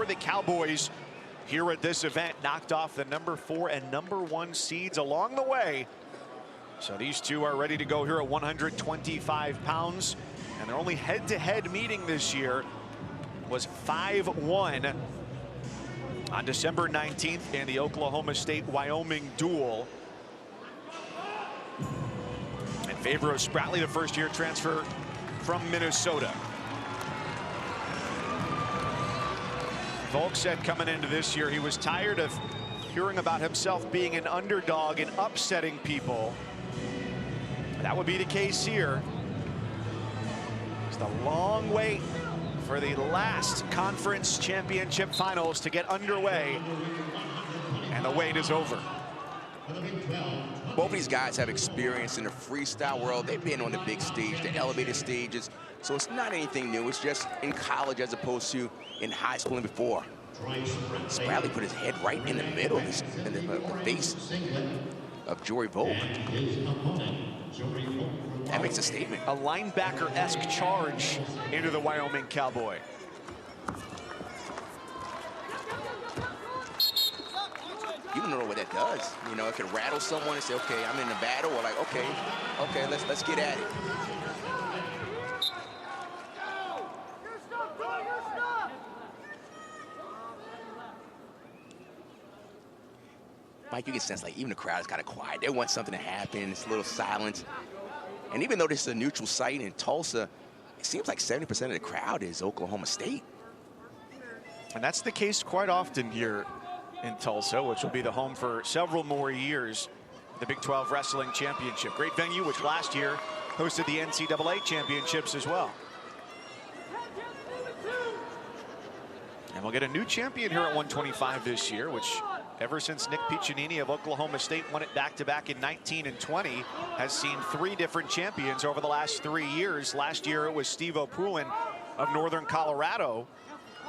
the Cowboys here at this event knocked off the #4 and #1 seeds along the way. So these two are ready to go here at 125 pounds. And their only head-to-head meeting this year was 5-1 on December 19th in the Oklahoma State-Wyoming duel. In favor of Spratley, the first-year transfer from Minnesota. Volk said coming into this year he was tired of hearing about himself being an underdog and upsetting people. That would be the case here. It's the long wait for the last conference championship finals to get underway, and the wait is over. Both of these guys have experience in the freestyle world. They've been on the big stage, the elevated stages, so it's not anything new. It's just in college as opposed to in high school and before. Spratley put his head right in the middle of his, in the face of Joey Volk. That makes a statement. A linebacker-esque charge into the Wyoming Cowboy. You don't know what that does. You know, it can rattle someone and say, okay, I'm in a battle, or like, okay, let's get at it. Mike, you get a sense like even the crowd is kind of quiet. They want something to happen. It's a little silent. And even though this is a neutral site in Tulsa, it seems like 70% of the crowd is Oklahoma State. And that's the case quite often here in Tulsa, which will be the home for several more years. The Big 12 Wrestling Championship. Great venue, which last year hosted the NCAA championships as well. And we'll get a new champion here at 125 this year, which ever since Nick Piccinini of Oklahoma State won it back-to-back in 19 and 20, has seen 3 different champions over the last 3 years. Last year it was Steve O'Poulin of Northern Colorado,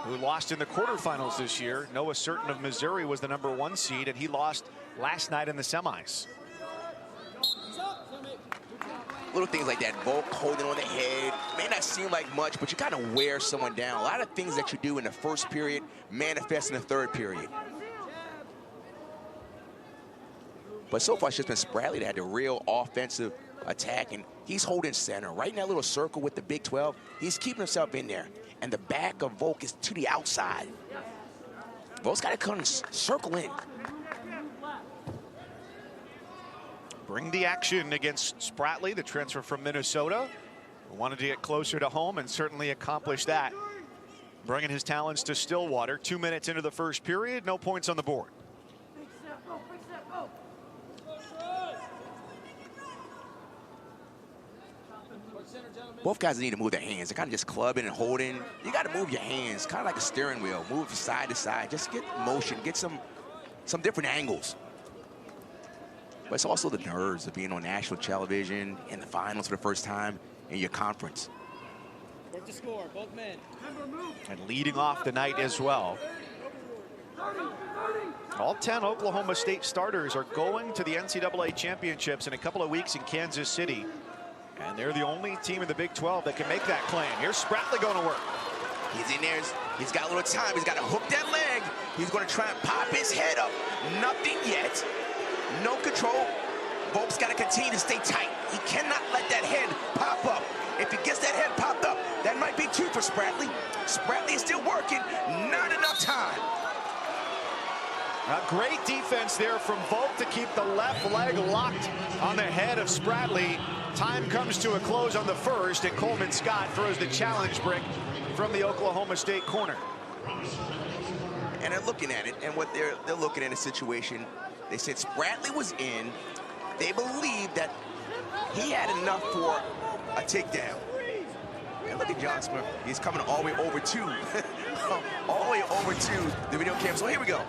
who lost in the quarterfinals this year. Noah Certain of Missouri was the #1 seed, and he lost last night in the semis. Little things like that, Volk holding on the head, may not seem like much, but you kind of wear someone down. A lot of things that you do in the first period manifest in the third period. But so far, it's just been Spratley that had the real offensive attack, and he's holding center. Right in that little circle with the Big 12, he's keeping himself in there. And the back of Volk is to the outside. Volk's got to come and circle in. Bring the action against Spratley, the transfer from Minnesota. Wanted to get closer to home and certainly accomplished that. Bringing his talents to Stillwater. 2 minutes into the first period, no points on the board. Both guys need to move their hands. They're kind of just clubbing and holding. You got to move your hands, kind of like a steering wheel. Move from side to side. Just get motion, get some different angles. But it's also the nerves of being on national television in the finals for the first time in your conference. Work the score, both men. And leading off the night as well. All 10 Oklahoma State starters are going to the NCAA championships in a couple of weeks in Kansas City. And they're the only team in the Big 12 that can make that claim. Here's Spratley going to work. He's in there. He's got a little time. He's got to hook that leg. He's going to try and pop his head up. Nothing yet. No control. Volk's got to continue to stay tight. He cannot let that head pop up. If he gets that head popped up, that might be 2 for Spratley. Spratley is still working. Not enough time. A great defense there from Volk to keep the left leg locked on the head of Spratley. Time comes to a close on the first, and Coleman Scott throws the challenge brick from the Oklahoma State corner. And they're looking at it, and what they're looking at a situation. They said Spratley was in. They believe that he had enough for a takedown. And look at John Smith. He's coming all the way over to, all the way over to the video cam. So here we go.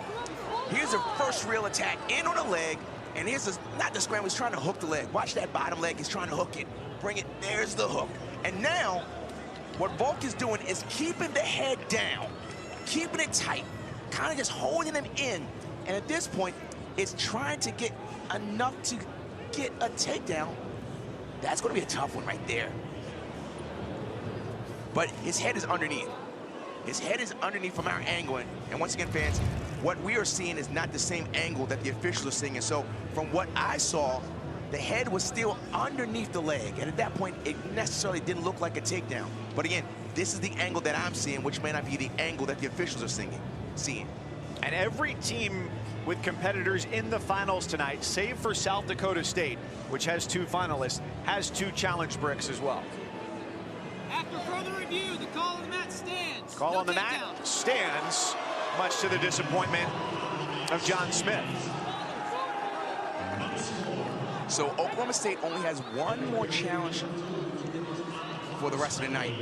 Here's the first real attack in on the leg. And here's not the scramble, he's trying to hook the leg. Watch that bottom leg, he's trying to hook it. Bring it, there's the hook. And now, what Volk is doing is keeping the head down, keeping it tight, kind of just holding him in. And at this point, it's trying to get enough to get a takedown. That's going to be a tough one right there. But his head is underneath. His head is underneath from our angle. And once again, fans, what we are seeing is not the same angle that the officials are seeing. And so from what I saw, the head was still underneath the leg. And at that point, it necessarily didn't look like a takedown. But again, this is the angle that I'm seeing, which may not be the angle that the officials are seeing. And every team with competitors in the finals tonight, save for South Dakota State, which has 2 finalists, has 2 challenge bricks as well. After further review, the call on the mat stands. Call No on the mat takedown. stands, much to the disappointment of John Smith. So Oklahoma State only has 1 more challenge for the rest of the night.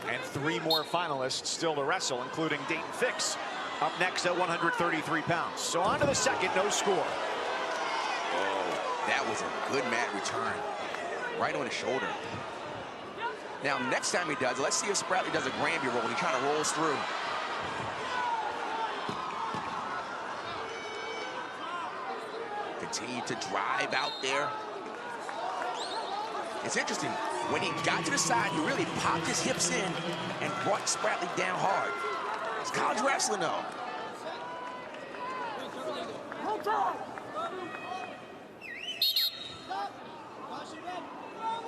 And 3 more finalists still to wrestle, including Dayton Fix, up next at 133 pounds. So on to the second, no score. Oh, that was a good mat return. Right on the shoulder. Now, next time he does, let's see if Spratley does a Granby roll. He kind of rolls through. Continue to drive out there. It's interesting. When he got to the side, he really popped his hips in and brought Spratley down hard. It's college wrestling, though.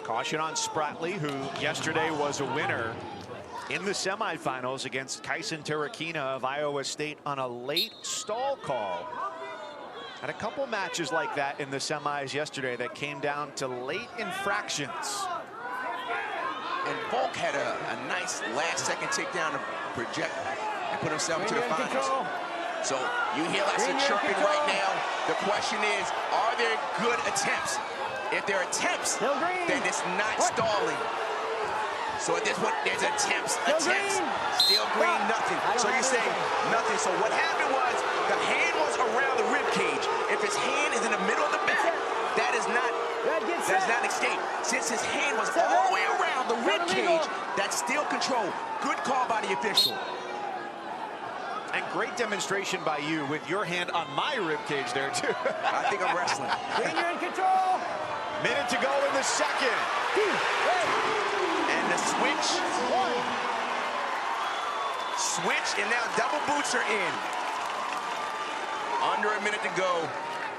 Caution on Spratley, who yesterday was a winner in the semifinals against Kyson Terrakina of Iowa State on a late stall call. Had a couple matches like that in the semis yesterday that came down to late infractions. And Volk had a nice last-second takedown to project and put himself into the finals. So you hear lots of chirping right now. The question is, are there good attempts? If there are attempts, then it's not stalling. So at this point, there's attempts. Still green, nothing. So you're saying nothing. So what happened was the hand was around the rib cage. If his hand is in the middle of the back, that's not escape. Since his hand was all the way around the rib cage, that's still control. Good call by the official. And great demonstration by you with your hand on my rib cage there, too. I think I'm wrestling. You're in control. Minute to go in the second. And the switch. Switch, and now double boots are in. Under a minute to go.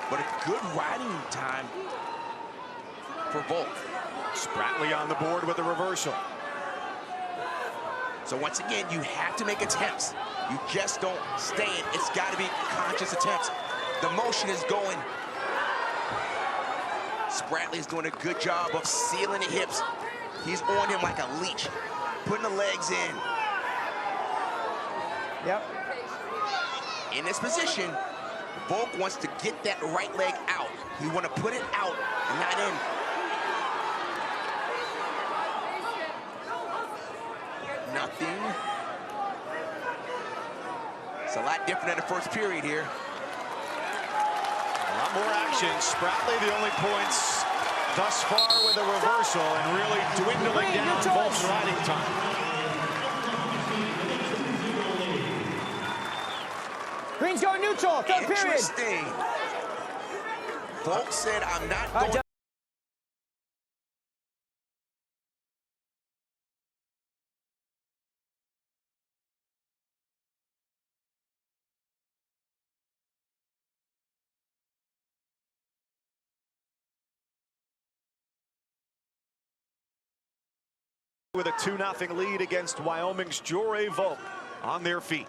But a good riding time for Volk. Spratley on the board with the reversal. So once again, you have to make attempts. You just don't stand. It's got to be conscious attempts. The motion is going. Spratley is doing a good job of sealing the hips. He's on him like a leech, putting the legs in. Yep. In this position, Volk wants to get that right leg out. He want to put it out and not in. Nothing. It's a lot different than the first period here. A lot more action. Spratley the only points thus far with a reversal and really dwindling down Volk's riding time. Green's going neutral. Third period. Interesting. Volk said, I'm not going. With a 2-0 lead against Wyoming's Joray Volk on their feet.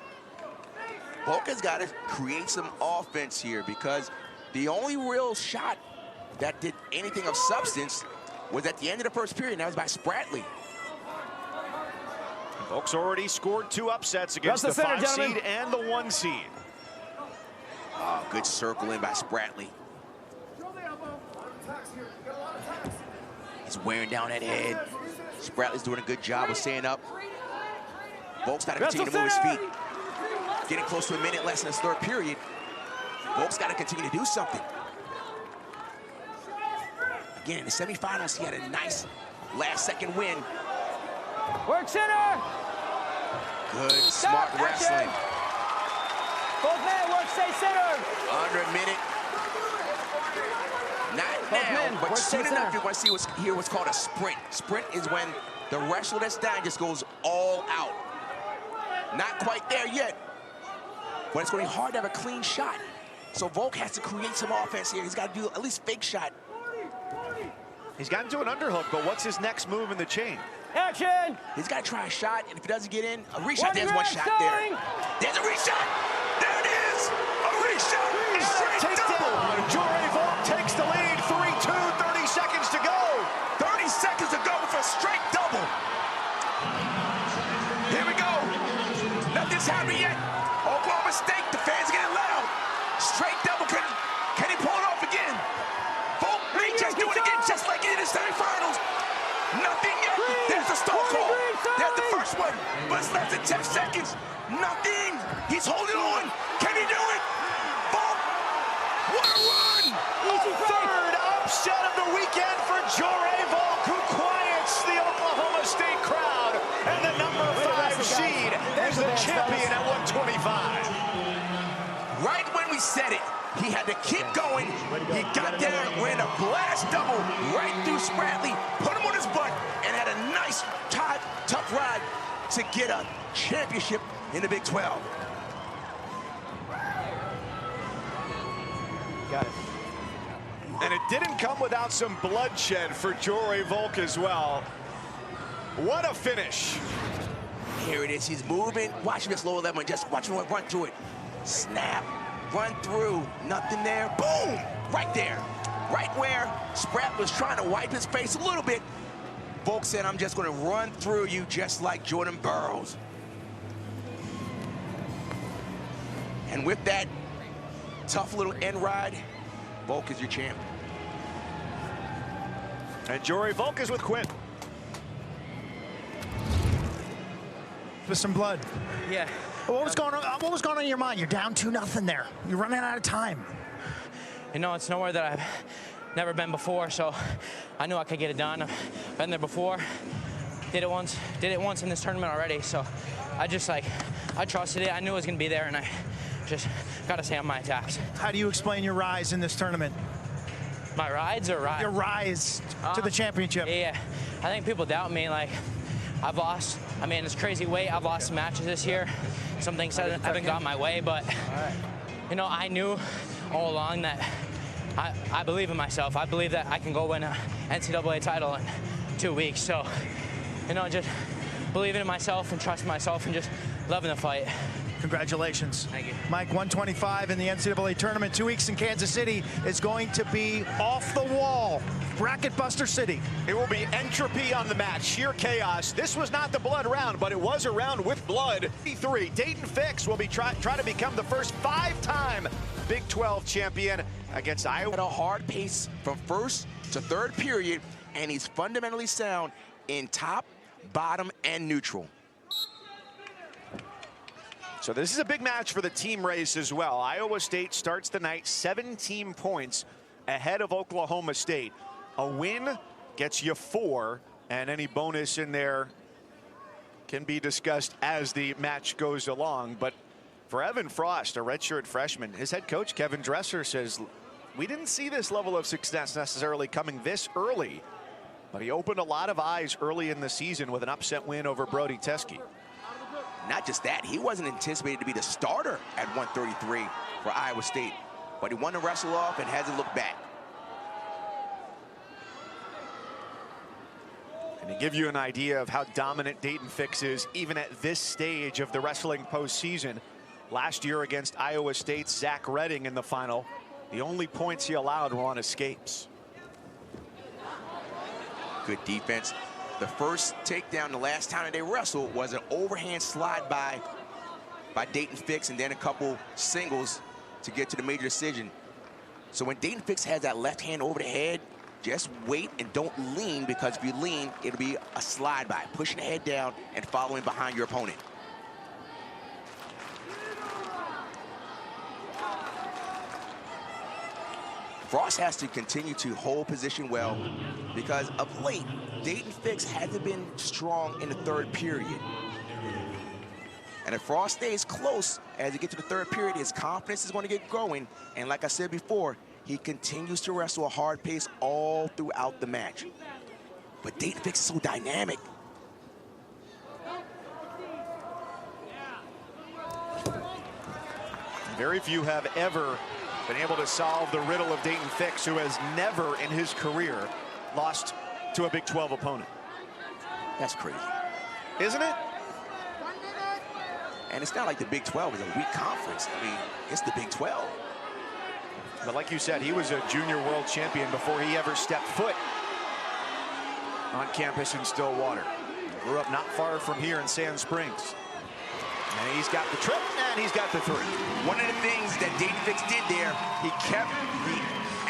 Volk has got to create some offense here because the only real shot that did anything of substance was at the end of the first period. That was by Spratley. Volk's already scored 2 upsets against the 5 seed and the 1 seed. Good circling by Spratley. He's wearing down that head. Spratley's doing a good job of staying up. Volk's got to continue to move his feet. Getting close to a minute less in this third period. Volk's got to continue to do something. Again, in the semifinals, he had a nice last-second win. Work center. Good, smart wrestling. Both men work, stay center. Under a minute. Not now, but soon enough you're going to hear what's called a sprint. Sprint is when the wrestler that's down just goes all out. Not quite there yet, but it's going to be hard to have a clean shot. So Volk has to create some offense here. He's got to do at least fake shot. He's got to do an underhook, but what's his next move in the chain? Action! He's got to try a shot, and if he doesn't get in, a reshot. There's one shot there. There's a reshot. There it is. A reshot. Straight double. Jory Volk takes the lead. 3-2, 30 seconds to go. 30 seconds to go for a straight double. Here we go. Nothing's happened yet. Oklahoma State, the fans getting loud. Straight double. Can he pull it off again? Volk may just do it again, just like in the semifinals. Nothing yet. There's the stall call. There's the first one, but it's less than 10 seconds. Nothing. He's holding on. Can he do it? Volk. What a run. Third upset of the weekend for Jory Volk, who quiets the Oklahoma State crowd. And the number 5 seed is the champion at 125. Right when we said it, he had to keep going. He got down, ran a blast double right through Spratley, put him on his butt, and had a nice, tough ride to get a championship in the Big 12. Got it. And it didn't come without some bloodshed for Jory Volk as well. What a finish. Here it is. He's moving. Watch him, this lower level, and just watch him run through it. Snap. Run through. Nothing there. Boom! Right there. Right where Spratt was trying to wipe his face a little bit. Volk said, I'm just going to run through you just like Jordan Burroughs. And with that tough little end ride, Volk is your champ. And Jory Volk is with Quinn. With some blood. Yeah. What was going on? What was going on in your mind? You're down 2-0 there. You're running out of time. You know, it's nowhere that I've never been before, so I knew I could get it done. I've been there before, did it once in this tournament already, so I trusted it. I knew it was going to be there, and I just got to stay on my attacks. How do you explain your rise in this tournament? My rides or rise? Your rise to the championship. Yeah, I think people doubt me. Like, I've lost, I mean, it's crazy weight. I've lost some matches this year. Some things haven't gone my way, but, you know, I knew all along that I believe in myself. I believe that I can go win an NCAA title in 2 weeks. So, you know, just believing in myself and trusting myself and just loving the fight. Congratulations. Thank you. Mike, 125 in the NCAA tournament. 2 weeks in Kansas City is going to be off the wall. Bracket Buster City. It will be entropy on the mat, sheer chaos. This was not the blood round, but it was a round with blood. 3, Dayton Fix will be try to become the first 5-time Big 12 champion against Iowa. At a hard pace from first to third period, and he's fundamentally sound in top, bottom, and neutral. So this is a big match for the team race as well. Iowa State starts the night 17 points ahead of Oklahoma State. A win gets you 4, and any bonus in there can be discussed as the match goes along. But for Evan Frost, a redshirt freshman, his head coach Kevin Dresser says, we didn't see this level of success necessarily coming this early, but he opened a lot of eyes early in the season with an upset win over Brody Teske. Not just that, he wasn't anticipated to be the starter at 133 for Iowa State, but he won the wrestle off and hasn't looked back. And to give you an idea of how dominant Dayton Fix is, even at this stage of the wrestling postseason, last year against Iowa State's Zach Redding in the final, the only points he allowed were on escapes. Good defense. The first takedown the last time that they wrestled was an overhand slide by Dayton Fix, and then a couple singles to get to the major decision. So when Dayton Fix has that left hand over the head, just wait and don't lean, because if you lean, it'll be a slide by, pushing the head down and following behind your opponent. Frost has to continue to hold position well, because of late, Dayton Fix hasn't been strong in the third period. And if Frost stays close as he gets to the third period, his confidence is going to get going. And like I said before, He continues to wrestle a hard pace all throughout the match. But Daton Fix is so dynamic. Very few have ever been able to solve the riddle of Daton Fix, who has never in his career lost to a Big 12 opponent. That's crazy. Isn't it? And it's not like the Big 12 is a weak conference. I mean, it's the Big 12. But like you said, he was a junior world champion before he ever stepped foot on campus in Stillwater. Grew up not far from here in Sand Springs. And he's got the trip, and he's got the three. One of the things that Daton Fix did there, he kept the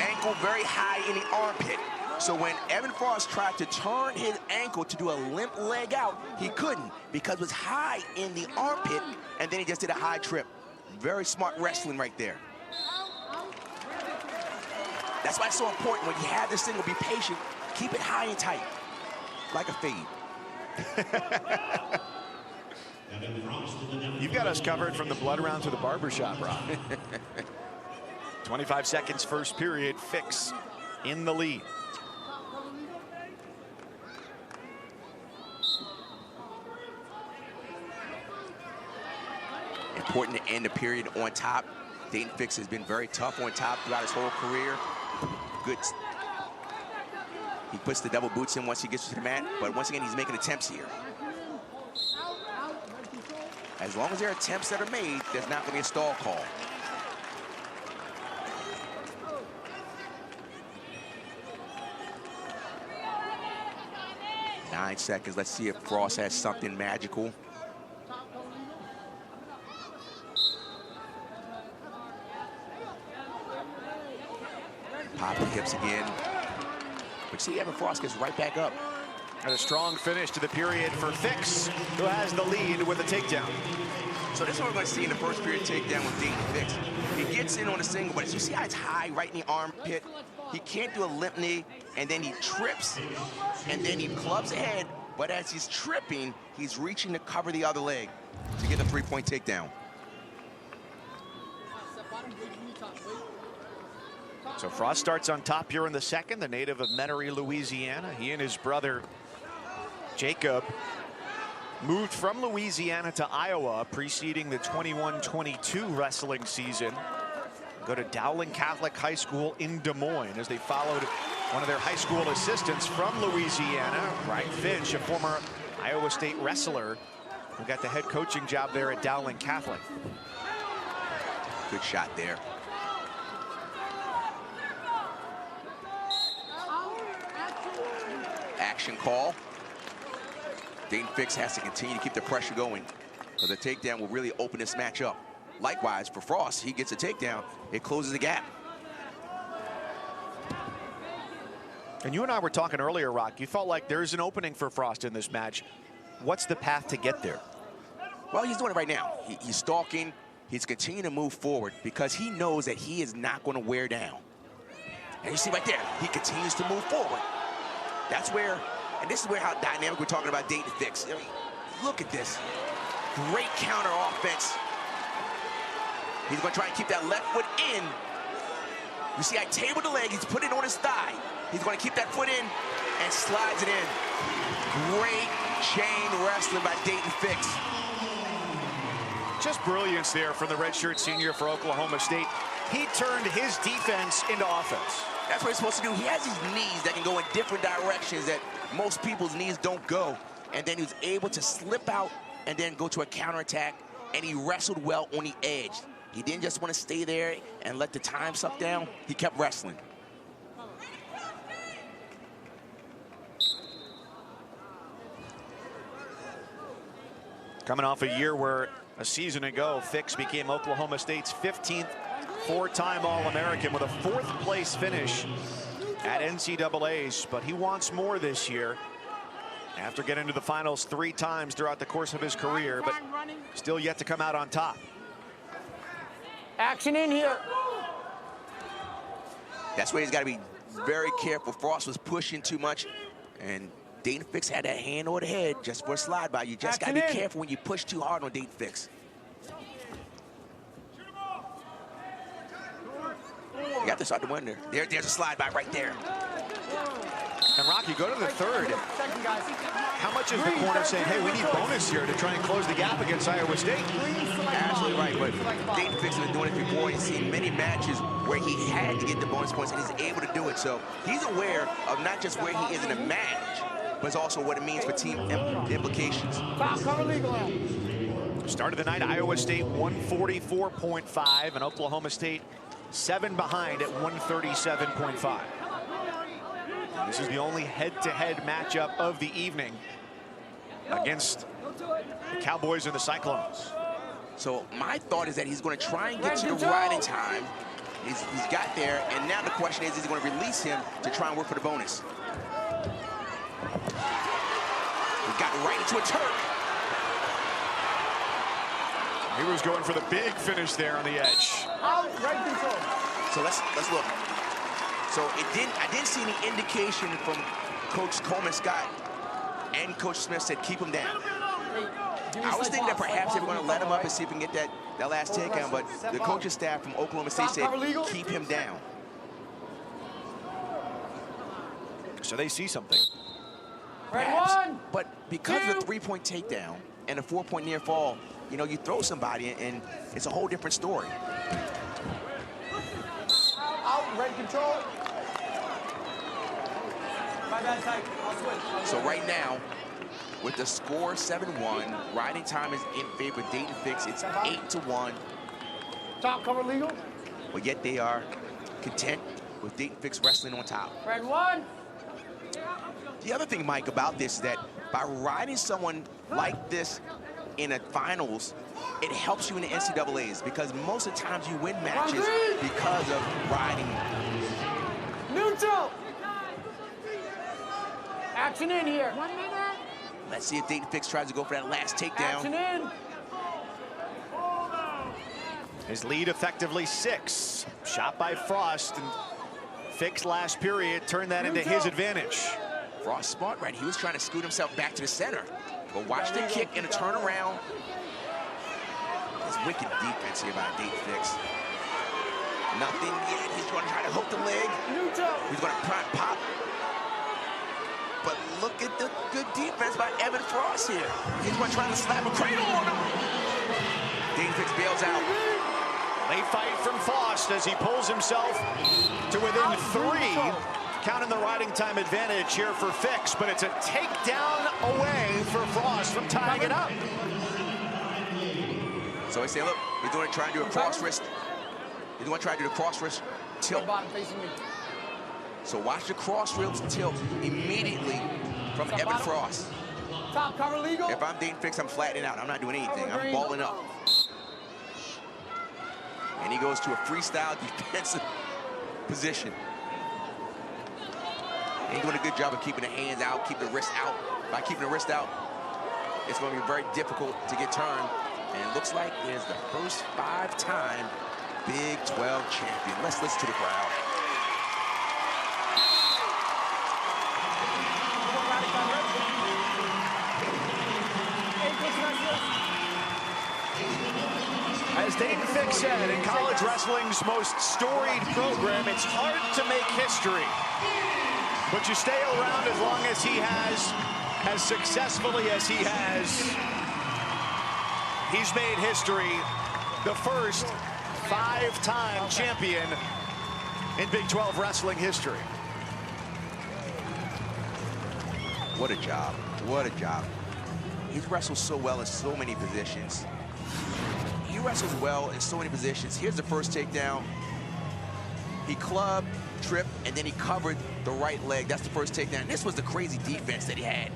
ankle very high in the armpit. So when Evan Frost tried to turn his ankle to do a limp leg out, he couldn't because it was high in the armpit, and then he just did a high trip. Very smart wrestling right there. That's why it's so important when you have this single, be patient, keep it high and tight, like a fade. You've got us covered from the blood round to the barbershop, Rob. 25 seconds first period, Fix in the lead. Important to end the period on top. Daton Fix has been very tough on top throughout his whole career. Good. He puts the double boots in once he gets to the mat, but once again, he's making attempts here. As long as there are attempts that are made, there's not going to be a stall call. Nine seconds. Let's see if Frost has something magical. Pop the hips again. But see, Evan Frost gets right back up. And a strong finish to the period for Fix, who has the lead with a takedown. So this is what we're going to see in the first period takedown with Daton Fix. He gets in on the single, but you see how it's high right in the armpit? He can't do a limp knee, and then he trips, and then he clubs ahead. But as he's tripping, he's reaching to cover the other leg to get the three-point takedown. So Frost starts on top here in the second, the native of Metairie, Louisiana. He and his brother Jacob moved from Louisiana to Iowa preceding the 21-22 wrestling season. Go to Dowling Catholic High School in Des Moines as they followed one of their high school assistants from Louisiana, Ryan Finch, a former Iowa State wrestler who got the head coaching job there at Dowling Catholic. Good shot there. Action call. Daton Fix has to continue to keep the pressure going, because the takedown will really open this match up. Likewise, for Frost, he gets a takedown, it closes the gap. And you and I were talking earlier, Rock. You felt like there's an opening for Frost in this match. What's the path to get there? Well, he's doing it right now. He's stalking. He's continuing to move forward because he knows that he is not going to wear down. And you see right there, he continues to move forward. That's where, and this is where how dynamic we're talking about Daton Fix. I mean, look at this. Great counter offense. He's going to try and keep that left foot in. You see, I tabled the leg. He's put it on his thigh. He's going to keep that foot in and slides it in. Great chain wrestling by Daton Fix. Just brilliance there from the redshirt senior for Oklahoma State. He turned his defense into offense. That's what he's supposed to do. He has these knees that can go in different directions that most people's knees don't go. And then he was able to slip out and then go to a counterattack, and he wrestled well on the edge. He didn't just want to stay there and let the time suck down. He kept wrestling. Coming off a year where a season ago, Fix became Oklahoma State's 15th four-time All-American with a fourth-place finish at NCAA's, but he wants more this year after getting to the finals 3 times throughout the course of his career, but still yet to come out on top. Action in here. That's where he's got to be very careful. Frost was pushing too much, and Daton Fix had that hand over the head just for a slide by. You just got to be careful when you push too hard on Daton Fix. You got Arthur started to wonder. There's a slide by right there. And Rocky, go to the third. How much is the corner saying, hey, we need bonus here to try and close the gap against Iowa State? Absolutely right, but Dayton Fix has been doing it before. He's seen many matches where he had to get the bonus points, and he's able to do it. So he's aware of not just where he is in a match, but it's also what it means for team implications. Start of the night, Iowa State 144.5, and Oklahoma State 7 behind at 137.5. This is the only head-to-head matchup of the evening against the Cowboys and the Cyclones. So my thought is that he's going to try and get to the riding time. He's got there, and now the question is he going to release him to try and work for the bonus? He got right into a Turk. He was going for the big finish there on the edge. Right control. So let's look. So I didn't see any indication from Coach Coleman Scott and Coach Smith said keep him down. I was thinking that perhaps they were going to let him up and see if we can get that last takedown, but the coaching staff from Oklahoma State said keep him down. So they see something. Perhaps, but because of the 3-point takedown and a 4-point near fall, you know, you throw somebody and it's a whole different story. Out, red control. My bad, Tyke. I'll switch. So right now, with the score 7-1, riding time is in favor of Dayton Fix. It's 8-1. Top cover legal. But yet they are content with Dayton Fix wrestling on top. Red 1. The other thing, Mike, about this is that by riding someone like this in a finals, it helps you in the NCAAs because most of the times you win matches because of riding. Neutral. Action in here. 1 minute. Let's see if Dayton Fix tries to go for that last takedown. Action in. His lead effectively 6. Shot by Frost, and Fix last period turned that into his advantage. Frost smart, right? He was trying to scoot himself back to the center. But watch the kick and a turnaround. There's wicked defense here by Dayton Fix. Nothing yet. He's going to try to hook the leg. He's going to pop. But look at the good defense by Evan Frost here. He's going to try to slap a cradle on him. Dayton Fix bails out. Late fight from Frost as he pulls himself to within 3. Counting the riding time advantage here for Fix, but it's a takedown away for Frost from tying it up. So he's saying, look, he's going to try and do a cross wrist. He's going to try to do the cross wrist tilt. So watch the cross wrist tilt immediately from Evan Frost. Top cover legal. If I'm Dayton Fix, I'm flattening out. I'm not doing anything. I'm balling up. And he goes to a freestyle defensive position. He's doing a good job of keeping the hands out, keep the wrist out. By keeping the wrist out, it's going to be very difficult to get turned. And it looks like there's the first 5-time Big 12 champion. Let's listen to the crowd. As Dayton Fix said, in college wrestling's most storied program, it's hard to make history. But you stay around as long as he has, as successfully as he has. He's made history, the first 5-time champion in Big 12 wrestling history. What a job. What a job. He wrestles so well in so many positions. He wrestles well in so many positions. Here's the first takedown. He clubbed, tripped, and then he covered the right leg. That's the first takedown. This was the crazy defense that he had.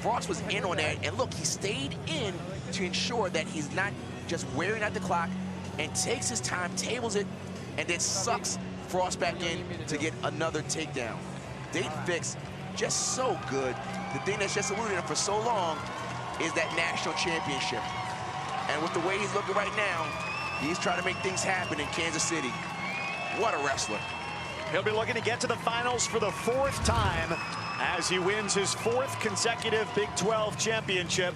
Frost was in on that, and look, he stayed in to ensure that he's not just wearing out the clock and takes his time, tables it, and then sucks Frost back in to get another takedown. Dayton Fix, just so good. The thing that's just eluded him for so long is that national championship. And with the way he's looking right now, he's trying to make things happen in Kansas City. What a wrestler. He'll be looking to get to the finals for the 4th time as he wins his 4th consecutive Big 12 championship.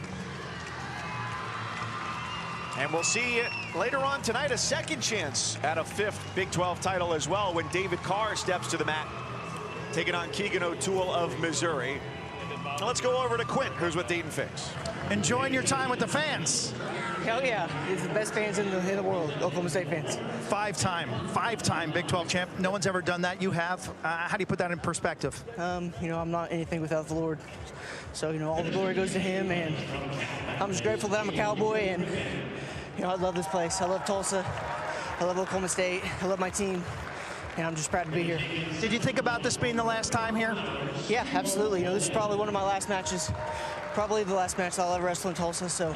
And we'll see later on tonight a second chance at a 5th Big 12 title as well when David Carr steps to the mat, taking on Keegan O'Toole of Missouri. Now let's go over to Quint, who's with Dayton Fix. Enjoying your time with the fans. Hell yeah, it's the best fans in the world, Oklahoma State fans. Five-time Big 12 champ. No one's ever done that. You have. How do you put that in perspective? You know, I'm not anything without the Lord. So, you know, all the glory goes to him, and I'm just grateful that I'm a Cowboy, and, you know, I love this place. I love Tulsa. I love Oklahoma State. I love my team, and I'm just proud to be here. Did you think about this being the last time here? Yeah, absolutely. You know, this is probably one of my last matches. Probably the last match I'll ever wrestle in Tulsa, so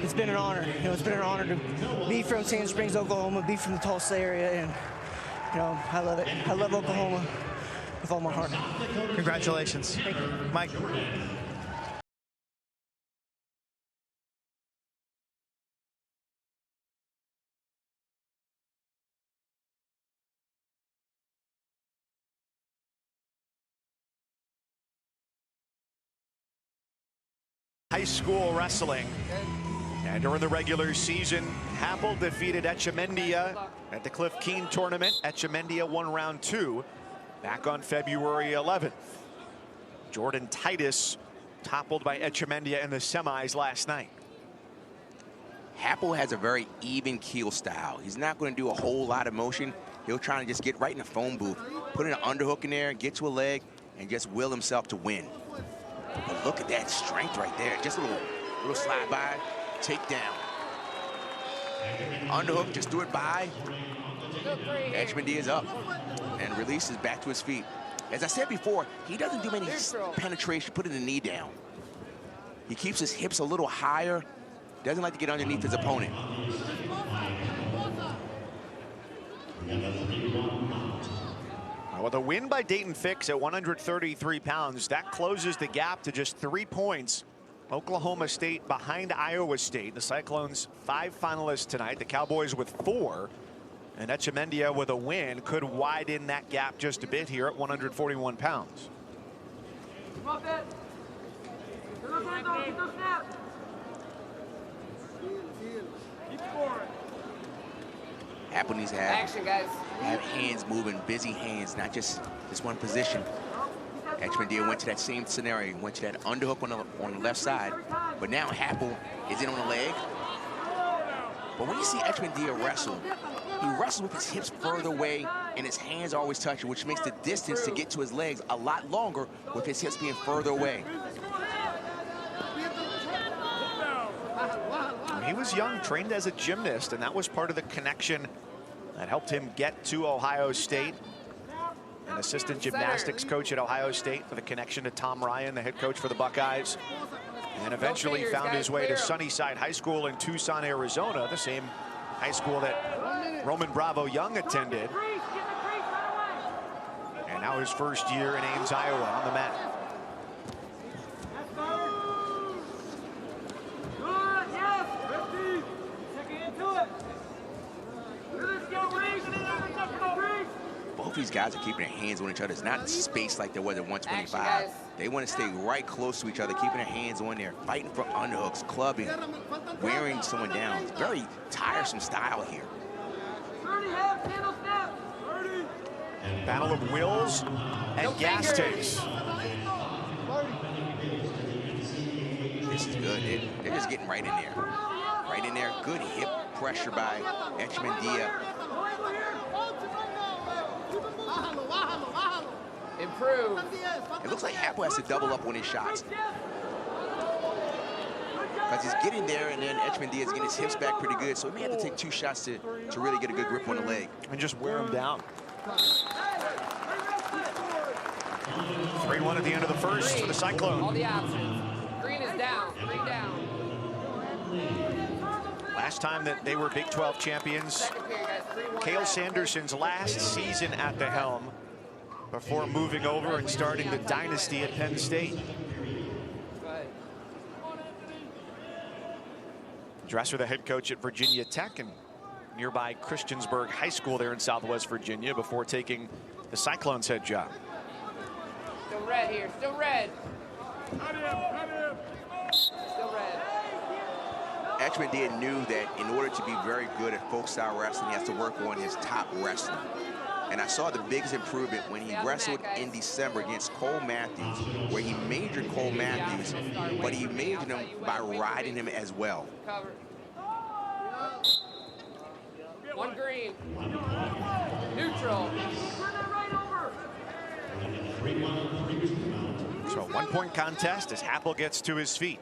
it's been an honor. You know, it's been an honor to be from Sand Springs, Oklahoma, be from the Tulsa area, and, you know, I love it. I love Oklahoma with all my heart. Congratulations. Thank you. Mike. High school wrestling. And during the regular season, Happel defeated Etchemendia at the Cliff Keen tournament. Etchemendia won round 2 back on February 11th. Jordan Titus toppled by Etchemendia in the semis last night. Happel has a very even keel style. He's not going to do a whole lot of motion. He'll try to just get right in the phone booth, put an underhook in there, get to a leg, and just will himself to win. But look at that strength right there. Just a little slide by, take down. Underhook, just do it by. Etchemendia is up and releases back to his feet. As I said before, he doesn't do any penetration, putting the knee down. He keeps his hips a little higher, doesn't like to get underneath his opponent. With a win by Dayton Fix at 133 pounds, that closes the gap to just 3 points. Oklahoma State behind Iowa State. The Cyclones 5 finalists tonight. The Cowboys with 4. And Etchemendia with a win could widen that gap just a bit here at 141 pounds. Happel needs to have hands moving, busy hands, not just this one position. Etchemendia went to that same scenario, went to that underhook on the left side, but now Happel is in on the leg. But when you see Etchemendia wrestle, he wrestles with his hips further away and his hands are always touching, which makes the distance to get to his legs a lot longer with his hips being further away. He was young, trained as a gymnast, and that was part of the connection that helped him get to Ohio State. An assistant gymnastics coach at Ohio State for the connection to Tom Ryan, the head coach for the Buckeyes. And eventually found his way to Sunnyside High School in Tucson, Arizona, the same high school that Roman Bravo Young attended. And now his first year in Ames, Iowa on the mat. Both these guys are keeping their hands on each other. It's not spaced like there was at 125. They want to stay right close to each other, keeping their hands on there, fighting for underhooks, clubbing, wearing someone down. It's very tiresome style here. Battle of wills and gas tanks. This is good. They're just getting right in there. Right in there. Good hip pressure by Etchemendia. Improve. It looks like Happel has to double up on his shots. Because he's getting there, and then Etchemendia is getting his hips back pretty good, so he may have to take 2 shots to really get a good grip on the leg. And just wear him down. 3-1 at the end of the first for the Cyclone. All the options. Green is down. Green down. Last time that they were Big 12 champions, Second period, guys. 3-1. Cale Sanderson's last season at the helm before moving over and starting the dynasty at Penn State. Go ahead. Dresser, the head coach at Virginia Tech and nearby Christiansburg High School there in Southwest Virginia before taking the Cyclones head job. Still red here. Still red. Still red. Etchemendia knew that in order to be very good at folk style wrestling, he has to work on his top wrestling. And I saw the biggest improvement when he wrestled in December against Cole Matthews, where he majored Cole Matthews, but he majored him by riding him as well. Cover. One green. Neutral. So 1-point contest as Happel gets to his feet.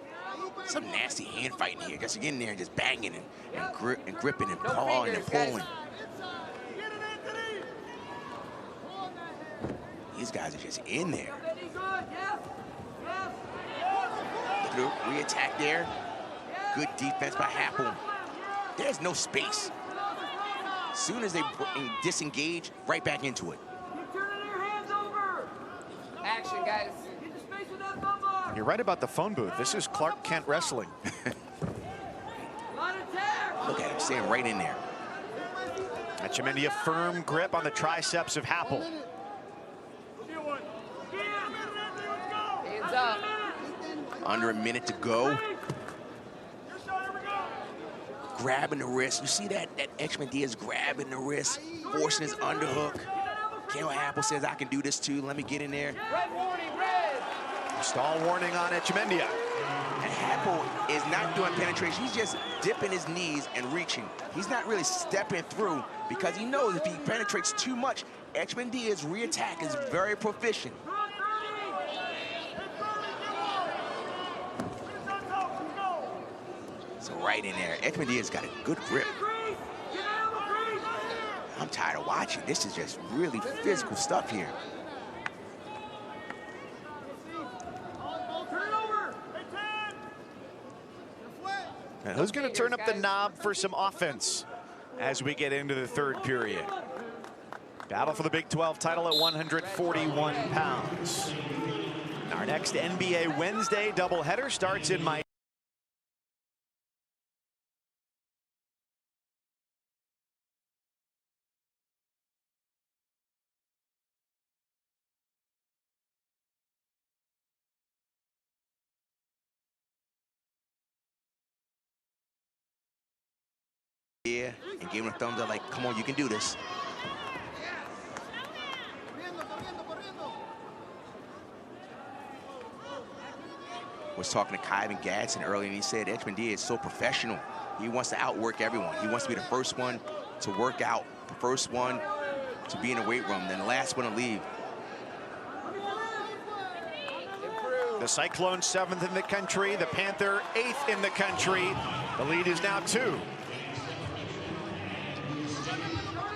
Some nasty hand fighting here, just getting there and just banging and gripping and pawing and pulling. These guys are just in there. Look at the re-attack there. Good defense by Happel. There's no space. As soon as they disengage, right back into it. Action, guys. You're right about the phone booth. This is Clark Kent Wrestling. Look at him staying right in there. Etchemendia firm grip on the triceps of Happel. Hands up. Under a minute to go. Grabbing the wrist. You see that Etchemendia is grabbing the wrist, forcing his underhook. Kale Happel says, I can do this too. Let me get in there. Red warning, red. Stall warning on Etchemendia. And Happel is not doing penetration. He's just dipping his knees and reaching. He's not really stepping through because he knows if he penetrates too much, Etchemendia's re-attack is very proficient. So right in there, Etchemendia's got a good grip. I'm tired of watching. This is just really physical stuff here. And who's going to turn up the knob for some offense as we get into the third period? Battle for the Big 12 title at 141 pounds. Our next NBA Wednesday doubleheader starts in Miami. Yeah, and gave him a thumbs up like, come on, you can do this. Was talking to Kyvan Gadsden earlier, and he said Etchemendia is so professional. He wants to outwork everyone. He wants to be the first one to work out, the first one to be in the weight room, then the last one to leave. The Cyclone 7th in the country, the Panther 8th in the country. The lead is now 2.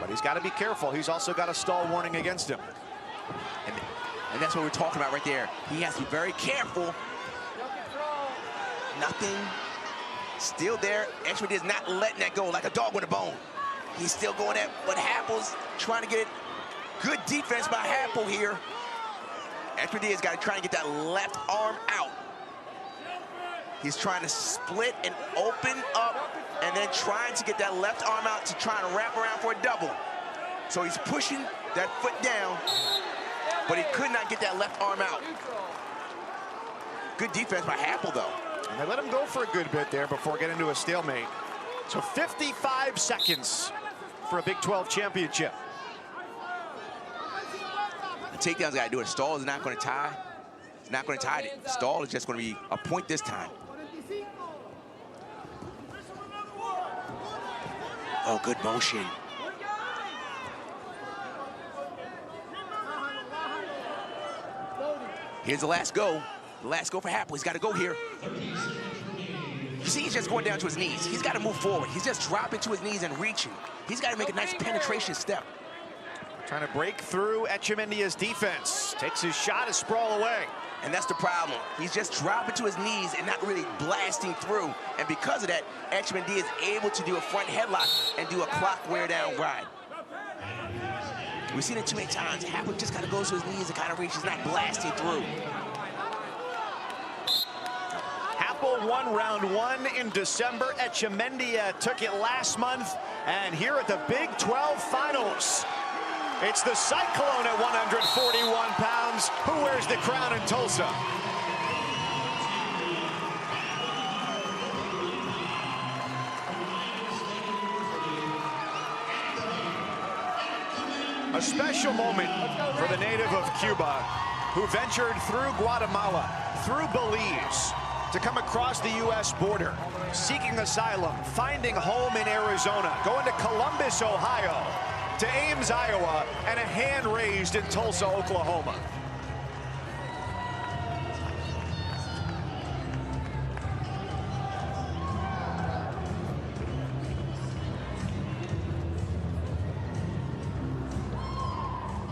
But he's got to be careful. He's also got a stall warning against him. And that's what we're talking about right there. He has to be very careful. Nothing. Still there. Etchemendia is not letting that go like a dog with a bone. He's still going at, but Happel's trying to get it. Good defense by Happel here. Etchemedia's got to try and get that left arm out. He's trying to split and open up and then trying to get that left arm out to try and wrap around for a double. So he's pushing that foot down, but he could not get that left arm out. Good defense by Happel, though. And they let him go for a good bit there before getting into a stalemate. So 55 seconds for a Big 12 championship. The takedown's got to do it. Stall is not going to tie. It's not going to tie it. Stall is just going to be a point this time. Oh, good motion. Here's the last go. The last go for Happel. He's got to go here. You see, he's just going down to his knees. He's got to move forward. He's just dropping to his knees and reaching. He's got to make a nice penetration step. Trying to break through Etchemendia's defense. Takes his shot to sprawl away. And that's the problem. He's just dropping to his knees and not really blasting through. And because of that, Etchemendia is able to do a front headlock and do a clock wear down ride. We've seen it too many times. Happel just kind of goes to his knees and kind of reaches, not blasting through. Happel won round 1 in December. Etchemendia took it last month. And here at the Big 12 Finals, it's the Cyclone at 141 pounds. Who wears the crown in Tulsa? A special moment for the native of Cuba who ventured through Guatemala, through Belize, to come across the U.S. border, seeking asylum, finding home in Arizona, going to Columbus, Ohio, to Ames, Iowa, and a hand raised in Tulsa, Oklahoma.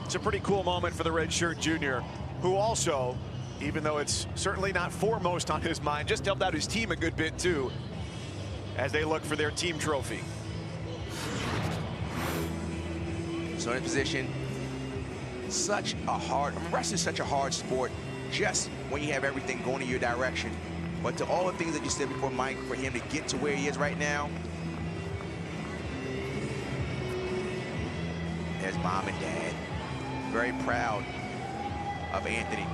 It's a pretty cool moment for the redshirt junior, who also, even though it's certainly not foremost on his mind, just helped out his team a good bit too, as they look for their team trophy. So in position, wrestling is such a hard sport, just when you have everything going in your direction. But to all the things that you said before, Mike, for him to get to where he is right now, there's mom and dad. Very proud of Anthony.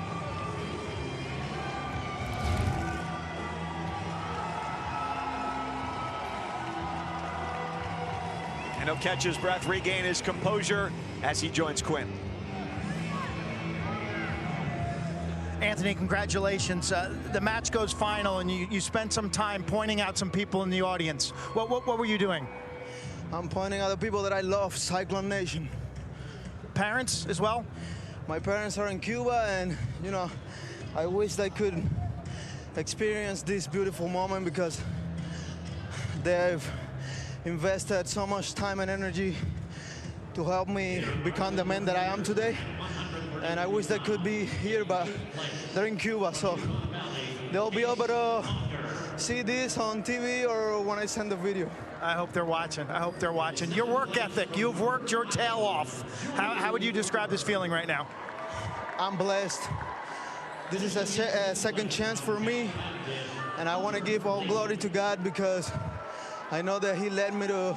And he'll catch his breath, regain his composure as he joins Quinn. Anthony, congratulations. The match goes final, and you spent some time pointing out some people in the audience. What were you doing? I'm pointing out the people that I love, Cyclone Nation. Parents as well? My parents are in Cuba, and you know, I wish they could experience this beautiful moment because they've invested so much time and energy to help me become the man that I am today. And I wish they could be here, but they're in Cuba, so they'll be able to see this on TV or when I send the video. I hope they're watching. I hope they're watching. Your work ethic, you've worked your tail off. How would you describe this feeling right now? I'm blessed. This is a second chance for me, and I want to give all glory to God because I know that He led me to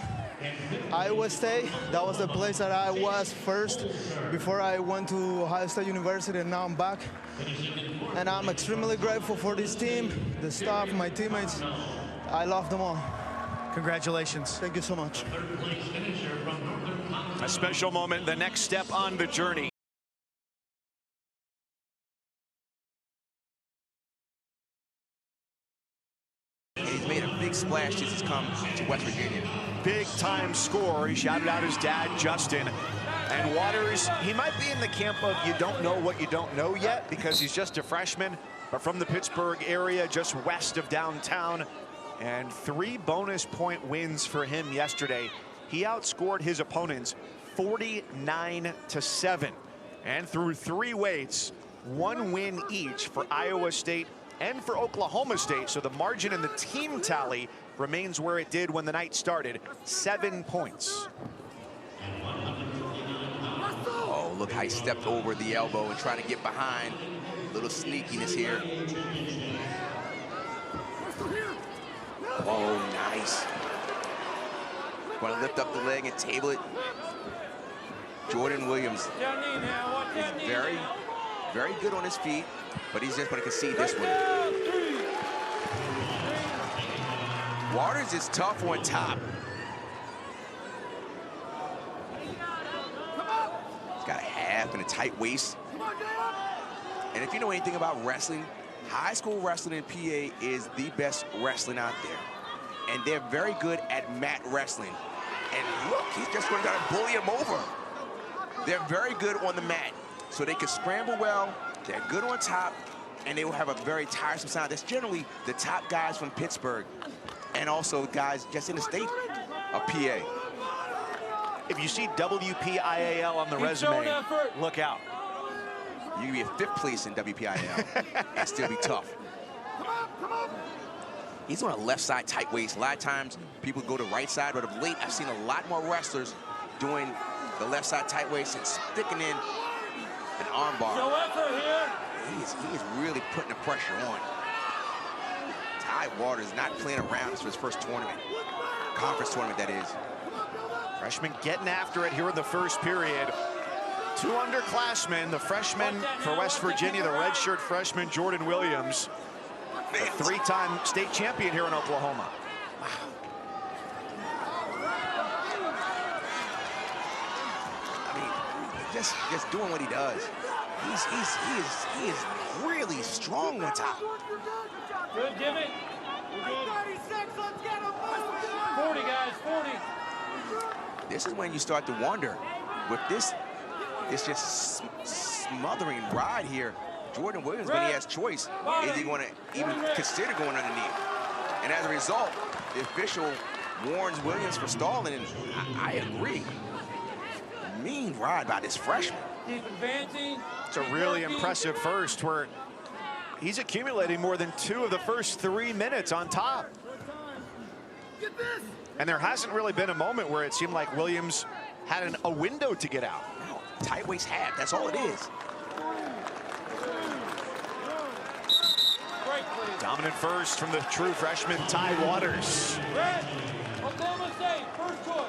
Iowa State. That was the place that I was first before I went to Ohio State University, and now I'm back. And I'm extremely grateful for this team, the staff, my teammates. I love them all. Congratulations. Thank you so much. A special moment, the next step on the journey. And he's made a big splash since he's come to West Virginia. Big time score. He shouted out his dad, Justin. And Waters, he might be in the camp of you don't know what you don't know yet because he's just a freshman, but from the Pittsburgh area, just west of downtown. And 3 bonus point wins for him yesterday. He outscored his opponents 49-7. And through 3 weights, 1 win each for Iowa State and for Oklahoma State. So the margin in the team tally remains where it did when the night started, 7 points. Oh, look how he stepped over the elbow and trying to get behind. A little sneakiness here. Oh, nice. Want to lift up the leg and table it. Jordan Williams is very, very good on his feet, but he's just going to concede this one. Waters is tough on top. He's got a half and a tight waist. And if you know anything about wrestling, high school wrestling in PA is the best wrestling out there. And they're very good at mat wrestling. And look, he's just going to try to bully him over. They're very good on the mat. So they can scramble well, they're good on top, and they will have a very tiresome sound. That's generally the top guys from Pittsburgh, and also guys just in the state of PA. If you see WPIAL on the resume, look out. You can be in 5th place in WPIAL and still be tough. He's on a left side tight waist. A lot of times people go to right side, but of late I've seen a lot more wrestlers doing the left side tight waist and sticking in an arm bar. He's really putting the pressure on. Ty Waters not playing around for his first tournament. Conference tournament, that is. Freshman getting after it here in the first period. 2 underclassmen, the freshman for West Virginia, the redshirt freshman Jordan Williams, a 3-time state champion here in Oklahoma. Wow. I mean, just doing what he does. He is really strong on top. Good, give it. 36, let's get him. 40, guys, 40. This is when you start to wonder, with this just smothering ride here, Jordan Williams, when he has choice, is he going to even consider going underneath? And as a result, the official warns Williams for stalling, and I agree. Mean ride by this freshman. Keep advancing. It's a really impressive first where he's accumulating more than 2 of the first 3 minutes on top. And there hasn't really been a moment where it seemed like Williams had a window to get out. No, tight waist half, that's all it is. Dominant first from the true freshman, Ty Waters. Red, Oklahoma State, first choice.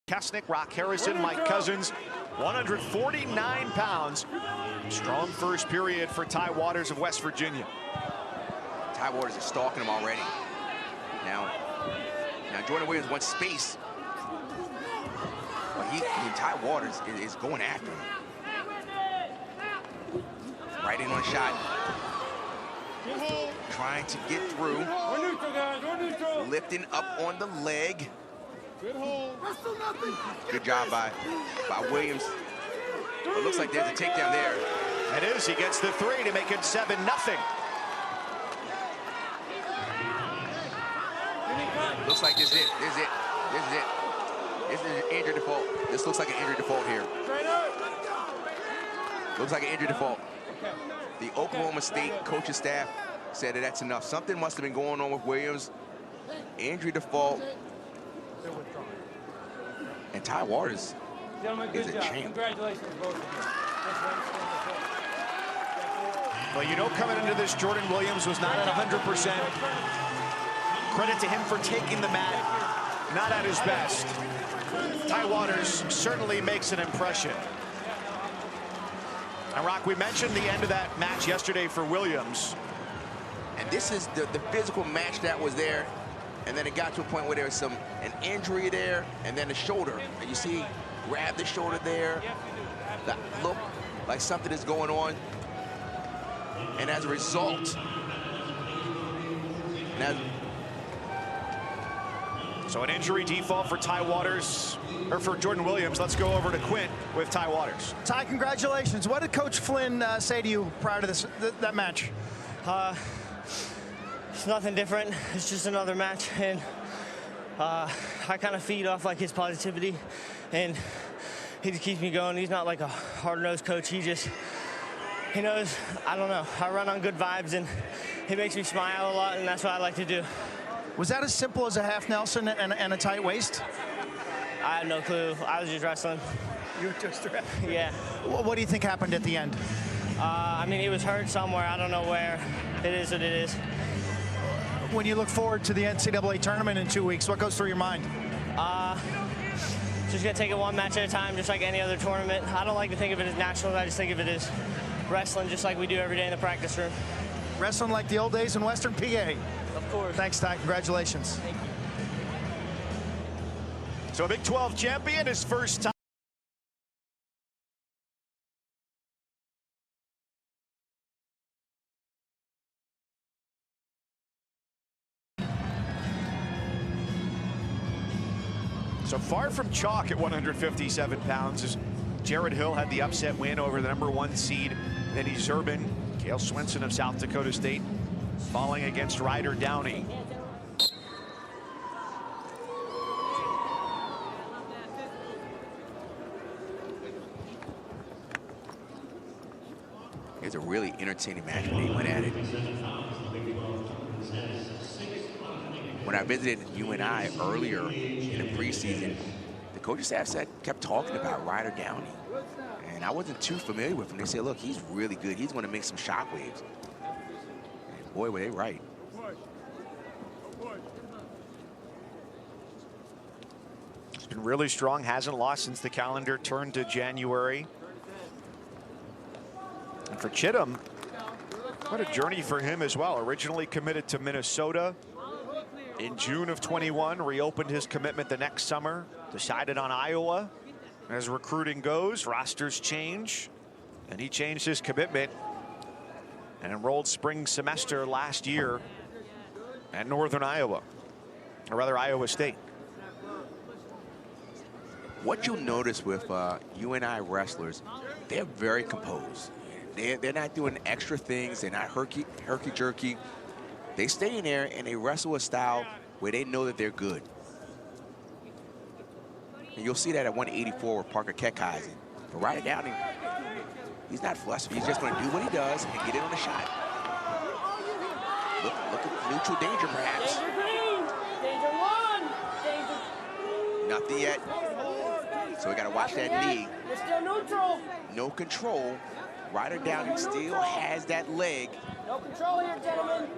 Kasnick, Rock Harrison, Mike Cousins, 149 pounds. Strong first period for Ty Waters of West Virginia. Ty Waters is stalking him already. Now Jordan Williams wants space. But Ty Waters is going after him. Right in on a shot. Trying to get through. We're neutral, guys, we're neutral. Lifting up on the leg. Good hold. Good job by Williams. It looks like there's a takedown there. It is. He gets the 3 to make it 7-0. Looks like this is it. This is it. This is it. This is an injury default. This looks like an injury default here. Looks like an injury default. The Oklahoma State coaching staff said that that's enough. Something must have been going on with Williams. Injury default. And Ty Waters is a champ. Congratulations, both of you. Well, you know, coming into this, Jordan Williams was not at 100%. Credit to him for taking the mat, not at his best. Ty Waters certainly makes an impression. And Rock, we mentioned the end of that match yesterday for Williams. And this is the physical match that was there. And then it got to a point where there was an injury there, and then the shoulder. And you see, grab the shoulder there. That look like something is going on. And as a result, so an injury default for Ty Waters, or for Jordan Williams. Let's go over to Quint with Ty Waters. Ty, congratulations. What did Coach Flynn say to you prior to that match? It's nothing different. It's just another match, and I kind of feed off like his positivity, and he just keeps me going. He's not like a hard-nosed coach. He knows, I don't know, I run on good vibes, and he makes me smile a lot, and that's what I like to do. Was that as simple as a half Nelson and a tight waist? I have no clue. I was just wrestling. You were just wrestling? Yeah. What do you think happened at the end? I mean, he was hurt somewhere. I don't know where. It is what it is. When you look forward to the NCAA tournament in 2 weeks, what goes through your mind? Just gonna take it one match at a time, just like any other tournament. I don't like to think of it as nationals. I just think of it as wrestling, just like we do every day in the practice room. Wrestling like the old days in Western PA. Of course. Thanks, Ty. Congratulations. Thank you. So a Big 12 champion, his first time. So far from chalk at 157 pounds as Jared Hill had the upset win over the #1 seed. Then he's Zerban, Cale Swenson of South Dakota State, falling against Ryder Downey. It's a really entertaining match when they went at it. When I visited UNI earlier in the preseason, the coaching staff kept talking about Ryder Downey. And I wasn't too familiar with him. They said, look, he's really good. He's going to make some shockwaves. And boy, were they right. He's been really strong, hasn't lost since the calendar turned to January. And for Chittum, what a journey for him as well. Originally committed to Minnesota in June of 21, reopened his commitment the next summer, decided on Iowa. As recruiting goes, rosters change, and he changed his commitment and enrolled spring semester last year at Northern Iowa, or rather Iowa State. What you'll notice with UNI wrestlers, they're very composed. They're not doing extra things. They're not herky-jerky. They stay in there and they wrestle a style where they know that they're good. And you'll see that at 184 with Parker Keckheisen. But Ryder Downing, he's not flustered. He's just going to do what he does and get it on the shot. Look at neutral danger, perhaps. Danger green. Danger one. Danger. Nothing yet. So we got to watch that knee. We're still neutral. No control. Ryder Downing still has that leg. No control here, gentlemen.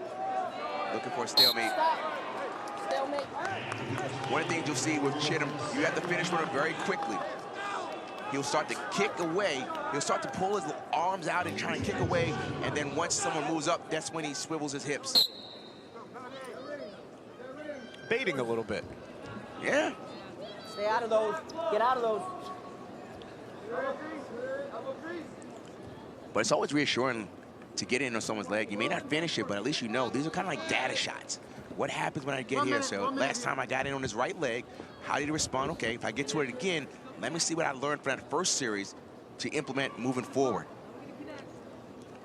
Looking for a stalemate. Stop. Stalemate. One of the things you'll see with Chittum, you have to finish runner very quickly. He'll start to kick away. He'll start to pull his arms out and try and kick away. And then once someone moves up, that's when he swivels his hips. Baiting a little bit. Yeah. Stay out of those. Get out of those. But it's always reassuring to get in on someone's leg. You may not finish it, but at least you know these are kind of like data shots. What happens when I get here? So last time I got in on his right leg, how did he respond? Okay, if I get to it again, let me see what I learned from that first series to implement moving forward.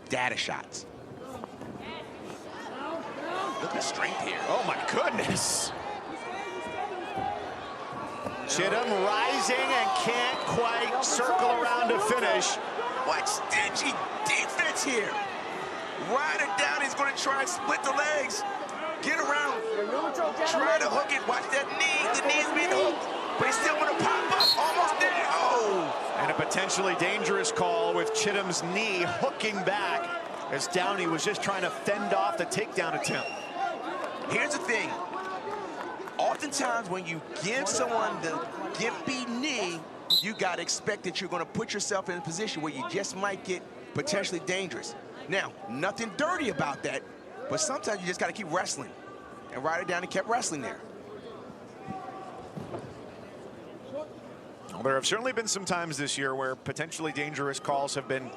Data shots. Look at the strength here. Oh my goodness. Chittum rising and can't quite circle around to finish. What stingy defense here. Ryder Downing's going to try and split the legs. Get around. Try to hook it. Watch that knee. The knee's being hooked. But he's still going to pop up. Almost there. Oh. And a potentially dangerous call with Chittum's knee hooking back as Downey was just trying to fend off the takedown attempt. Here's the thing. Oftentimes when you give someone the gimpy knee, you got to expect that you're going to put yourself in a position where you just might get potentially dangerous. Now, nothing dirty about that, but sometimes you just got to keep wrestling. And Ryder Downing kept wrestling there. Well, there have certainly been some times this year where potentially dangerous calls have been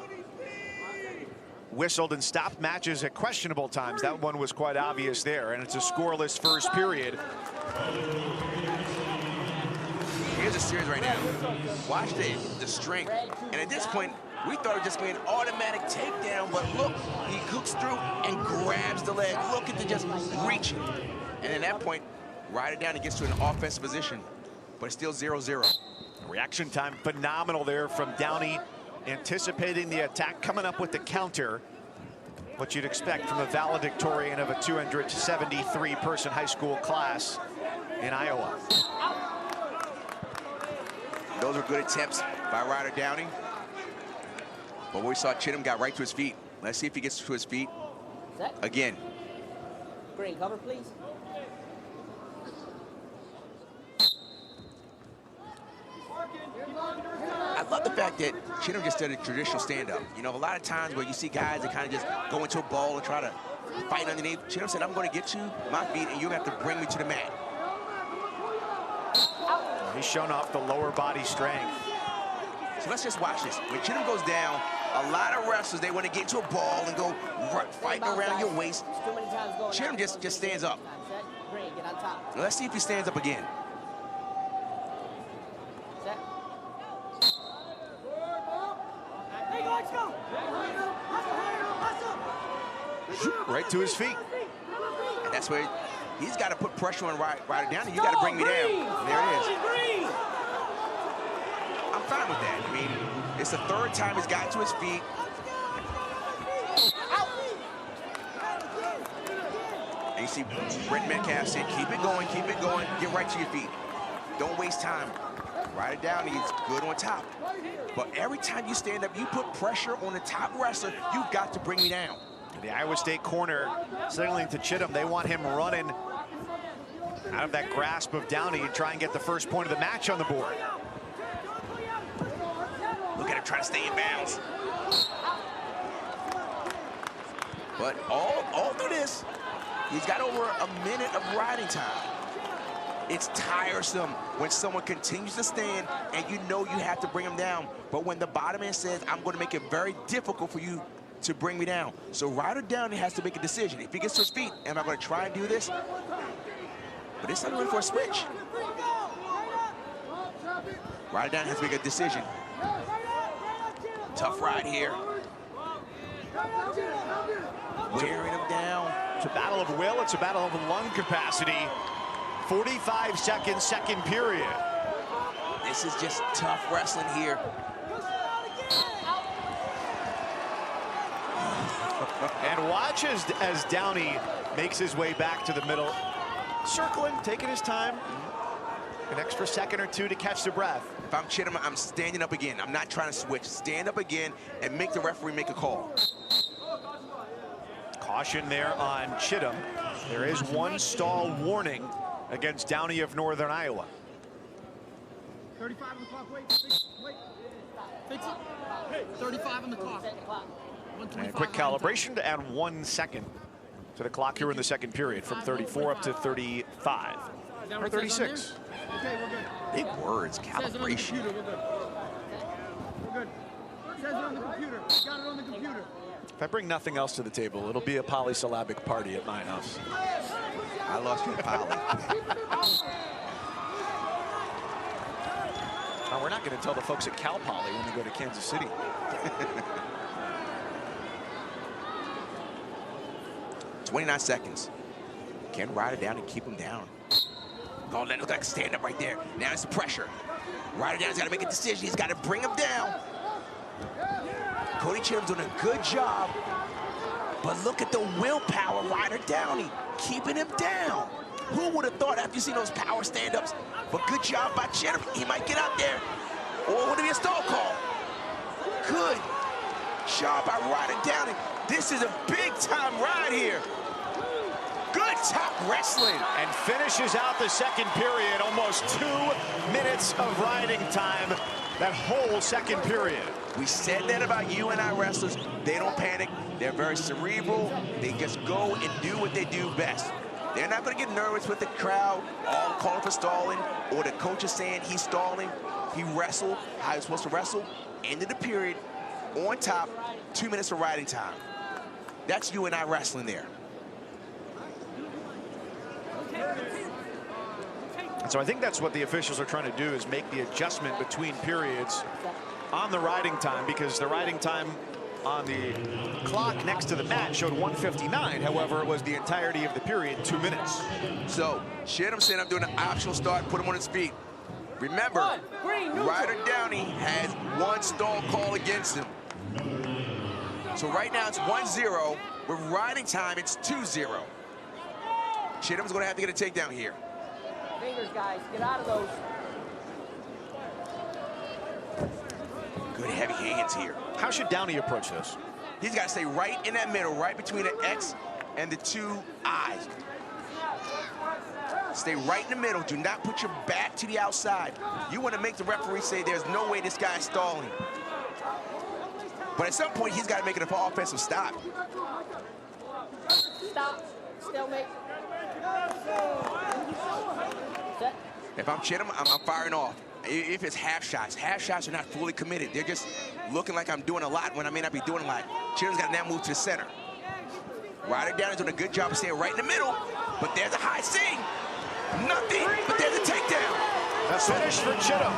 whistled and stopped matches at questionable times. That one was quite obvious there, and it's a scoreless first period. Here's a series right now. Watch the strength. And at this point, we thought it was just going to be an automatic takedown, but look, he hooks through and grabs the leg. Look at the just reaching. And at that point, Ryder Downing gets to an offensive position, but it's still 0-0. Reaction time phenomenal there from Downey, anticipating the attack, coming up with the counter. What you'd expect from a valedictorian of a 273-person high school class in Iowa. Those were good attempts by Ryder Downing. But we saw Chittum got right to his feet. Let's see if he gets to his feet again. Green, cover, please. I love the fact that Chittum just did a traditional stand-up. You know, a lot of times where you see guys that kind of just go into a ball and try to fight underneath. Chittum said, I'm going to get you my feet, and you're going to have to bring me to the mat. He's shown off the lower body strength. So let's just watch this. When Chittum goes down, a lot of wrestlers, they want to get into a ball and go fighting around your waist. Chittum just stands up. Now let's see if he stands up again. Right to his feet. And that's where he's got to put pressure on Ryder Downing. You got to bring me down. And there it is. I'm fine with that. I mean, it's the third time he's gotten to his feet. And you see Brent Metcalf saying, keep it going, get right to your feet. Don't waste time. Ryder Downing is good on top. But every time you stand up, you put pressure on the top wrestler, you've got to bring me down. The Iowa State corner signaling to Chittum they want him running Out of that grasp of Downey and try and get the first point of the match on the board. Look at him trying to stay in bounds. But all through this, he's got over a minute of riding time. It's tiresome when someone continues to stand and you know you have to bring him down. But when the bottom man says, I'm going to make it very difficult for you to bring me down. So Ryder Downey has to make a decision. If he gets to his feet, am I going to try and do this? But it's not ready for a switch. Ryder Downey has to make a decision. Tough ride here. Wearing him down. It's a battle of will. It's a battle of lung capacity. 45 seconds, second period. This is just tough wrestling here. And watch as Downey makes his way back to the middle. Circling, taking his time. An extra second or two to catch the breath. If I'm Chittum, I'm standing up again. I'm not trying to switch. Stand up again and make the referee make a call. Caution there on Chittum. There is one stall warning against Downey of Northern Iowa. 35 on the clock, wait. Fix it. 35 on the clock. And a quick calibration to add 1 second to the clock here in the second period, from 34 up to 35. Or 36. Okay, we're good. Big words, calibration. We're good. We're good. It says it on the computer. Got it on the computer. If I bring nothing else to the table, it'll be a polysyllabic party at my house. I lost your poly. Oh, we're not going to tell the folks at Cal Poly when we go to Kansas City. 29 seconds. Can Ryder down and keep him down. Oh, that looks like a stand up right there. Now it's the pressure. Ryder Downey's got to make a decision. He's got to bring him down. Cody Chittum's doing a good job. But look at the willpower, Ryder Downey, keeping him down. Who would have thought after you see those power stand-ups? But good job by Chittum. He might get out there. Or would it be a stall call? Good job by Ryder Downey. This is a big-time ride here. Good top wrestling. And finishes out the second period. Almost 2 minutes of riding time. That whole second period. We said that about UNI wrestlers. They don't panic. They're very cerebral. They just go and do what they do best. They're not going to get nervous with the crowd all calling for stalling, or the coach is saying he's stalling. He wrestled how he's supposed to wrestle. Ended the period on top, 2 minutes of riding time. That's UNI wrestling there. And so I think that's what the officials are trying to do, is make the adjustment between periods on the riding time, because the riding time on the clock next to the mat showed 1:59. However, it was the entirety of the period, 2 minutes. So Chittum said, I'm doing an optional start, put him on his feet. Remember, Ryder Downey has one stall call against him. So right now it's 1-0. With riding time, it's 2-0. Chittum's going to have to get a takedown here. Fingers, guys. Get out of those. Good heavy hands here. How should Downey approach this? He's got to stay right in that middle, right between the X and the two I's. Stay right in the middle. Do not put your back to the outside. You want to make the referee say there's no way this guy's stalling. But at some point, he's got to make it an offensive stop. Stop. Stalemate. Set. If I'm Chittum, I'm firing off. If it's half shots are not fully committed. They're just looking like I'm doing a lot when I may not be doing a lot. Chittum's got to now move to the center. Ryder Downey's doing a good job of staying right in the middle, but there's a high C. Nothing, but there's a takedown. A finish for Chittum.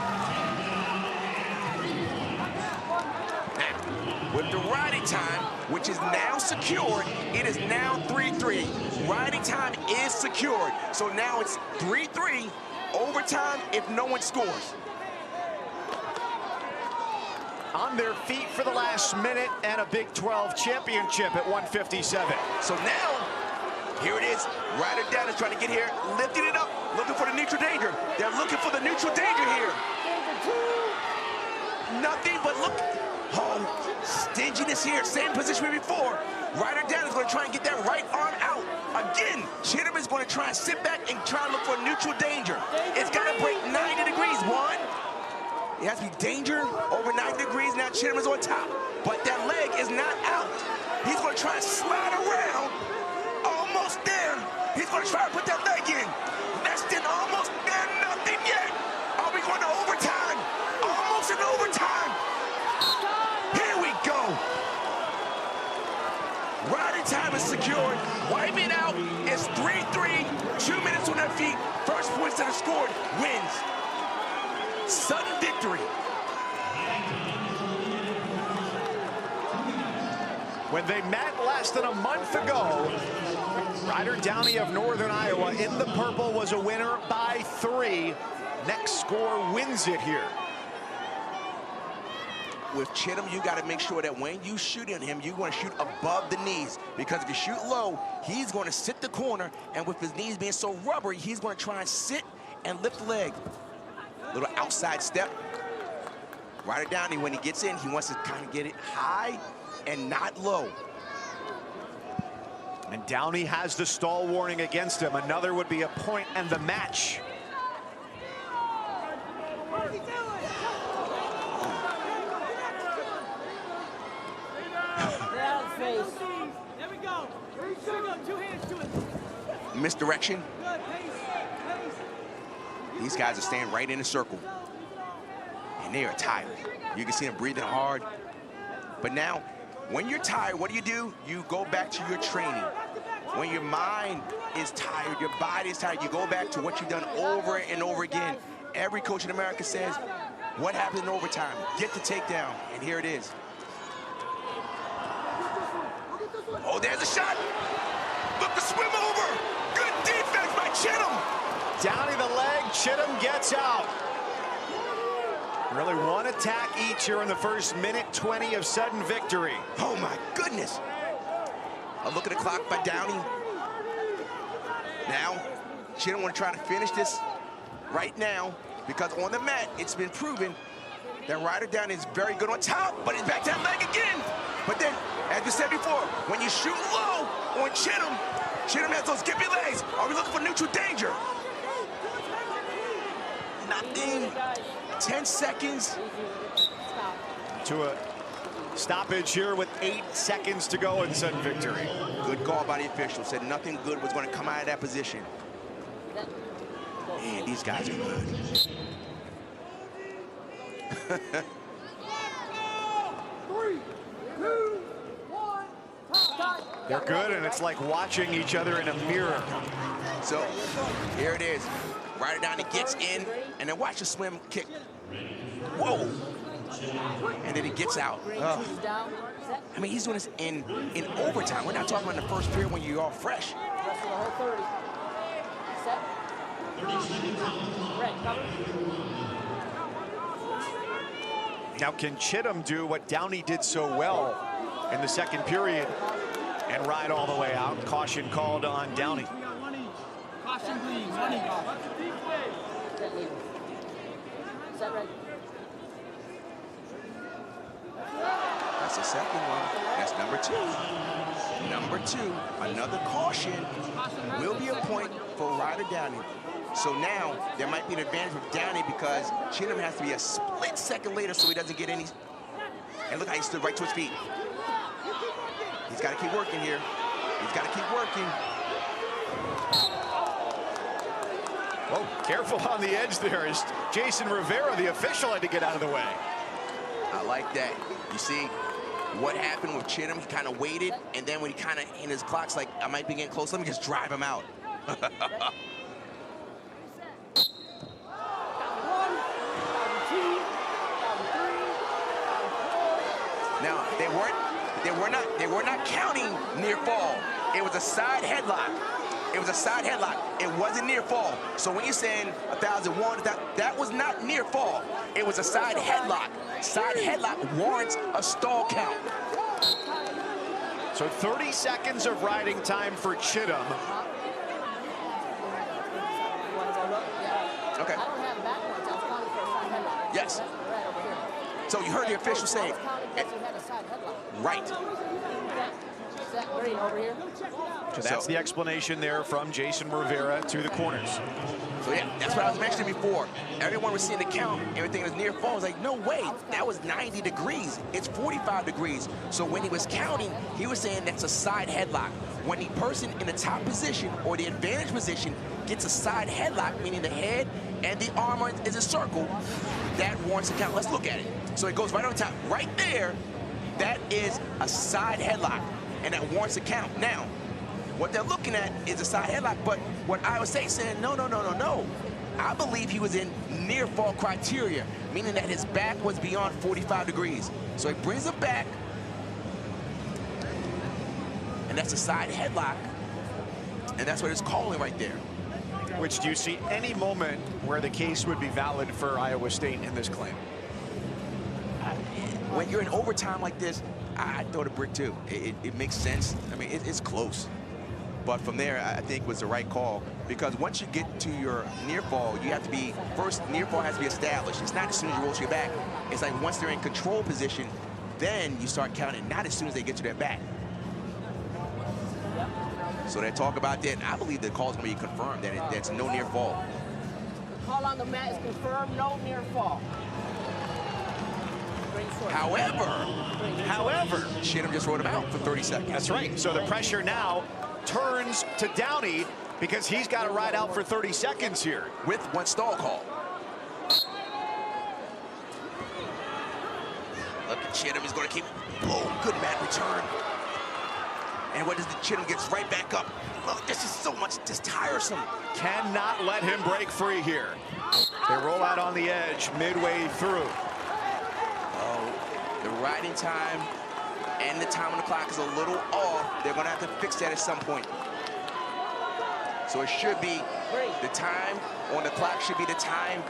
Now, with the riding time, which is now secured, it is now 3-3. Riding time is secured. So now it's 3-3, overtime if no one scores. On their feet for the last minute, and a Big 12 championship at 157. So now, here it is. Ryder Downey trying to get here, lifting it up, looking for the neutral danger. They're looking for the neutral danger here. Nothing but look. Oh, stinginess here. Same position before. Ryder Downey's going to try and get that right arm out. Again, Chittum is going to try and sit back and try and look for neutral danger. It's got to break 90 degrees. One. It has to be danger over 90 degrees. Now Chittum is on top, but that leg is not out. He's going to try and slide around. Almost there. He's going to try to put that leg in. Less than almost there. Nothing yet. Are we going to overtime? Almost in overtime. Here we go. Riding time is secured. Wipe it out. It's 3-3. 2 minutes on their feet. First points that are scored wins. Sudden victory. When they met less than a month ago, Ryder Downey of Northern Iowa in the purple was a winner by 3. Next score wins it here. With Chittum, you got to make sure that when you shoot at him, you want to shoot above the knees. Because if you shoot low, he's going to sit the corner, and with his knees being so rubbery, he's going to try and sit and lift the leg. Little outside step. Ryder Downey, when he gets in, he wants to kind of get it high and not low. And Downey has the stall warning against him. Another would be a point and the match. There we go. Two hands to it. Misdirection. These guys are staying right in the circle. And they are tired. You can see them breathing hard. But now, when you're tired, what do? You go back to your training. When your mind is tired, your body is tired, you go back to what you've done over and over again. Every coach in America says, what happens in overtime? Get the takedown. And here it is. Oh, there's a shot. Look, the swim over. Good defense by Chittum. Downey the leg, Chittum gets out. Really one attack each here in the first minute 20 of sudden victory. Oh my goodness. A look at the clock by Downey. Now, Chittum want to try to finish this right now because on the mat, it's been proven that Ryder Downey is very good on top, but he's back to that leg again. But then, as we said before, when you shoot low on Chittum, Chittum has those skippy legs. Are we looking for neutral danger? Nothing. 10 seconds. To a stoppage here with 8 seconds to go in sudden victory. Good call by the official. Said nothing good was going to come out of that position. Man, these guys are good. They're good, and it's like watching each other in a mirror. So, here it is. Ryder Downey gets in, and then watch the swim kick. Whoa! And then he gets out. I mean, he's doing this in overtime. We're not talking about the first period when you're all fresh. Rest of the whole 30. Set. Red, cover. Now, can Chittum do what Downey did so well in the second period and ride all the way out? Caution called on Downey. Caution, please. Money. Set leader. Set red. That's the second one. That's number 2. Number 2, another caution will be a point for Ryder Downey. So now there might be an advantage with Downey because Chittum has to be a split second later so he doesn't get any. And look how he stood right to his feet. He's got to keep working here. He's got to keep working. Oh, careful on the edge there as Jason Rivera, the official, had to get out of the way. I like that. You see what happened with Chittum? He kind of waited, and then when he kind of in his clock's like, I might be getting close. Let me just drive him out. Now they were not counting near fall. It was a side headlock. It was a side headlock. It wasn't near fall. So when you're saying 1,001, that was not near fall. It was a side headlock. Side headlock warrants a stall count. So 30 seconds of riding time for Chittum. Okay. Yes. So you heard the official say, right. Set. Green over here. So that's the explanation there from Jason Rivera to the corners. So yeah, that's what I was mentioning before. Everyone was seeing the count, everything was near fall. I was like, no way, that was 90 degrees. It's 45 degrees. So when he was counting, he was saying that's a side headlock. When the person in the top position or the advantage position gets a side headlock, meaning the head and the arm is a circle, that warrants a count. Let's look at it. So it goes right on top. Right there, that is a side headlock, and that warrants a count. Now, what they're looking at is a side headlock, but what Iowa State's saying, no. I believe he was in near fall criteria, meaning that his back was beyond 45 degrees. So he brings him back, and that's a side headlock, and that's what it's calling right there. Which, do you see any moment where the case would be valid for Iowa State in this claim? When you're in overtime like this, I'd throw the brick too. It makes sense. I mean, it's close. But from there, I think was the right call, because once you get to your near fall, you have to be, first near fall has to be established. It's not as soon as you roll to your back. It's like once they're in control position, then you start counting, not as soon as they get to their back. So they talk about that. I believe the call is going to be confirmed that that's no near fall. The call on the mat is confirmed, no near fall. However, Chittum just wrote him out for 30 seconds. That's right. So the pressure now turns to Downey because he's got to ride out for 30 seconds here. With one stall call. Look at Chittum, he's going to keep, oh, good mat return. And what does the Chittum gets right back up. Look, this is so much, just tiresome. Cannot let him break free here. They roll out on the edge midway through. Oh, the riding time and the time on the clock is a little off. They're going to have to fix that at some point. So it should be the time on the clock should be the time.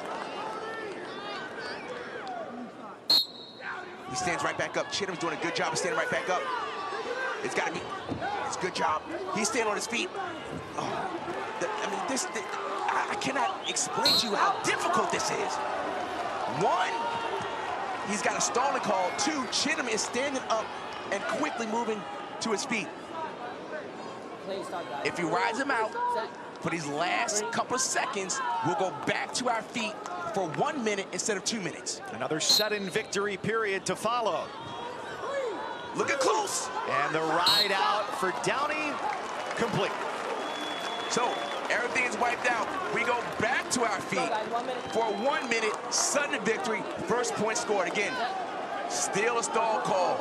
He stands right back up. Chittum's doing a good job of standing right back up. It's got to be, it's a good job. He's standing on his feet. Oh, I mean, I cannot explain to you how difficult this is. One, he's got a stalling call. Two, Chittum is standing up and quickly moving to his feet. If he rides him out for these last couple of seconds, we'll go back to our feet for 1 minute instead of 2 minutes. Another sudden victory period to follow. Looking close. And the ride out for Downey, complete. So everything is wiped out. We go back to our feet for a 1 minute sudden victory. First point scored again. Still a stall call.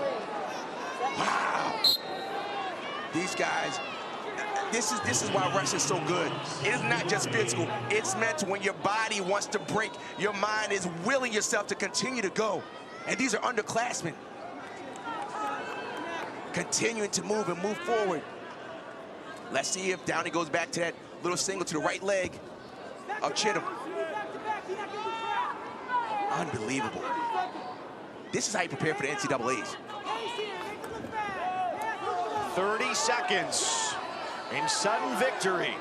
Wow. These guys, this is why wrestling is so good. It is not just physical. It's mental. When your body wants to break, your mind is willing yourself to continue to go. And these are underclassmen. Continuing to move and move forward. Let's see if Downey goes back to that little single to the right leg of Chittum. Unbelievable. This is how you prepare for the NCAAs. 30 seconds in sudden victory.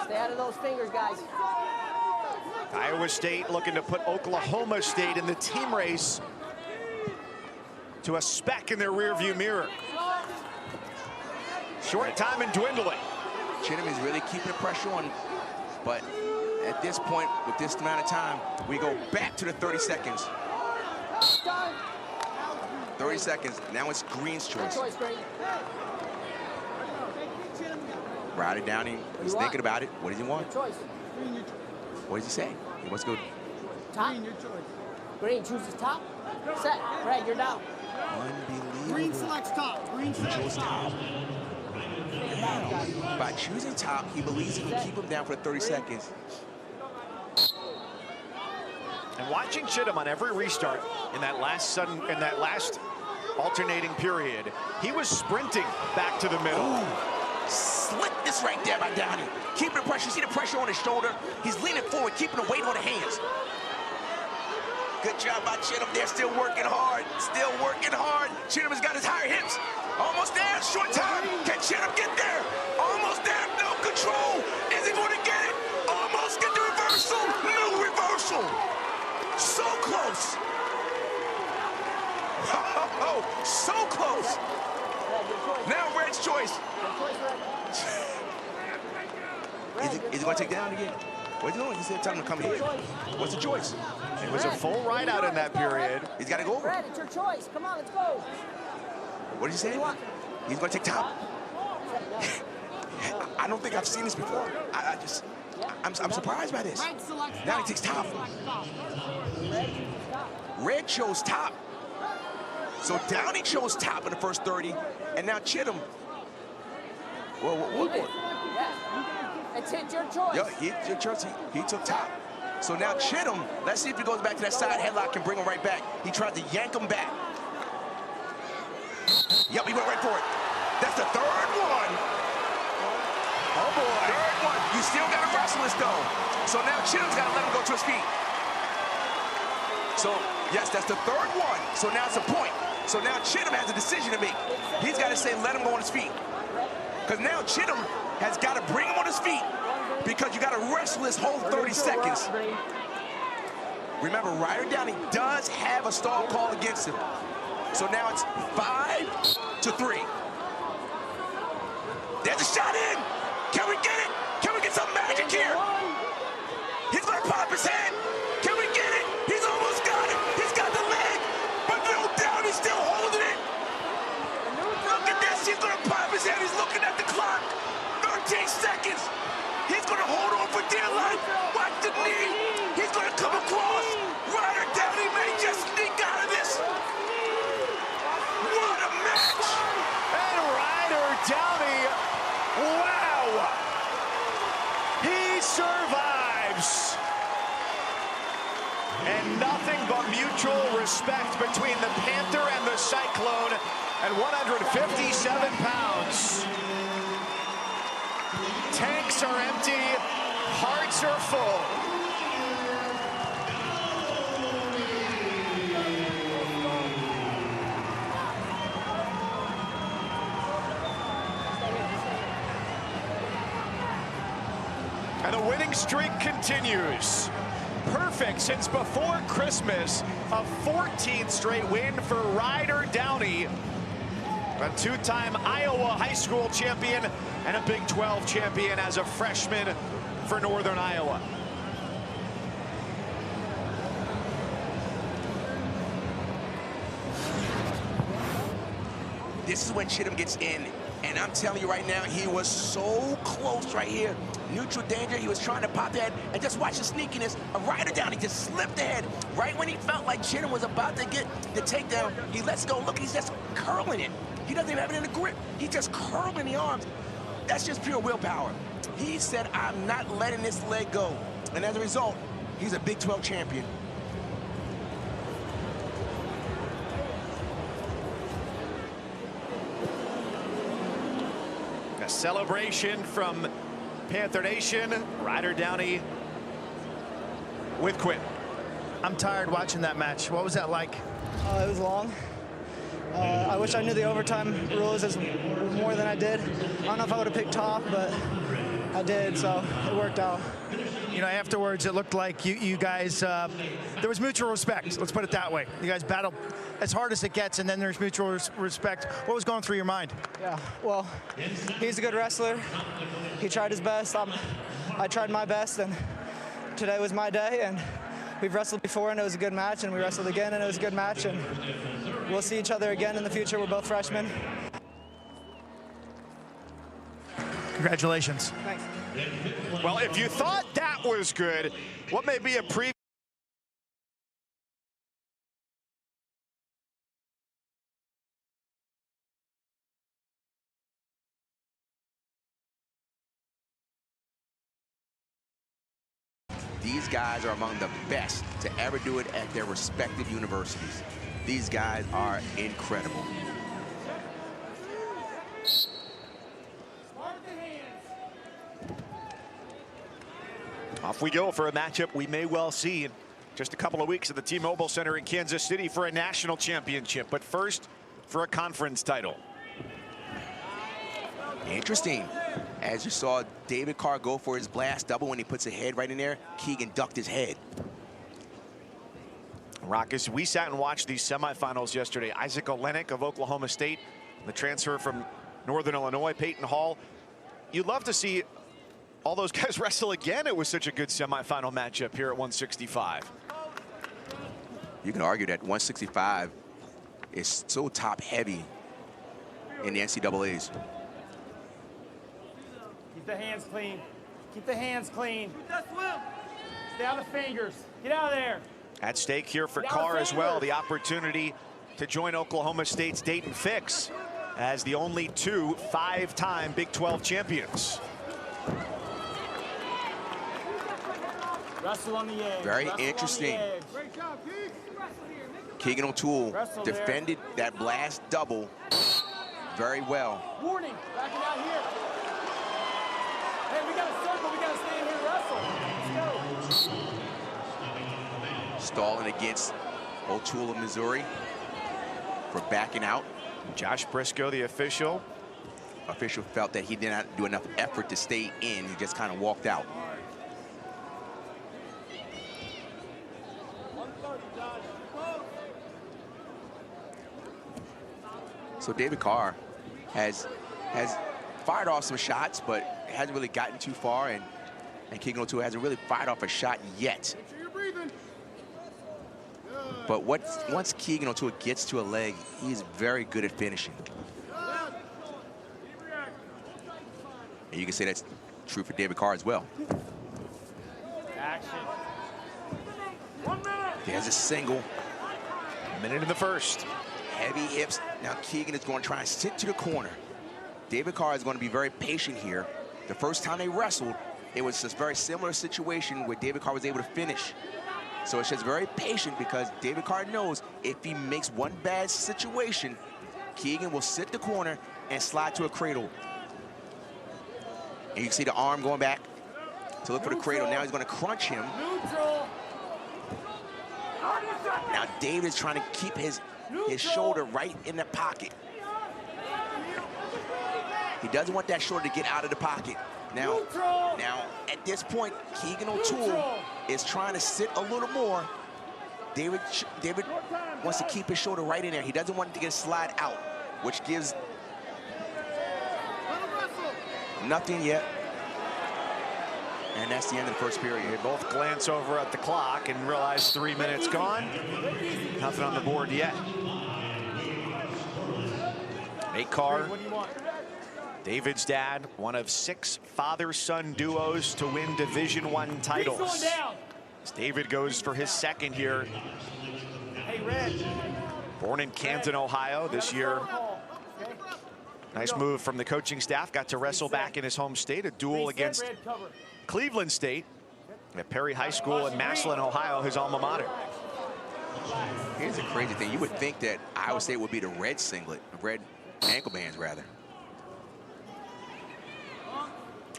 Stay out of those fingers, guys. Iowa State looking to put Oklahoma State in the team race to a speck in their rearview mirror. Short time and dwindling. Chittum is really keeping the pressure on, but at this point, with this amount of time, we go back to the 30 seconds. 30 seconds. Now it's Green's choice. Ryder Downey, he's thinking about it. What does he want? What does he say? He wants to go. Top. Green chooses top. Set. Greg, you're down. Unbelievable. Green selects top. Green selects top. By choosing top, he believes he can keep him down for 30 seconds. And watching Chittum on every restart in that last alternating period, he was sprinting back to the middle. Ooh. Slick this right there by Downey. Keeping the pressure. See the pressure on his shoulder? He's leaning forward, keeping the weight on the hands. Good job by Chittum. They're still working hard. Still working hard. Chittum has got his higher hips. Almost there. Short time. Can Chittum get there? Almost there. No control. Is he going to get it? Almost get the reversal. No reversal. So close. Oh, so close. Now Red's choice. Is he going to take down again? Where's he going? He said, tell him to come here. What's the choice? It was a full ride out in that period. He's got to go over. Red, it's your choice. Come on, let's go. What did he say? He's going to take top. I don't think I've seen this before. I'm surprised by this. Now he takes top. Red chose top. So Downey chose top in the first 30, and now Chittum. Whoa. It's your choice. Yeah, he took top. So now Chittum, let's see if he goes back to that side headlock and bring him right back. He tried to yank him back. Yep, he went right for it. That's the third one. Oh boy. Third one. You still got to wrestle this though. So now Chittum's got to let him go to his feet. So, yes, that's the third one. So now it's a point. So now Chittum has a decision to make. He's got to say, let him go on his feet. Because now Chittum has got to bring him on his feet because you got to wrestle this whole 30 seconds. Remember, Ryder Downey does have a stall call against him. So now it's 5-3. There's a shot in. Can we get it? Can we get some magic here? He's going to pop his head. Can we get it? He's almost got it. He's got the leg. But no doubt he's still holding it. Look at this. He's going to pop his head. He's looking at the clock. 13 seconds. He's going to hold on for dear life. Watch the knee. He's going to come across. Ryder Downey may just sneak out of this. What a match. And Ryder Downey, wow. He survives. And nothing but mutual respect between the Panther and the Cyclone at 157 pounds. Tanks are empty, hearts are full. And the winning streak continues. Perfect since before Christmas. A 14th straight win for Ryder Downey. A two-time Iowa high school champion and a Big 12 champion as a freshman for Northern Iowa. This is when Chittum gets in. And I'm telling you right now, he was so close right here. Neutral danger, he was trying to pop that. And just watch the sneakiness of Ryder Downey. He just slipped ahead. Right when he felt like Chittum was about to get the takedown, he lets go. Look, he's just curling it. He doesn't even have it in the grip. He's just curling the arms. That's just pure willpower. He said, I'm not letting this leg go. And as a result, he's a Big 12 champion. A celebration from Panther Nation. Ryder Downey with Quinn. I'm tired watching that match. What was that like? It was long. I wish I knew the overtime rules more than I did. I don't know if I would have picked top, but I did, so it worked out. You know, afterwards, it looked like you guys, there was mutual respect. Let's put it that way. You guys battled as hard as it gets, and then there's mutual respect. What was going through your mind? Yeah, well, he's a good wrestler. He tried his best. I tried my best, and today was my day, and we've wrestled before, and it was a good match, and we wrestled again, and it was a good match, and we'll see each other again in the future. We're both freshmen. Congratulations. Thanks. Well, if you thought that was good, what may be a preview? These guys are among the best to ever do it at their respective universities. These guys are incredible. Off we go for a matchup we may well see in just a couple of weeks at the T-Mobile Center in Kansas City for a national championship. But first, for a conference title. Interesting. As you saw David Carr go for his blast double when he puts a head right in there, Keegan ducked his head. Rockets, we sat and watched these semifinals yesterday. Isaac Olenek of Oklahoma State, the transfer from Northern Illinois, Peyton Hall. You'd love to see all those guys wrestle again. It was such a good semifinal matchup here at 165. You can argue that 165 is so top heavy in the NCAAs. Keep the hands clean. Keep the hands clean. Stay out of the fingers. Get out of there. At stake here for Carr as well, the opportunity to join Oklahoma State's Dayton Fix as the only two 5-time Big 12 champions. Wrestle on the edge. Very interesting. Keegan O'Toole defended that blast double very well. Warning, back it out here. Hey, we got a circle. We got to stay in here and wrestle. Let's go. Stalling against O'Toole of Missouri for backing out. Josh Briscoe, the official. Official felt that he did not do enough effort to stay in. He just kind of walked out. So David Carr has fired off some shots, but hasn't really gotten too far, and Keegan O'Toole hasn't really fired off a shot yet. But once Keegan O'Toole gets to a leg, he's very good at finishing. And you can say that's true for David Carr as well. Action. There's a single. Minute in the first. Heavy hips. Now Keegan is going to try and sit to the corner. David Carr is going to be very patient here. The first time they wrestled, it was a very similar situation where David Carr was able to finish. So it's just very patient because David Carr knows if he makes one bad situation, Keegan will sit the corner and slide to a cradle. And you can see the arm going back to look for the cradle. Now he's going to crunch him. Now David is trying to keep his shoulder right in the pocket. He doesn't want that shoulder to get out of the pocket. Now at this point, Keegan O'Toole is trying to sit a little more. David wants to keep his shoulder right in there. He doesn't want it to get slide out, which gives nothing yet. And that's the end of the first period. They both glance over at the clock and realize 3 minutes gone. Nothing on the board yet. Nate Carr, David's dad, one of 6 father-son duos to win Division I titles. As David goes for his second here. Born in Canton, Ohio this year. Nice move from the coaching staff. Got to wrestle back in his home state. A duel against Cleveland State at Perry High School in Massillon, Ohio, his alma mater. Here's the crazy thing. You would think that Iowa State would be the red singlet, red ankle bands, rather.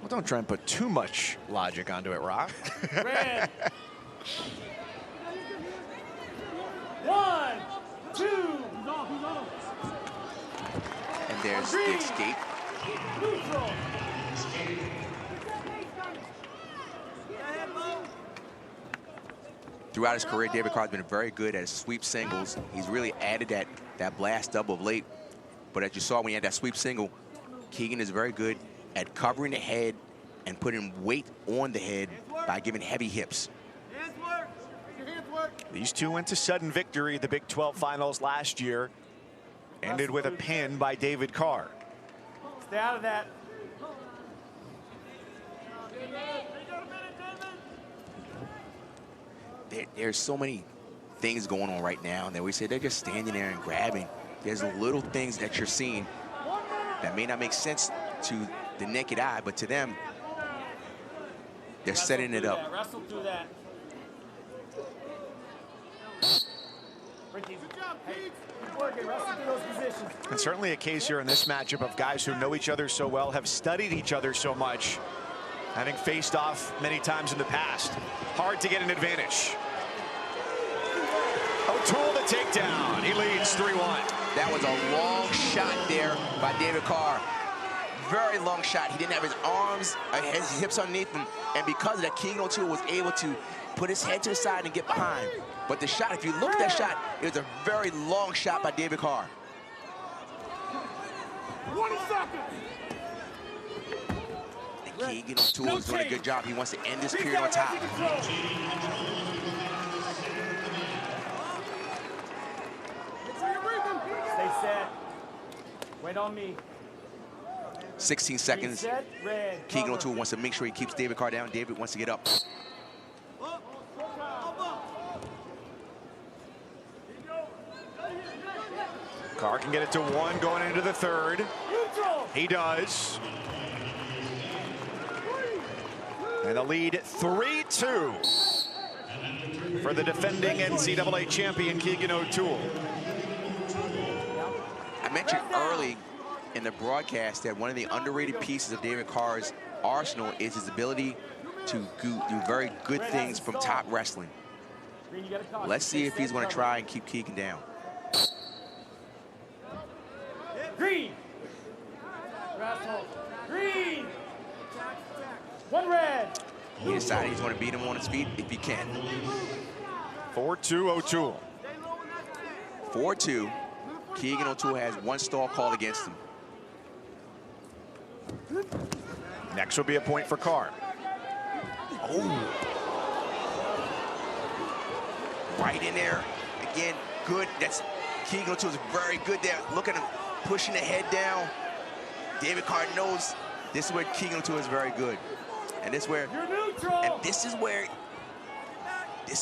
Well, don't try and put too much logic onto it, Rock. Red. 1, 2. And there's the escape. Throughout his career, David Carr's been very good at sweep singles. He's really added that blast double of late. But as you saw when he had that sweep single, Keegan is very good at covering the head and putting weight on the head by giving heavy hips. These two went to sudden victory at the Big 12 finals last year. Ended with a pin by David Carr. Stay out of that. There's so many things going on right now, and then we say they're just standing there and grabbing. There's little things that you're seeing that may not make sense to the naked eye, but to them, they're setting it up. Wrestle through that. Ricky, hey, keep working. Wrestle through those positions. And certainly a case here in this matchup of guys who know each other so well, have studied each other so much, having faced off many times in the past. Hard to get an advantage. O'Toole the takedown. He leads 3-1. That was a long shot there by David Carr. Very long shot. He didn't have his arms, his hips underneath him. And because of that, Keegan O'Toole was able to put his head to the side and get behind. But the shot, if you look at that shot, it was a very long shot by David Carr. 20 seconds. And Keegan O'Toole is doing a good job. He wants to end this period on top. Stay set. Wait on me. 16 seconds. Set, red, Keegan cover. O'Toole wants to make sure he keeps David Carr down. David wants to get up. Carr can get it to 1 going into the third. Neutral. He does. And the lead 3-2 for the defending NCAA champion Keegan O'Toole. I mentioned early in the broadcast that one of the underrated pieces of David Carr's arsenal is his ability to do very good things from top wrestling. Green, you got a caution. Let's see if Stay he's set, going to cover. try and keep Keegan down. Green. Wrestle. Green. 1 red. He decided he's going to beat him on his feet if he can. 4-2 O'Toole. 4-2. Keegan O'Toole has 1 stall called against him. Next will be a point for Carr. Oh. Right in there. Again, good. That's Keegan O'Toole is very good there. Look at him pushing the head down. David Carr knows this is where Keegan O'Toole is very good. And this is where this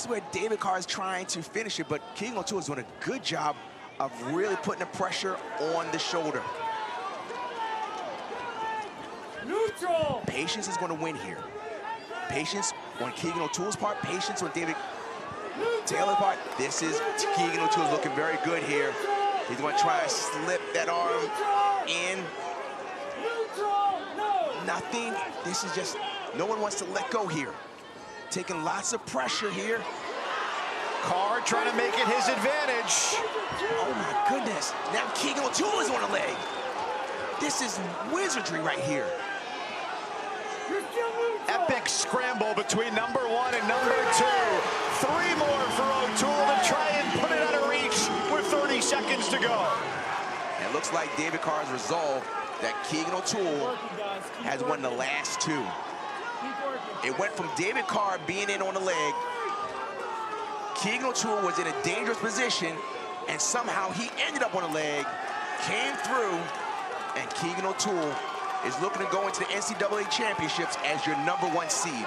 is where David Carr is trying to finish it, but Keegan O'Toole is doing a good job of really putting the pressure on the shoulder. Neutral. Patience is going to win here. Patience on Keegan O'Toole's part, patience on David Taylor's part. This is Keegan O'Toole looking very good here. He's going to try to slip that arm in. Nothing. This is just, no one wants to let go here. Taking lots of pressure here. Carr trying to make it his advantage. Oh my goodness. Now Keegan O'Toole is on the leg. This is wizardry right here. Epic scramble between number 1 and number 2. 3 more for O'Toole to try and put it out of reach with 30 seconds to go. And it looks like David Carr's resolved that Keegan O'Toole has won the last 2. It went from David Carr being in on the leg. Keegan O'Toole was in a dangerous position, and somehow he ended up on the leg, came through, and Keegan O'Toole is looking to go into the NCAA championships as your number 1 seed.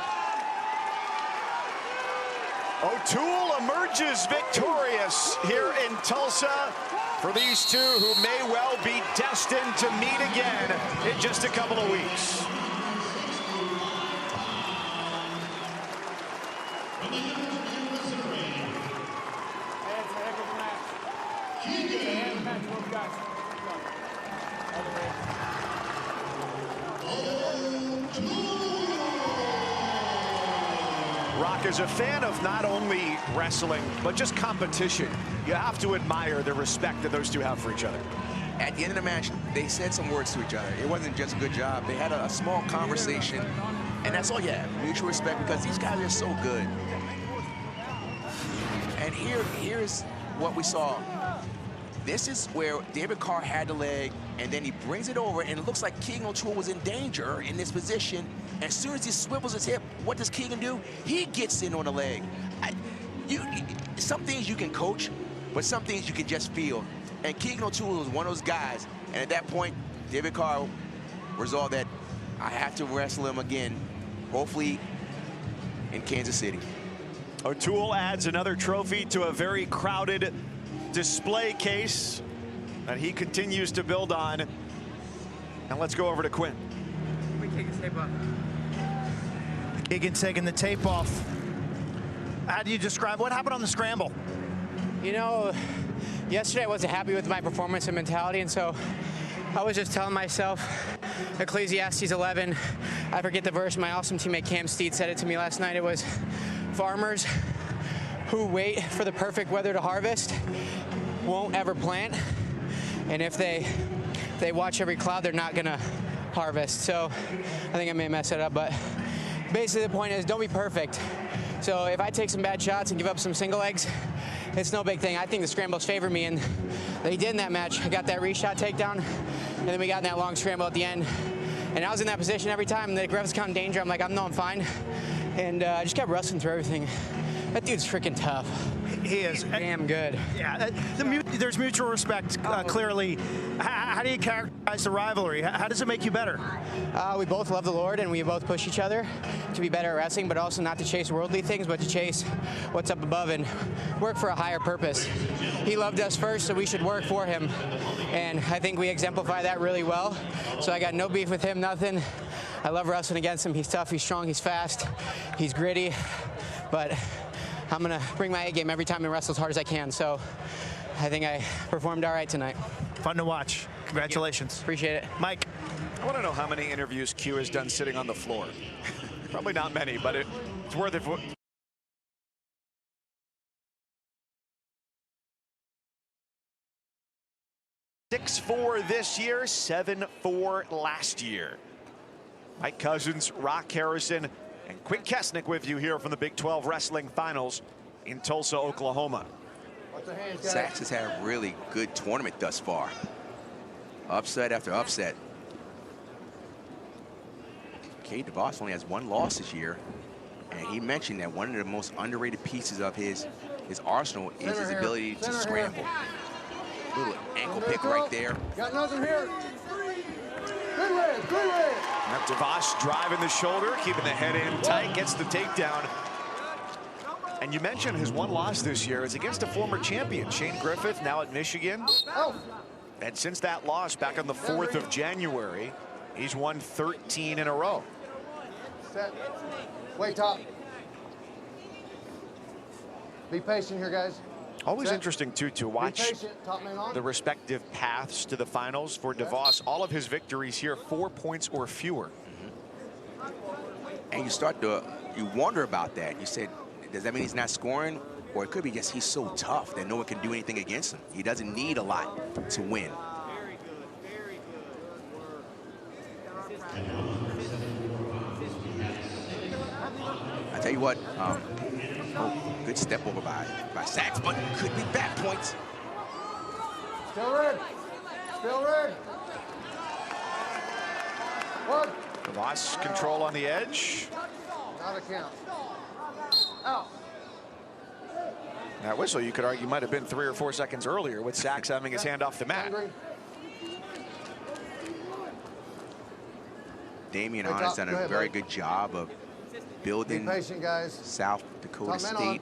O'Toole emerges victorious here in Tulsa for these two who may well be destined to meet again in just a couple of weeks. Rock is a fan of not only wrestling, but just competition. You have to admire the respect that those two have for each other. At the end of the match, they said some words to each other. It wasn't just a good job. They had a small conversation, and that's all you have, mutual respect, because these guys are so good. And here's what we saw. This is where David Carr had the leg, and then he brings it over, and it looks like Keegan O'Toole was in danger in this position. As soon as he swivels his hip, what does Keegan do? He gets in on the leg. Some things you can coach, but some things you can just feel. And Keegan O'Toole was one of those guys. And at that point, David Carr resolved that I have to wrestle him again, hopefully in Kansas City. O'Toole adds another trophy to a very crowded display case that he continues to build on. And let's go over to Quinn. We take his tape off. Keegan taking the tape off. How do you describe what happened on the scramble? You know, yesterday I wasn't happy with my performance and mentality, and so I was just telling myself, Ecclesiastes 11, I forget the verse, my awesome teammate Cam Steed said it to me last night. It was, farmers who wait for the perfect weather to harvest won't ever plant, and if they watch every cloud, they're not gonna harvest. So I think I may mess it up, but basically the point is, don't be perfect. So if I take some bad shots and give up some single legs, it's no big thing. I think the scrambles favor me, and they did in that match. I got that reshot takedown, and then we got in that long scramble at the end. And I was in that position every time. The ref was counting danger. I'm like, I'm fine. And I just kept wrestling through everything. That dude's freaking tough. He is. Damn good. Yeah, there's mutual respect, clearly. How do you characterize the rivalry? How does it make you better? We both love the Lord, and we both push each other to be better at wrestling, but also not to chase worldly things, but to chase what's up above and work for a higher purpose. He loved us first, so we should work for him. And I think we exemplify that really well. So I got no beef with him, nothing. I love wrestling against him. He's tough, he's strong, he's fast, he's gritty. But I'm going to bring my A game every time and wrestle as hard as I can. So I think I performed all right tonight. Fun to watch. Congratulations. Appreciate it. Mike. I want to know how many interviews Q has done sitting on the floor. Probably not many, but it's worth it. 6'4" this year, 7'4" last year. Mike Couzens, Rock Harrison, and Quint Kesnick with you here from the Big 12 Wrestling Finals in Tulsa, Oklahoma. Sachs has had a really good tournament thus far. Upset after upset. Cade DeVos only has 1 loss this year, and he mentioned that one of the most underrated pieces of his arsenal is his ability to scramble. Little ankle pick right there. Got nothing here. Good leg, good leg. Now DeVos driving the shoulder, keeping the head in tight, gets the takedown. And you mentioned his 1 loss this year is against a former champion, Shane Griffith, now at Michigan. And since that loss back on the 4th of January, he's won 13 in a row. Set. Wait, top. Be patient here, guys. Always Set. interesting, too, to watch patient. Top man on. the respective paths to the finals for DeVos. All of his victories here, 4 points or fewer. And you start to, you wonder about that. You said, does that mean he's not scoring? Or it could be just he's so tough that no one can do anything against him. He doesn't need a lot to win. I tell you what, good step over by Sachs, but could be back points. Still red. Still red. One. DeVos control on the edge. Not a count. Out. That whistle, you could argue, might have been 3 or 4 seconds earlier with Sachs having his hand off the mat. Damian Hahn has done a very good job of building patient, guys. South Dakota State,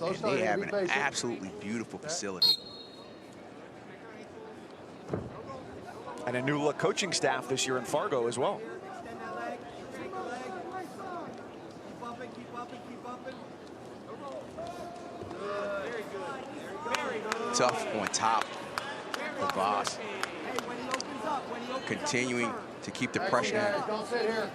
and they have an absolutely beautiful facility. And a new look coaching staff this year in Fargo as well. Tough on top. DeVos continuing to keep the pressure in. Don't sit here.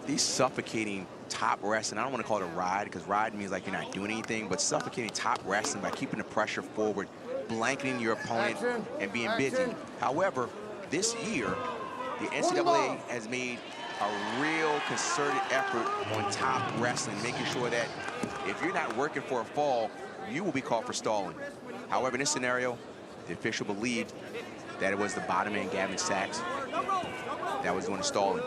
These suffocating top wrestling, I don't want to call it a ride because ride means like you're not doing anything, but suffocating top wrestling by keeping the pressure forward, blanketing your opponent, and being busy. However, this year, the NCAA has made a real concerted effort on top wrestling, making sure that if you're not working for a fall, you will be called for stalling. However, in this scenario, the official believed that it was the bottom man, Gavin Sachs, that was doing the stalling.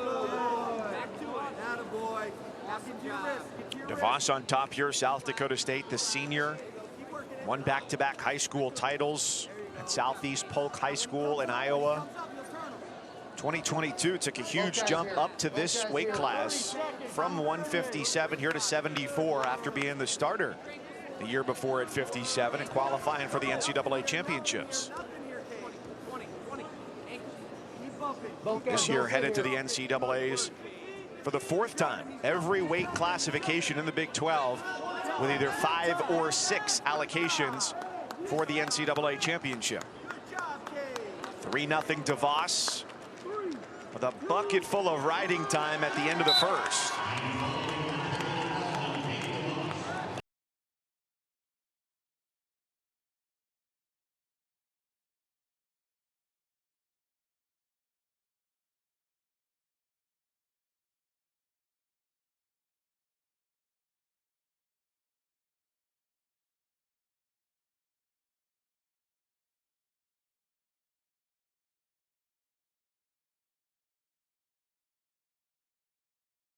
DeVos on top here, South Dakota State, the senior. Won back-to-back high school titles at Southeast Polk High School in Iowa. 2022 took a huge jump up to this weight class from 157 here to 74 after being the starter the year before at 57 and qualifying for the NCAA championships. This year headed to the NCAAs for the 4th time. Every weight classification in the Big 12 with either 5 or 6 allocations for the NCAA championship. 3-0 DeVos with a bucket full of riding time at the end of the first.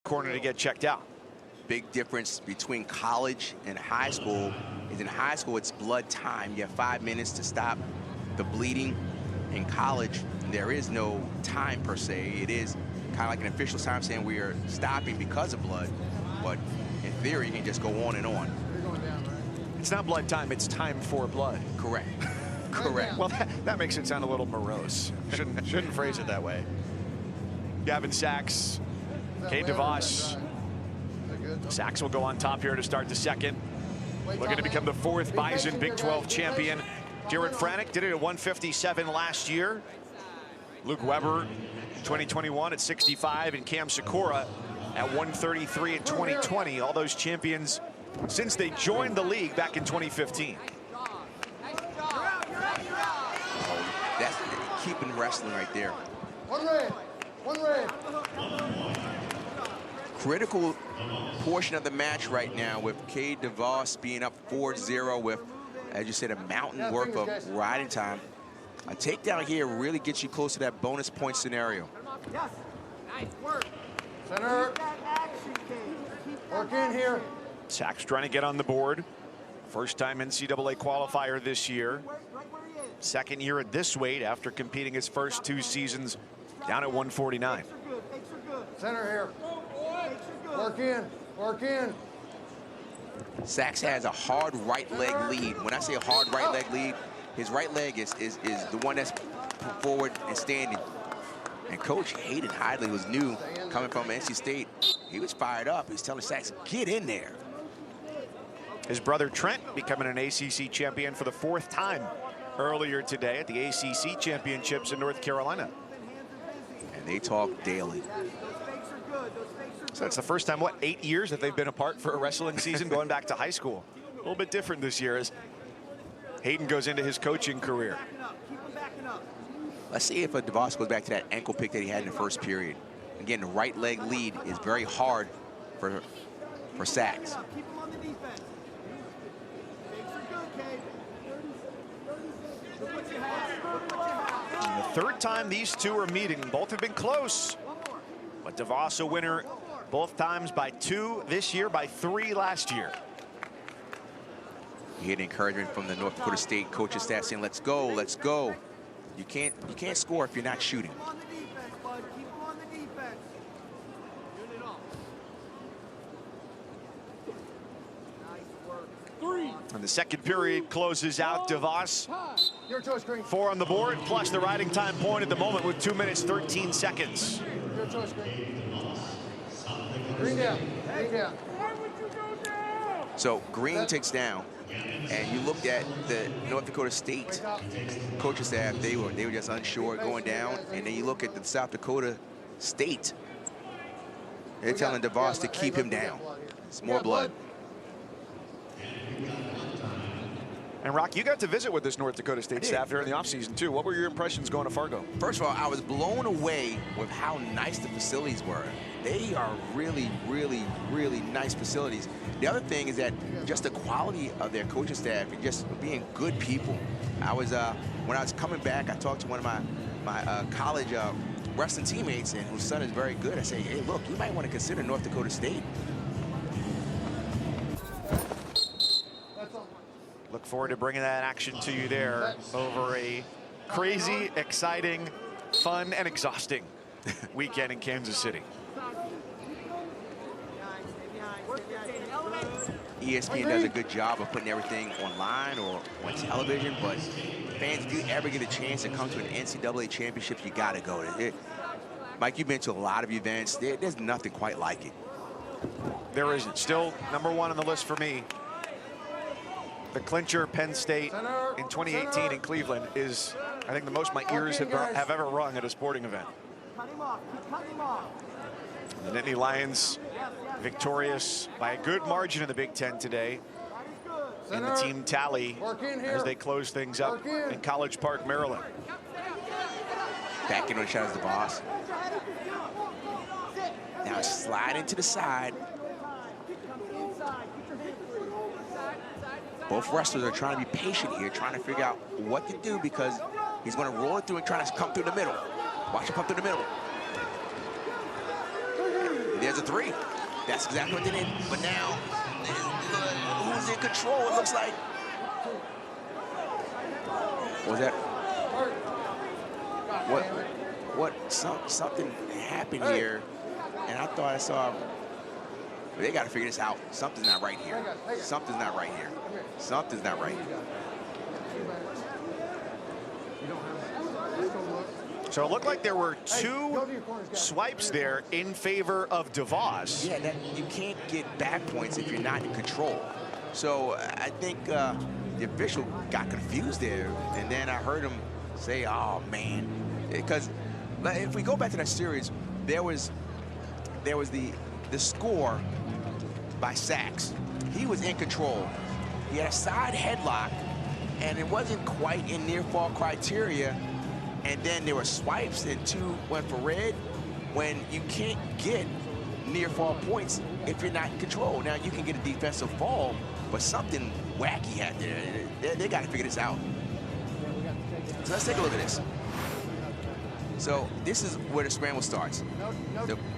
corner to get checked out. Big difference between college and high school is in high school it's blood time. You have 5 minutes to stop the bleeding. In college, there is no time per se. It is kind of like an official time saying we are stopping because of blood. But in theory, you can just go on and on. It's not blood time, it's time for blood. Correct. Correct. Well, that makes it sound a little morose. Shouldn't phrase it that way. Gavin Sachs, Cade DeVos. Sachs will go on top here to start the second. Looking to become the 4th Bison Big 12 champion. Jared Franick did it at 157 last year. Luke Weber, 2021 at 65, and Cam Sakura at 133 in 2020. All those champions since they joined the league back in 2015. That's keeping wrestling right there. One red. One red. Critical portion of the match right now with Cade DeVos being up 4-0 with, as you said, a mountain worth of riding time. A takedown here really gets you close to that bonus point scenario. Yes. Nice work. Center. Work in here. Sachs trying to get on the board. First time NCAA qualifier this year. Second year at this weight after competing his first 2 seasons down at 149. Center here. Work in. Work in. Sachs has a hard right leg lead. When I say a hard right leg lead, his right leg is the one that's forward and standing. And Coach Hayden Hidley was new, coming from NC State. He was fired up. He's telling Sachs, get in there. His brother Trent becoming an ACC champion for the 4th time earlier today at the ACC championships in North Carolina. And they talk daily. So it's the first time, what, 8 years that they've been apart for a wrestling season going back to high school. A little bit different this year as Hayden goes into his coaching career. Let's see if DeVos goes back to that ankle pick that he had in the first period. Again, the right leg lead is very hard for Sachs. And the 3rd time these two are meeting. Both have been close. But DeVos a winner both times by 2 this year, by 3 last year. You hear the encouragement from the North Dakota State coaching staff saying, let's go, let's go. You can't score if you're not shooting. And the second period closes out. DeVos, 4 on the board, plus the riding time point at the moment with 2 minutes, 13 seconds. Your choice, Green. Green down. Green down. So Green takes down, and you looked at the North Dakota State coaching staff, they were just unsure going down, and then you look at the South Dakota State, they're telling DeVos to keep him down. It's more blood. And Rock, you got to visit with this North Dakota State staff during the offseason too. What were your impressions going to Fargo? First of all, I was blown away with how nice the facilities were. They are really, really, really nice facilities. The other thing is that just the quality of their coaching staff and just being good people. I was when I was coming back, I talked to one of my college wrestling teammates, and whose son is very good. I say, hey, look, you might want to consider North Dakota State. Look forward to bringing that action to you there over a crazy, exciting, fun, and exhausting weekend in Kansas City. ESPN does a good job of putting everything online or on television, but fans, if you ever get a chance to come to an NCAA championship, you got to go. Mike, you've been to a lot of events. There's nothing quite like it. There isn't. Still #1 on the list for me. The clincher, Penn State in 2018 in Cleveland, is, I think, the most my ears have ever rung at a sporting event. The Nittany Lions victorious by a good margin in the Big Ten today in the team tally as they close things up in College Park, Maryland. Back in on the shot as DeVos. Now sliding to the side. Both wrestlers are trying to be patient here, trying to figure out what to do because he's going to roll it through and try to come through the middle. Watch him come through the middle. And There's a three. That's exactly what they did. But now, who's in control? It looks like. What was that? Something happened here, and I thought I saw. They got to figure this out. Something's not right here. Something's not right here. Something's not right. So it looked like there were 2 swipes there in favor of DeVos. Yeah, you can't get back points if you're not in control. So I think the official got confused there, and then I heard him say, "Oh man," because if we go back to that series, there was the score by Sachs. He was in control. He had a side headlock, and it wasn't quite in near fall criteria. And then there were swipes, and 2 went for red. When you can't get near fall points if you're not in control. Now you can get a defensive fall, but something wacky had there. They got to figure this out. So let's take a look at this. So this is where the scramble starts.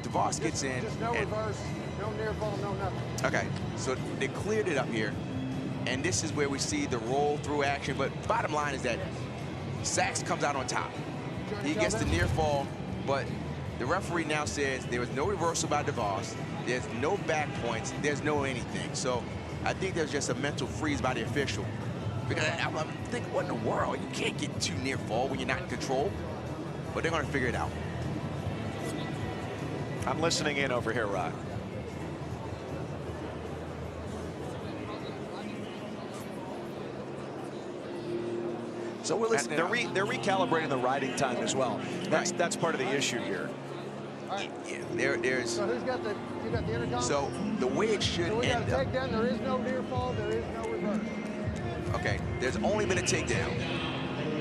DeVos gets in. Just no reverse, no near fall, no nothing. Okay, so they cleared it up here. And this is where we see the roll through action. But bottom line is that Sachs comes out on top. He gets the near fall, but the referee now says there was no reversal by DeVos. There's no back points. There's no anything. So I think there's just a mental freeze by the official. Because I'm thinking, what in the world? You can't get 2 near fall when you're not in control. But they're going to figure it out. I'm listening in over here, Rod. So we're listening. They're recalibrating the riding time as well. That's part of the issue here. Yeah, there's. So who's got the? You got the intercom. So the way it should So we got end a up. takedown. There is no near fall. There is no reverse. Okay, there's only been a takedown.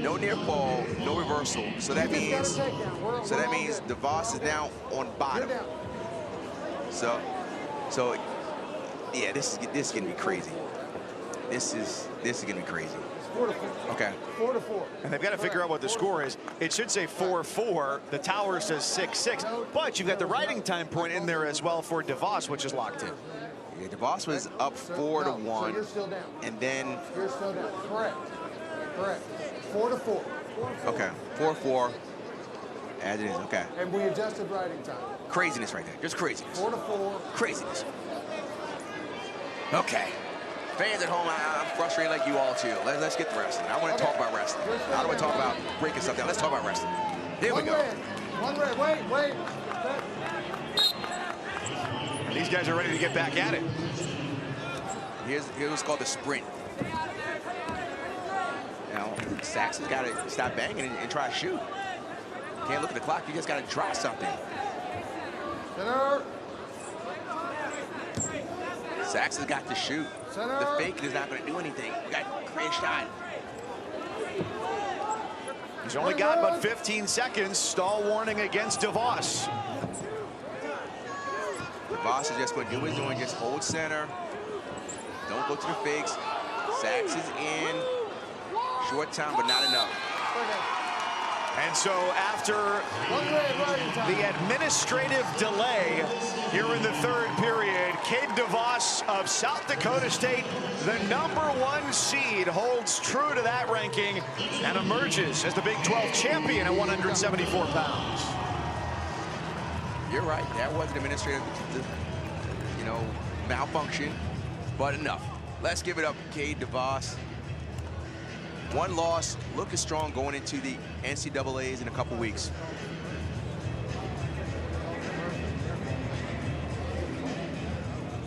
No near fall, no reversal. So that You means. just got a takedown. So We're that all means good. DeVos is now on bottom. You're down. So yeah, this is gonna be crazy. This is gonna be crazy. 4-4. Okay. 4-4. And they've got to figure out what the score is. It should say 4-4. The tower says 6-6. But you've got the riding time point in there as well for DeVos, which is locked in. Yeah, DeVos was up 4-1. So you're still down. And then. You're still down. Correct. 4-4. Okay. 4-4. As it is. Okay. And we adjusted riding time. Craziness right there. Just craziness. 4-4. Craziness. Okay. Fans at home, I'm frustrated like you all too. Let's get to wrestling. I want to talk about wrestling. I don't want to talk about breaking stuff down. Let's talk about wrestling. Here we go. One red. Wait. These guys are ready to get back at it. Here's what's called the sprint. Now, Sachs has got to stop banging and try to shoot. Can't look at the clock. You just got to try something. Center. Sachs has got to shoot. Center. The fake is not going to do anything. You got to create a shot. He's only got about 15 seconds. Stall warning against DeVos. DeVos is just going to do what he's doing. Just hold center. Don't go to the fakes. Sachs is in. Short time, but not enough. And so after the administrative delay here in the 3rd period, Cade DeVos of South Dakota State, the #1 seed, holds true to that ranking and emerges as the Big 12 champion at 174 pounds. You're right. That was an administrative, malfunction, but enough. Let's give it up, Cade DeVos. 1 loss, looking strong going into the NCAAs in a couple weeks.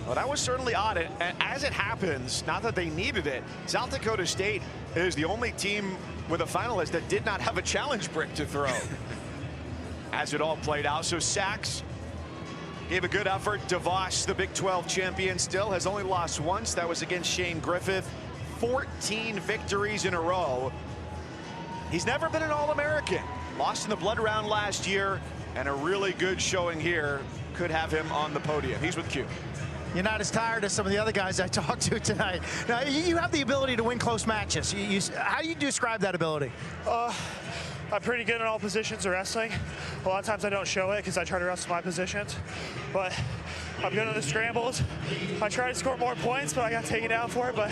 Well, that was certainly odd. And as it happens, not that they needed it, South Dakota State is the only team with a finalist that did not have a challenge brick to throw as it all played out. So Sachs gave a good effort. DeVos, the Big 12 champion, still has only lost once. That was against Shane Griffith. 14 victories in a row. He's never been an All-American. Lost in the blood round last year, and a really good showing here could have him on the podium. He's with Q. You're not as tired as some of the other guys I talked to tonight. Now, you have the ability to win close matches. How do you describe that ability? I'm pretty good in all positions of wrestling. A lot of times I don't show it because I try to wrestle my positions, but I'm good in the scrambles. I try to score more points, but I got taken down for it, but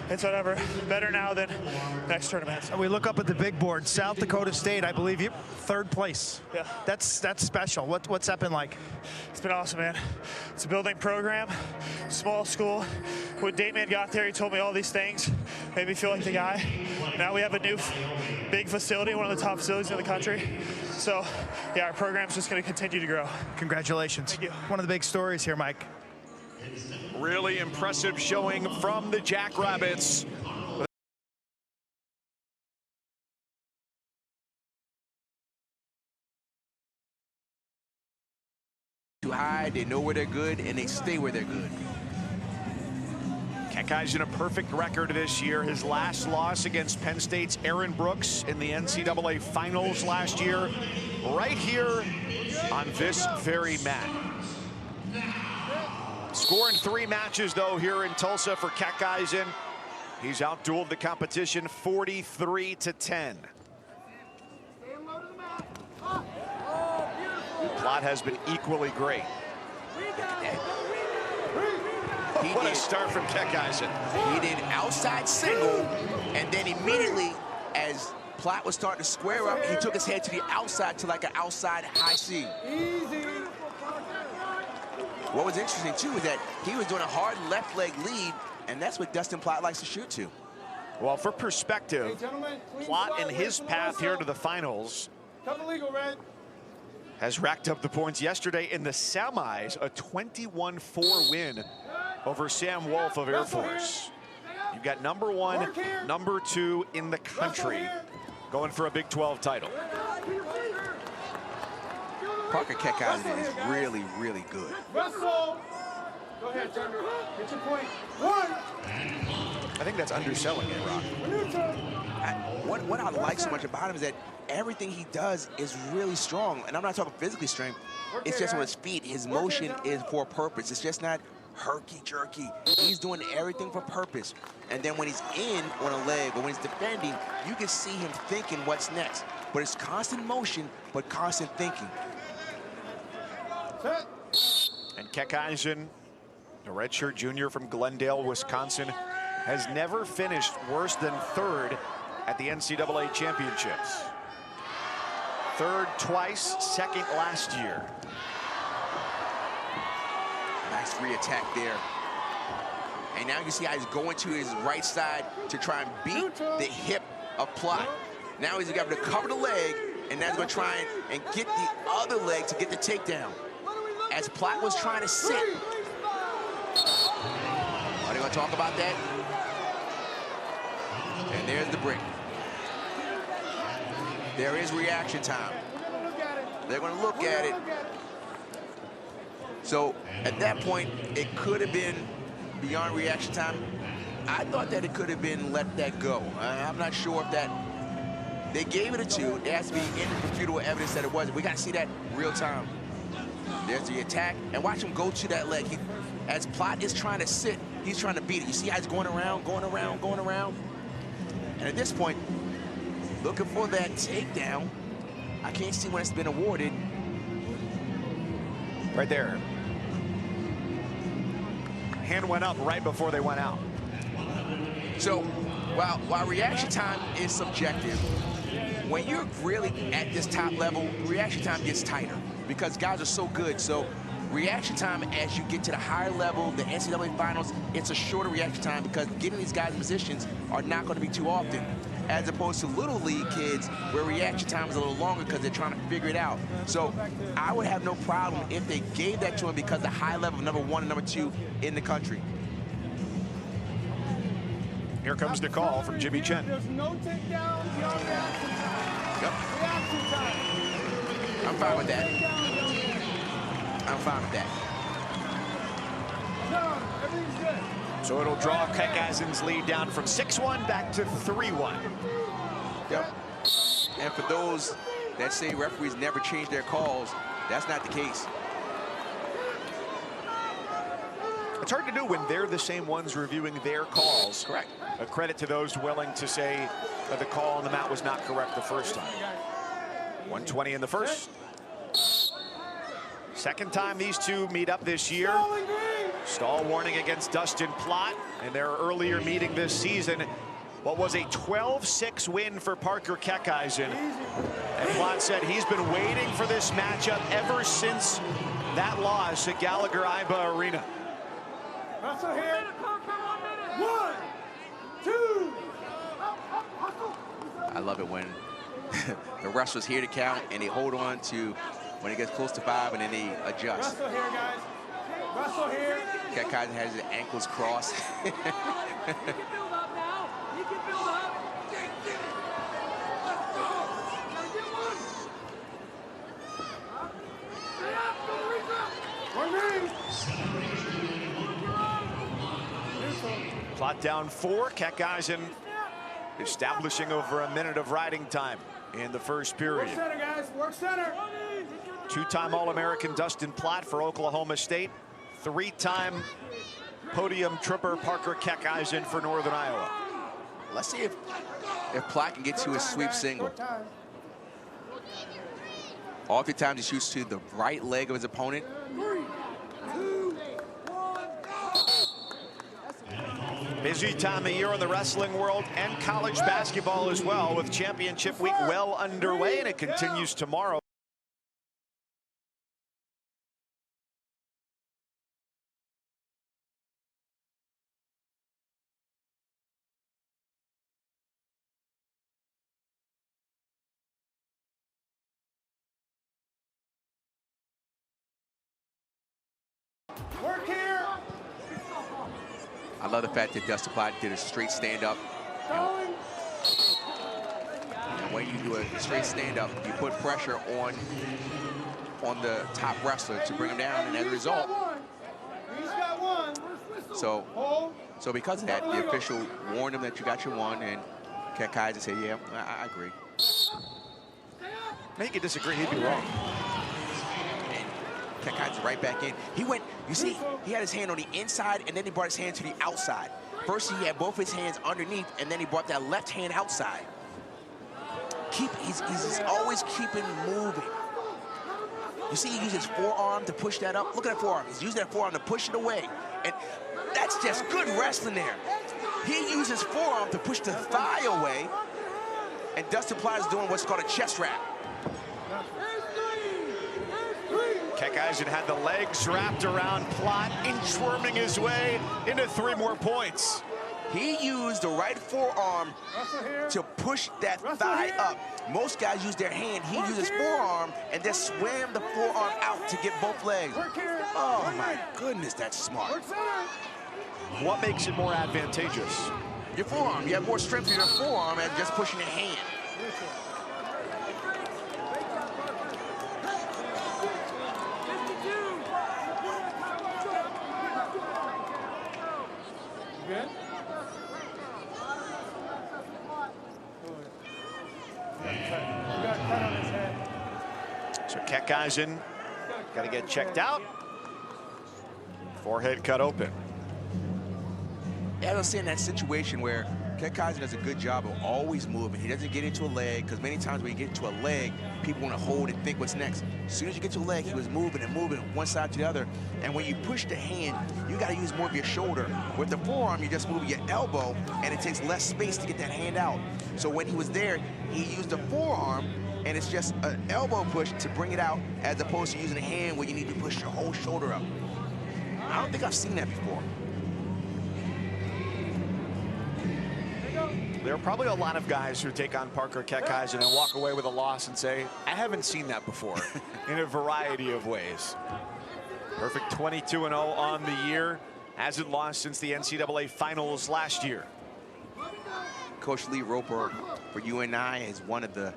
it's whatever. Better now than next tournament. And we look up at the big board. South Dakota State, I believe you, 3rd place. Yeah. That's special. What's that been like? It's been awesome, man. It's a building program, small school. When Dateman got there, he told me all these things, made me feel like the guy. Now we have a new big facility, one of the top facilities in the country. So, yeah, our program's just going to continue to grow. Congratulations. Thank you. One of the big stories here, Mike. Really impressive showing from the Jackrabbits. Too high, they know where they're good, and they stay where they're good. Keckeisen a perfect record this year. His last loss against Penn State's Aaron Brooks in the NCAA Finals last year, right here on this very mat. Scoring 3 matches, though, here in Tulsa for Keckeisen. He's outdueled the competition 43-10. Plot has been equally great. What a start from Keckeisen. He did outside single, and then immediately, as Platt was starting to square up, he took his head to the outside to like an outside high C. What was interesting, too, is that he was doing a hard left leg lead, and that's what Dustin Platt likes to shoot to. Well, for perspective, Plot in his path here to the finals has racked up the points yesterday in the semis, a 21-4 win over Sam Wolf of Air Force. You've got number 1, number 2 in the country going for a Big 12 title. Parker Keckeisen is really, really good. Russell! Go ahead, Thunder. Get your point. 1. I think that's underselling it, Rock. What I like so much about him is that everything he does is really strong. And I'm not talking physically strength. It's just on his feet. His motion is for a purpose. It's just not herky-jerky. He's doing everything for purpose. And then when he's in on a leg or when he's defending, you can see him thinking what's next. But it's constant motion, but constant thinking. And Keckeisen, a redshirt junior from Glendale, Wisconsin, has never finished worse than 3rd at the NCAA championships. 3rd twice, 2nd last year. Nice re-attack there. And now you see how he's going to his right side to try and beat the hip of Plot. Now he's got to cover the leg, and now he's going to try and get the other leg to get the takedown. As Plot was trying to sit. Are they going to talk about that? And there's the break. There is reaction time. They're going to look at it. So at that point, it could have been beyond reaction time. I thought that it could have been let that go. I'm not sure if that. They gave it a 2. There has to be irrefutable evidence that it wasn't. We got to see that real time. There's the attack, and watch him go to that leg. As Plot is trying to sit, he's trying to beat it. You see how he's going around, going around, going around? And at this point, looking for that takedown. I can't see when it's been awarded. Right there. Hand went up right before they went out. So, while reaction time is subjective, when you're really at this top level, reaction time gets tighter because guys are so good. So reaction time as you get to the higher level, the NCAA finals, it's a shorter reaction time because getting these guys in positions are not going to be too often, as opposed to little league kids where reaction time is a little longer because they're trying to figure it out. So I would have no problem if they gave that to him because the high level of number 1 and number 2 in the country. Here comes the call from Jimmy Chen. There's no takedown beyond reaction time. Yep. Reaction time. I'm fine with that. I'm fine with that. John, everything's good. So it'll draw Keckeisen's lead down from 6-1 back to 3-1. Yep. And for those that say referees never change their calls, that's not the case. It's hard to do when they're the same ones reviewing their calls. Correct. A credit to those willing to say that the call on the mat was not correct the first time. 120 in the first. Second time these two meet up this year. Stall warning against Dustin Plott in their earlier meeting this season. What was a 12-6 win for Parker Keckeisen. And Plott said he's been waiting for this matchup ever since that loss at Gallagher Iba Arena. Wrestle here. 1, 2. I love it when the wrestlers hear the count and they hold on to when it gets close to 5 and then they adjust. Wrestle here, guys. Wrestle here. Keckeisen has his ankles crossed. Plott down 4. Keckeisen establishing over a minute of riding time in the first period. Work center, guys. Work center. Two-time All-American Dustin Plott for Oklahoma State. 3-time podium tripper Parker Keckeisen for Northern Iowa. Let's see if Plott can get to his sweep single. Oftentimes he shoots to the right leg of his opponent. 3, 2, 1. Busy time of year in the wrestling world and college basketball as well, with championship week well underway, and it continues tomorrow. Work here. I love the fact that Dustin Plott did a straight stand-up. And when you do a straight stand-up, you put pressure on the top wrestler to bring him down, and as a result, so because of that, the official warned him that you got your one, and Keckeisen said, yeah, I agree. Now you could disagree, he'd be wrong. Keckeisen's right back in. He went, you see, he had his hand on the inside, and then he brought his hand to the outside. First, he had both his hands underneath, and then he brought that left hand outside. He's always keeping moving. You see, he uses his forearm to push that up. Look at that forearm. He's using that forearm to push it away. And that's just good wrestling there. He uses his forearm to push the thigh away, and Dustin Plott is doing what's called a chest wrap. Keckeisen had the legs wrapped around Plott, inchworming his way into 3 more points. He used the right forearm to push that thigh up. Most guys use their hand. He used his forearm and then swam the forearm out to get both legs. Oh my goodness, that's smart. What makes it more advantageous? Your forearm. You have more strength in your forearm than just pushing your hand. Good. So Keckeisen got to get checked out. Forehead cut open. Yeah, I was saying that situation where Keckeisen does a good job of always moving. He doesn't get into a leg, because many times when you get into a leg, people want to hold and think what's next. As soon as you get to a leg, he was moving and moving one side to the other. And when you push the hand, you got to use more of your shoulder. With the forearm, you just move your elbow, and it takes less space to get that hand out. So when he was there, he used the forearm, and it's just an elbow push to bring it out, as opposed to using a hand where you need to push your whole shoulder up. I don't think I've seen that before. There are probably a lot of guys who take on Parker Keckeisen and walk away with a loss and say, I haven't seen that before, in a variety of ways. Perfect 22-0 on the year. Hasn't lost since the NCAA finals last year. Coach Lee Roper for UNI is one of the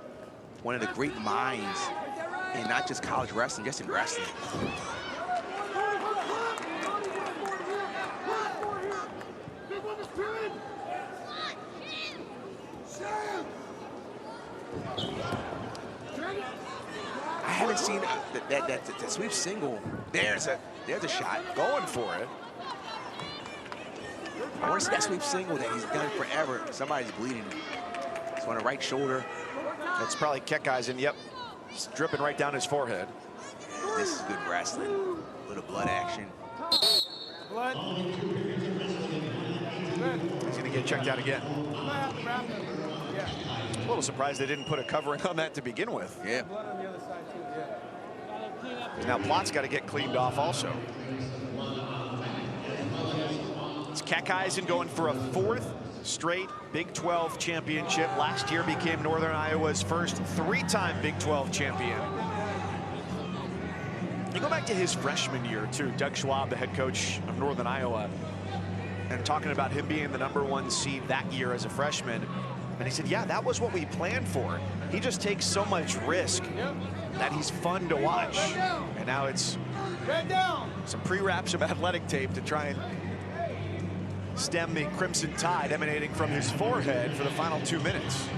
great minds in not just college wrestling, just in wrestling. I haven't seen that sweep single. There's a shot. Going for it. I want to see that sweep single that he's done forever. Somebody's bleeding. It's on the right shoulder. That's probably Keckeisen, yep. It's dripping right down his forehead. This is good wrestling. A little blood action. Blood. He's going to get checked out again. Yeah. A little surprised they didn't put a covering on that to begin with. Yeah. Blood on the other side too. Yeah. Now Plott's got to get cleaned off also. It's Keckeisen going for a 4th straight Big 12 championship. Last year became Northern Iowa's first 3-time Big 12 champion. You go back to his freshman year too. Doug Schwab, the head coach of Northern Iowa, and talking about him being the #1 seed that year as a freshman. And he said, yeah, that was what we planned for. He just takes so much risk that he's fun to watch. And now it's some pre-wraps of athletic tape to try and stem the crimson tide emanating from his forehead for the final 2 minutes.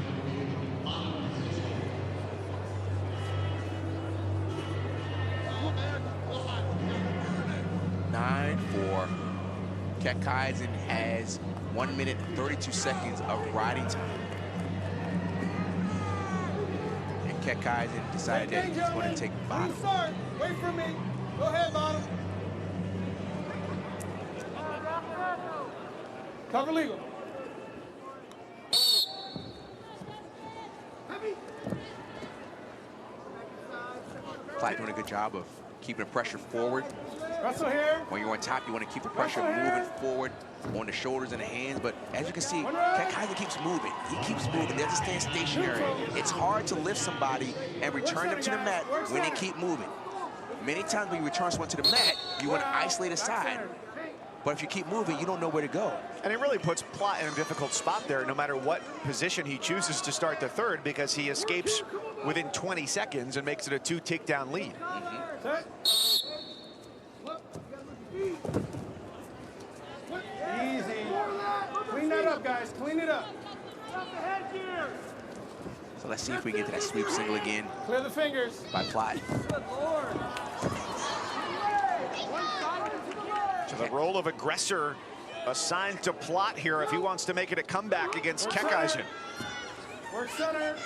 Keckeisen has 1 minute and 32 seconds of riding time. And Keckeisen decided that he's going to take bottom. Wait for me. Go ahead, bottom. Cover legal. Platt doing a good job of keeping the pressure forward. Wrestle here. When you're on top, you want to keep the pressure moving forward on the shoulders and the hands. But as you can see, Keckeisen keeps moving. He keeps moving. He doesn't stand stationary. It's hard to lift somebody and return them to the mat when they keep moving. Many times when you return someone to the mat, you want to isolate a side. But if you keep moving, you don't know where to go. And it really puts Plott in a difficult spot there, no matter what position he chooses to start the third, because he escapes within 20 seconds and makes it a 2 takedown lead. Easy. Clean that up, guys. Clean it up. So let's see if we get to that sweep single again. Clear the fingers. By Plott. So the role of aggressor assigned to Plott here if he wants to make it a comeback against Keckeisen. Work center.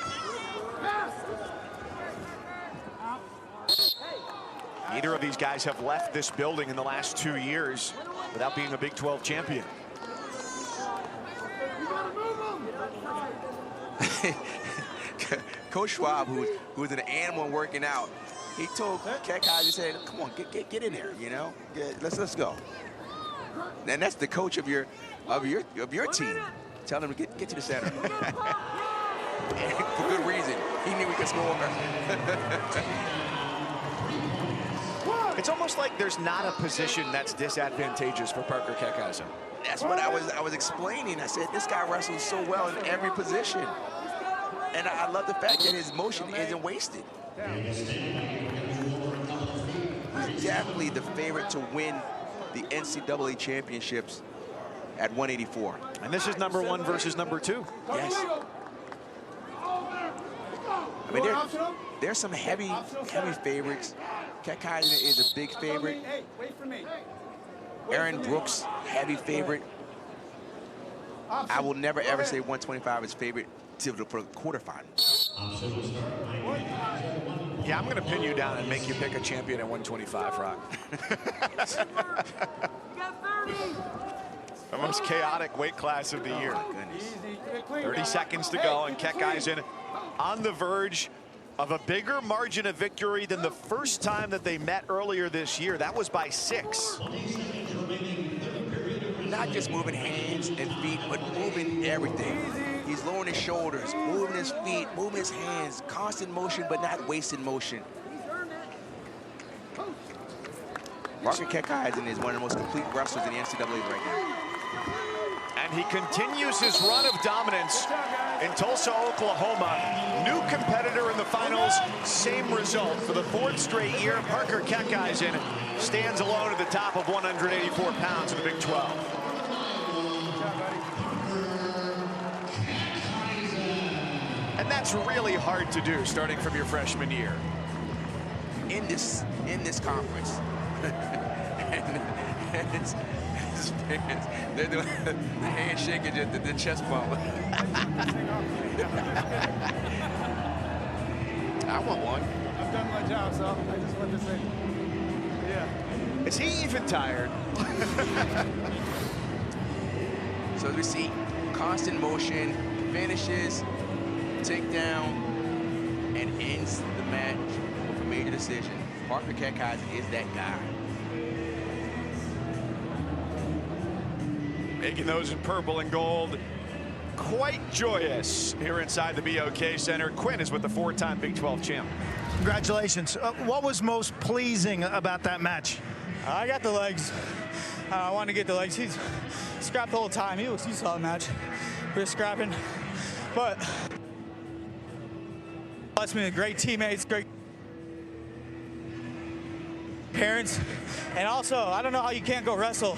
Neither of these guys have left this building in the last 2 years without being a Big 12 champion. Coach Schwab, who's an animal working out, he told Keckeisen, he said, "Come on, get in there, you know, let's go." And that's the coach of your team. Tell him to get to the center. For good reason. He knew we could score. It's almost like there's not a position that's disadvantageous for Parker Keckeisen. That's what I was explaining. I said, this guy wrestles so well in every position. And I love the fact that his motion isn't wasted. He's definitely the favorite to win the NCAA championships at 184. And this is #1 versus #2. Yes. I mean, there's some heavy favorites. Keckeisen is a big favorite. Hey, wait for me. Aaron Brooks, heavy favorite. I will never ever say 125 is favorite for the quarterfinals. Yeah, I'm going to pin you down and make you pick a champion at 125, Rock. The most chaotic weight class of the year. Oh, goodness. 30 seconds to go, and Keckeisen on the verge of a bigger margin of victory than the first time that they met earlier this year. That was by 6. Not just moving hands and feet, but moving everything. He's lowering his shoulders, moving his feet, moving his hands, constant motion, but not wasted motion. Parker Keckeisen is one of the most complete wrestlers in the NCAA right now. And he continues his run of dominance in Tulsa, Oklahoma. New competitor in the finals, same result. For the 4th straight year, Parker Keckeisen stands alone at the top of 184 pounds in the Big 12. And that's really hard to do, starting from your freshman year. In this conference. They're doing the handshake and the chest bump. I want one. I've done my job, so I just want to say, yeah. Is he even tired? So as we see, constant motion, finishes, takedown, and ends the match with a major decision. Parker Keckheisen is that guy. Making those in purple and gold quite joyous here inside the BOK Center. Quinn is with the 4-time Big 12 champ. Congratulations. What was most pleasing about that match? I got the legs. I wanted to get the legs. He's scrapped the whole time. You saw the match. We were scrapping. But bless me, great teammates, great parents. And also, I don't know how you can't go wrestle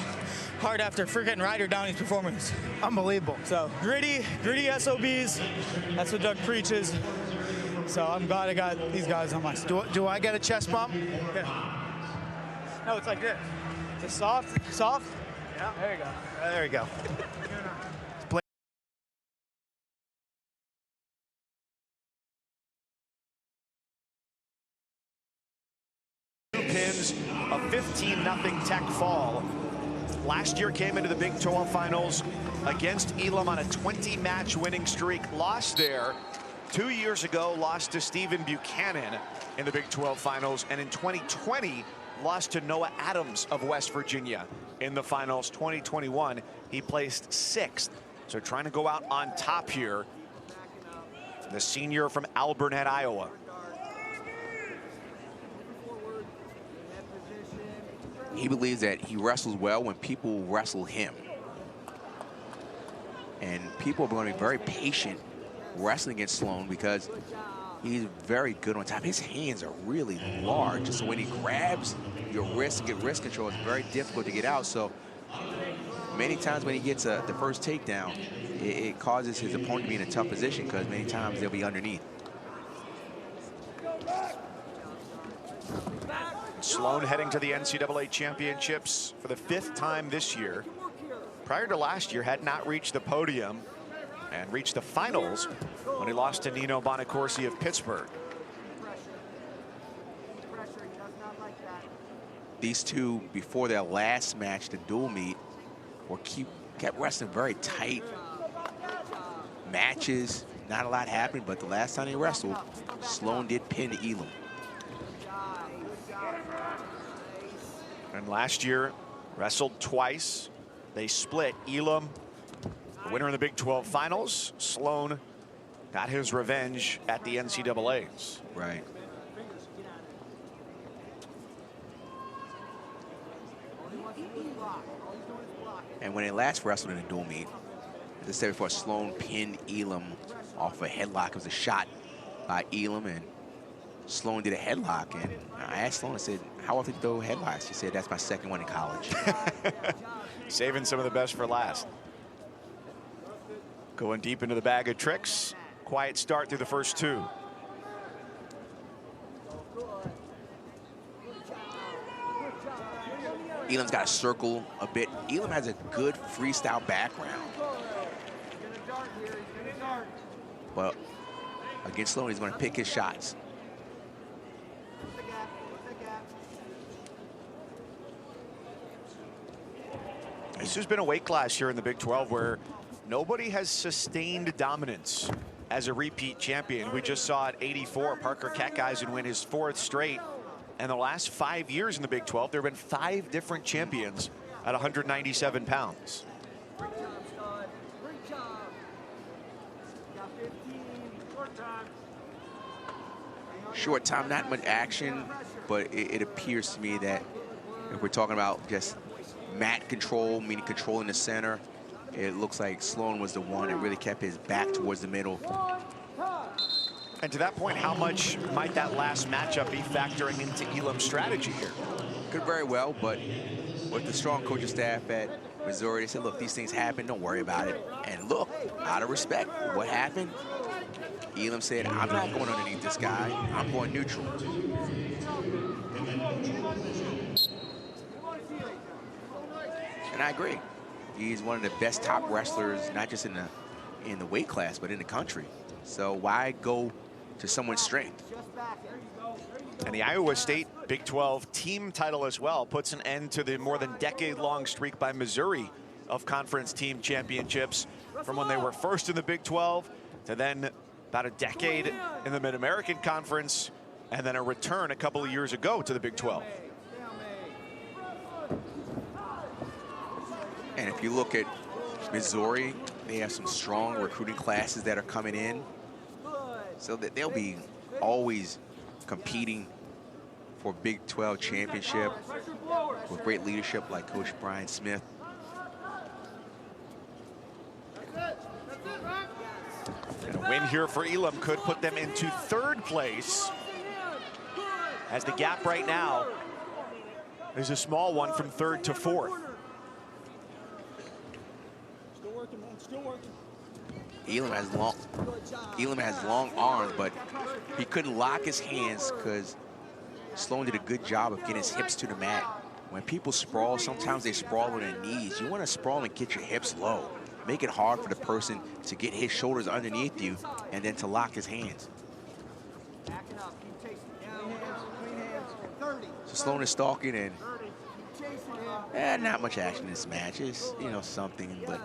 hard after freaking Ryder Downey's performance. Unbelievable. So gritty SOBs. That's what Doug preaches. So I'm glad I got these guys on my side. Do I get a chest bump? Yeah. No, it's like this. Just soft. Yeah. There you go. There you go. Pins, a 15-0 Tech fall. Last year came into the Big 12 finals against Elam on a 20-match winning streak. Lost there. 2 years ago, lost to Stephen Buchanan in the Big 12 finals. And in 2020, lost to Noah Adams of West Virginia in the finals. 2021, he placed 6th. So trying to go out on top here. The senior from Alburnett, Iowa. He believes that he wrestles well when people wrestle him. And people are going to be very patient wrestling against Sloan because he's very good on top. His hands are really large. So when he grabs your wrist and get wrist control, it's very difficult to get out. So many times when he gets the first takedown, it causes his opponent to be in a tough position because many times they'll be underneath. Sloan heading to the NCAA championships for the 5th time this year. Prior to last year, had not reached the podium and reached the finals when he lost to Nino Bonacorsi of Pittsburgh. These two, before their last match, the dual meet, kept wrestling very tight matches. Not a lot happened, but the last time they wrestled, Sloan did pin Elam. And last year, wrestled twice. They split. Elam, the winner in the Big 12 finals. Sloan got his revenge at the NCAAs. Right. And when they last wrestled in a dual meet, as I said before, Sloan pinned Elam off a headlock. It was a shot by Elam, and Sloan did a headlock. And I asked Sloan, I said, how often do you throw headlocks? He said, that's my 2nd one in college. Saving some of the best for last. Going deep into the bag of tricks. Quiet start through the first 2. Elam's got to circle a bit. Elam has a good freestyle background. But against Sloan, he's going to pick his shots. This has been a weight class here in the Big 12 where nobody has sustained dominance as a repeat champion. We just saw at 84, Parker Keckheisen win his 4th straight. And the last 5 years in the Big 12, there have been 5 different champions at 197 pounds. Short time, not much action, but it appears to me that if we're talking about just mat control, meaning controlling the center, it looks like Sloan was the one that really kept his back towards the middle. And to that point, how much might that last matchup be factoring into Elam's strategy here? Could very well, but with the strong coaching staff at Missouri, they said, look, these things happen, don't worry about it. And look, out of respect, what happened? Elam said, I'm not going underneath this guy, I'm going neutral. And I agree. He's one of the best top wrestlers, not just in the weight class, but in the country. So why go to someone's strength. And the Iowa State Big 12 team title as well puts an end to the more than decade-long streak by Missouri of conference team championships, from when they were first in the Big 12 to then about a decade in the Mid-American Conference, and then a return a couple of years ago to the Big 12. And if you look at Missouri, they have some strong recruiting classes that are coming in, so that they'll be always competing for Big 12 championship with great leadership like Coach Brian Smith. And a win here for Elam could put them into 3rd place, as the gap right now is a small one from 3rd to 4th. Still working, man. Still working. Elam has long arms, but he couldn't lock his hands because Sloan did a good job of getting his hips to the mat. When people sprawl, sometimes they sprawl on their knees. You want to sprawl and get your hips low. Make it hard for the person to get his shoulders underneath you and then to lock his hands. So Sloan is stalking, and not much action in this match. It's, you know, something, but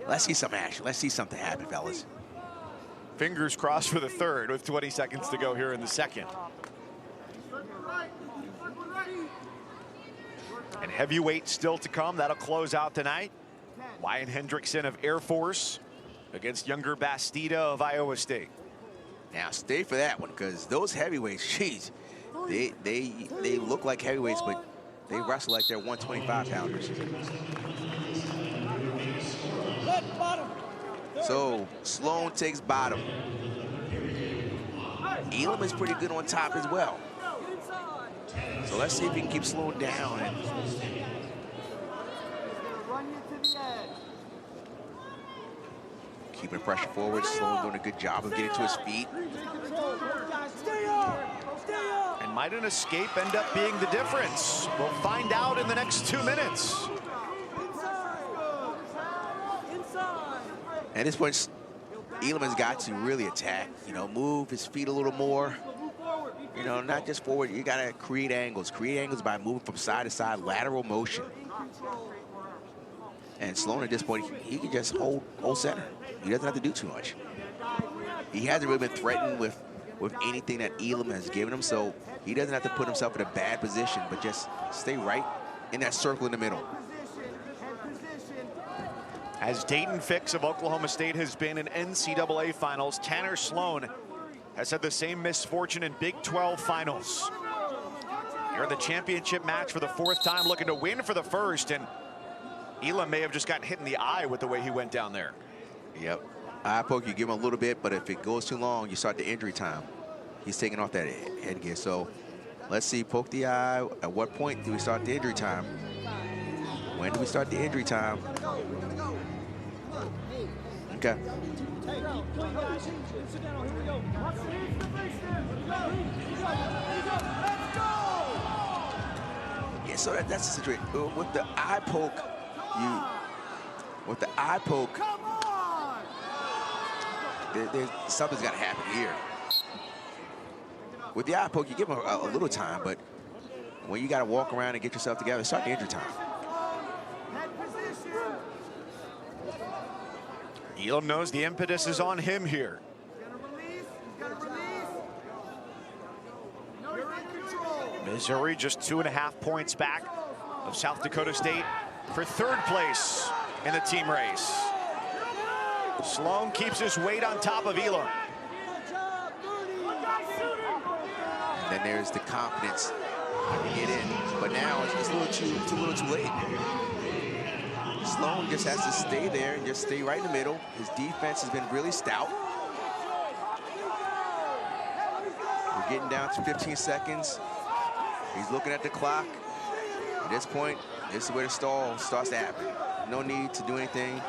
let's see some action. Let's see something happen, fellas. Fingers crossed for the 3rd with 20 seconds to go here in the 2nd. And heavyweight still to come. That'll close out tonight. Wyatt Hendrickson of Air Force against younger Bastida of Iowa State. Now stay for that one, because those heavyweights, jeez, they look like heavyweights, but they wrestle like they're 125 pounders. So Sloan takes bottom. Elam is pretty good on top as well. So let's see if he can keep Sloan down. Keeping the pressure forward. Sloan doing a good job of getting to his feet. And might an escape end up being the difference? We'll find out in the next 2 minutes. At this point, Elam has got to really attack, you know, move his feet a little more. You know, not just forward, you gotta create angles. Create angles by moving from side to side, lateral motion. And Sloan at this point, he can just hold center. He doesn't have to do too much. He hasn't really been threatened with anything that Elam has given him, so he doesn't have to put himself in a bad position, but just stay right in that circle in the middle. As Dayton Fix of Oklahoma State has been in NCAA finals, Tanner Sloan has had the same misfortune in Big 12 finals. You're in the championship match for the 4th time, looking to win for the 1st, and Elam may have just gotten hit in the eye with the way he went down there. Yep. Eye poke, you give him a little bit, but if it goes too long, you start the injury time. He's taking off that headgear. So let's see, poke the eye. At what point do we start the injury time? When do we start the injury time? Okay. Yeah, so that's the situation. With the eye poke, something's got to happen here. With the eye poke, you give him a little time, but when you got to walk around and get yourself together, start the injury time. Elam knows the impetus is on him here. Missouri just 2.5 points back of South Dakota State for 3rd place in the team race. Sloan keeps his weight on top of Elam. And then there's the confidence to get in, but now it's a little too late. Sloan just has to stay there and just stay right in the middle. His defense has been really stout. We're getting down to 15 seconds. He's looking at the clock. At this point, this is where the stall starts to happen. No need to do anything.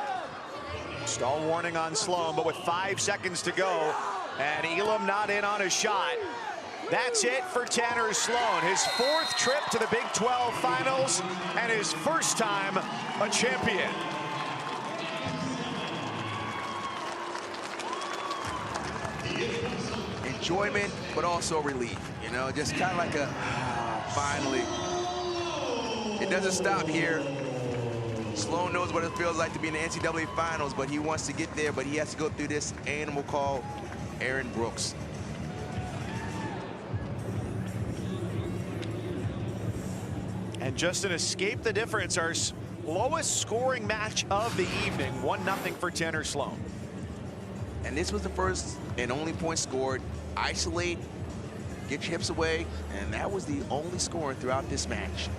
Stall warning on Sloan, but with 5 seconds to go, and Elam not in on a shot. That's it for Tanner Sloan. His 4th trip to the Big 12 finals and his 1st time a champion. And enjoyment, but also relief. You know, just kind of like a, finally. It doesn't stop here. Sloan knows what it feels like to be in the NCAA finals, but he wants to get there, but he has to go through this animal called Aaron Brooks. And just an escape the difference, our lowest scoring match of the evening, 1-0 for Tanner Sloan. And this was the first and only point scored. Isolate, get your hips away, and that was the only scoring throughout this match.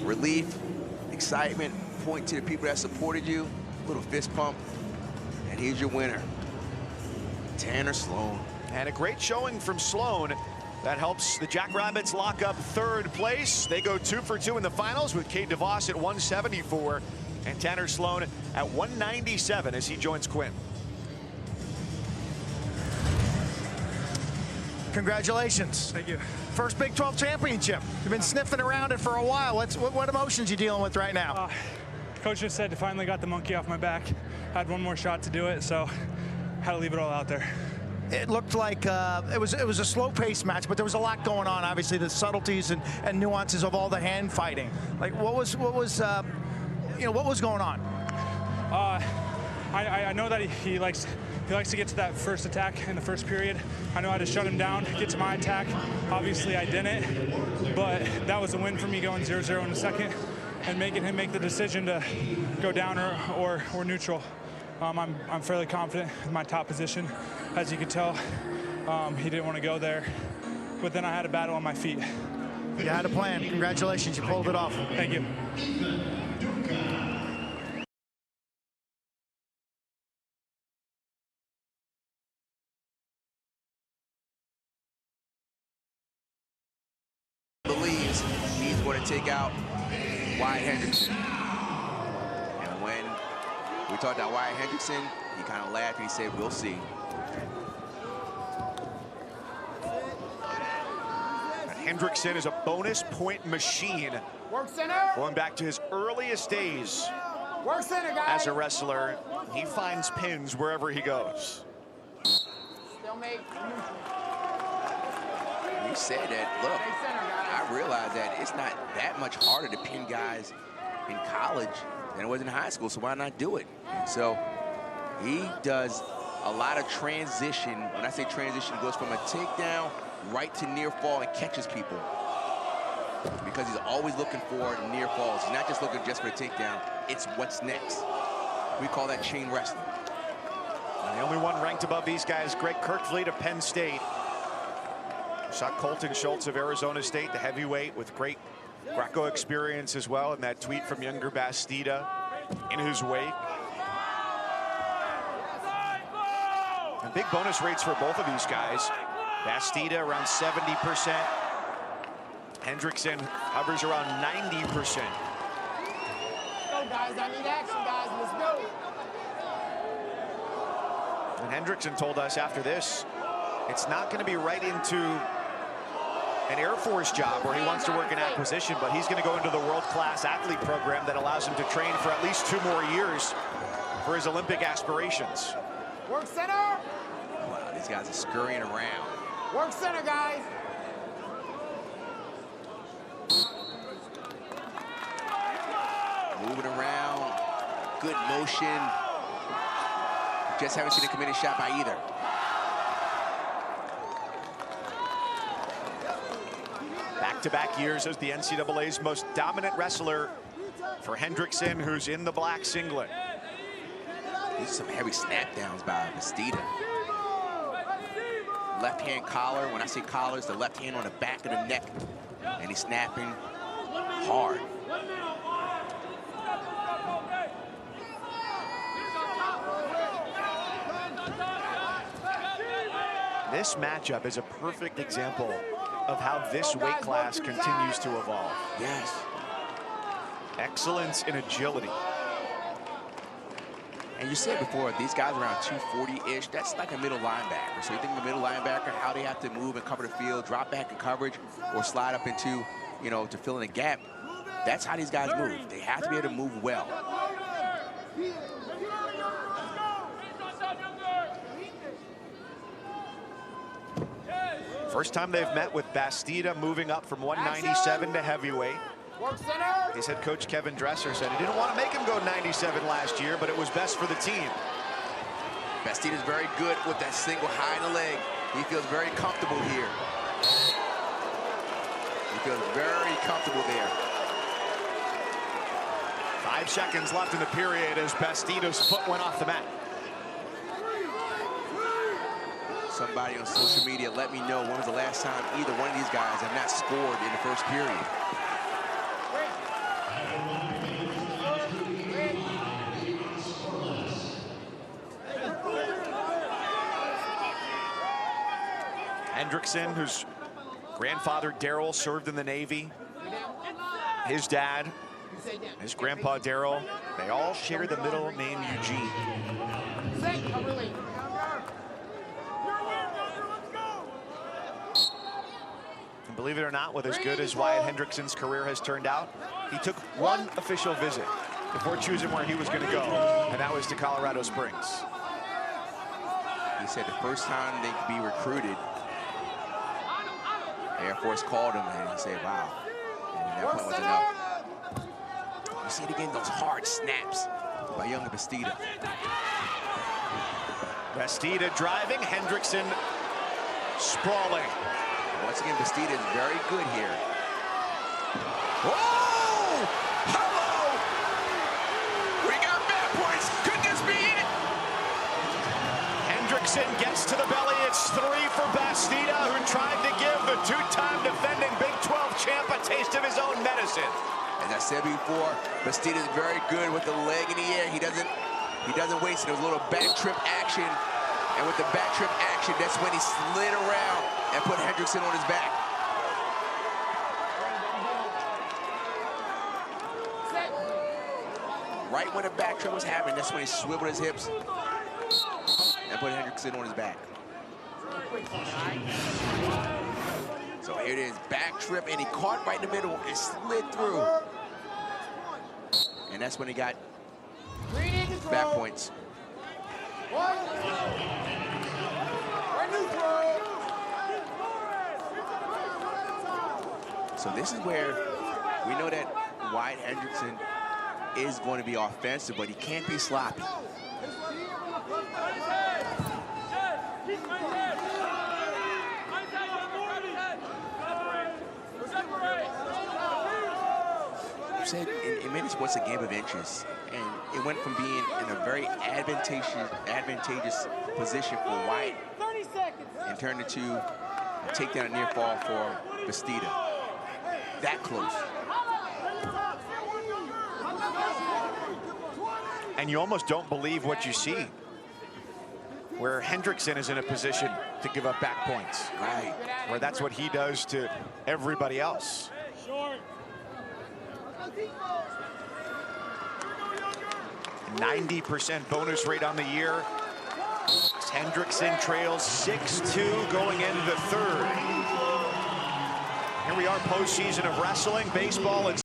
Relief, excitement, point to the people that supported you, little fist pump, and here's your winner, Tanner Sloan. And a great showing from Sloan. That helps the Jackrabbits lock up third place. They go 2 for 2 in the finals with Cade DeVos at 174 and Tanner Sloan at 197 as he joins Quinn. Congratulations. Thank you. First Big 12 championship. You've been sniffing around it for a while. What emotions you dealing with right now? Coach just said I finally got the monkey off my back. Had one more shot to do it, so had to leave it all out there. It looked like it was a slow-paced match, but there was a lot going on. Obviously, the subtleties and nuances of all the hand fighting. Like, what was going on? I know that he likes to get to that first attack in the first period. I know how to shut him down, get to my attack. Obviously, I didn't, but that was a win for me going 0-0 in the second and making him make the decision to go down or neutral. I'm fairly confident in my top position. As you could tell, he didn't want to go there, but then I had a battle on my feet. You had a plan. Congratulations, you pulled it off. Thank you. Believes he's going to take out Wyatt Hendrickson. And when we talked about Wyatt Hendrickson, he kind of laughed and he said, we'll see. Hendrickson is a bonus point machine. Work center. Going back to his earliest days Work center, guys. as a wrestler, he finds pins wherever he goes. Stalemate. You said that, look, I realized that it's not that much harder to pin guys in college than it was in high school, so why not do it? So he does a lot of transition. When I say transition, he goes from a takedown right to near fall and catches people, because he's always looking for near falls. He's not just looking just for a takedown, it's what's next. We call that chain wrestling. And the only one ranked above these guys, Greg Kirkfleet of Penn State. Saw Colton Schultz of Arizona State, the heavyweight with great Greco experience as well, and that tweet from younger Bastida in his wake. And big bonus rates for both of these guys. Bastida around 70%. Hendrickson hovers around 90%. Go, guys. I need action, guys. Let's go. And Hendrickson told us after this, it's not going to be right into an Air Force job where he wants to work in acquisition, but he's going to go into the world-class athlete program that allows him to train for at least 2 more years for his Olympic aspirations. Work center. Wow, these guys are scurrying around. Work center, guys. Moving around, good motion. Just haven't seen a committed shot by either. Back-to-back years as the NCAA's most dominant wrestler for Hendrickson, who's in the black singlet. These are some heavy snap downs by Bastida. Left hand collar. When I say collar, it's the left hand on the back of the neck. And he's snapping hard. This matchup is a perfect example of how this weight class continues to evolve. Yes. Excellence in agility. And you said before, these guys are around 240-ish. That's like a middle linebacker. So you think of a middle linebacker, how they have to move and cover the field, drop back in coverage, or slide up into, you know, to fill in a gap. That's how these guys move. They have to be able to move well. First time they've met, with Bastida moving up from 197 to heavyweight. His head coach Kevin Dresser said he didn't want to make him go 97 last year, but it was best for the team. Bastida's very good with that single high in the leg. He feels very comfortable here. He feels very comfortable there. 5 seconds left in the period as Bastida's foot went off the mat. Somebody on social media, let me know when was the last time either one of these guys have not scored in the first period. Hendrickson, whose grandfather Daryl served in the Navy, his dad, his grandpa Daryl, they all share the middle name Eugene. And believe it or not, with as good as Wyatt Hendrickson's career has turned out, he took one official visit before choosing where he was going to go, and that was to Colorado Springs. He said the first time they could be recruited, Air Force called him and he said, wow. And that point was enough. You see it again, those hard snaps by young Bastida. Bastida driving, Hendrickson sprawling. Once again, Bastida is very good here. Whoa! Hello! We got bad points. Could this be it? Hendrickson gets to the belly. It's 3 for Bastida, who tried to give the 2-time defending Big 12 champ a taste of his own medicine. As I said before, Bastida is very good with the leg in the air. He doesn't waste it. There was a little back trip action. And with the back trip action, that's when he slid around and put Hendrickson on his back. Right when the back trip was happening, that's when he swiveled his hips and put Hendrickson on his back. So here it is, back trip, and he caught right in the middle and slid through. And that's when he got back points. So this is where we know that Wyatt Hendrickson is going to be offensive, but he can't be sloppy. You said in many sports a game of inches, and it went from being in a very advantageous position for Wyatt and turned into a takedown and near fall for Bastida. That close. And you almost don't believe what you see, where Hendrickson is in a position to give up back points. Right. Where that's what he does to everybody else. 90% bonus rate on the year. Hendrickson trails 6-2 going into the third. Here we are, postseason of wrestling, baseball, and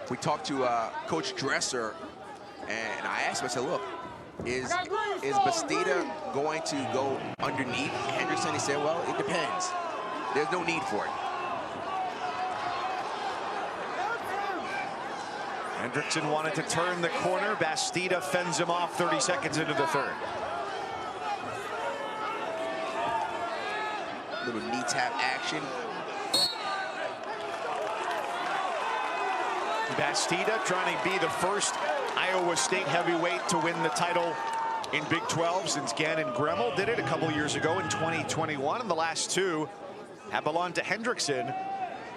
we talked to Coach Dresser, and I asked him, I said, look, is Bastida going to go underneath Hendrickson? He said, well, it depends. There's no need for it. Hendrickson wanted to turn the corner. Bastida fends him off 30 seconds into the third. Little knee tap action. Bastida trying to be the first Iowa State heavyweight to win the title in Big 12 since Gannon Gremmel did it a couple years ago in 2021. And the last two have belonged to Hendrickson,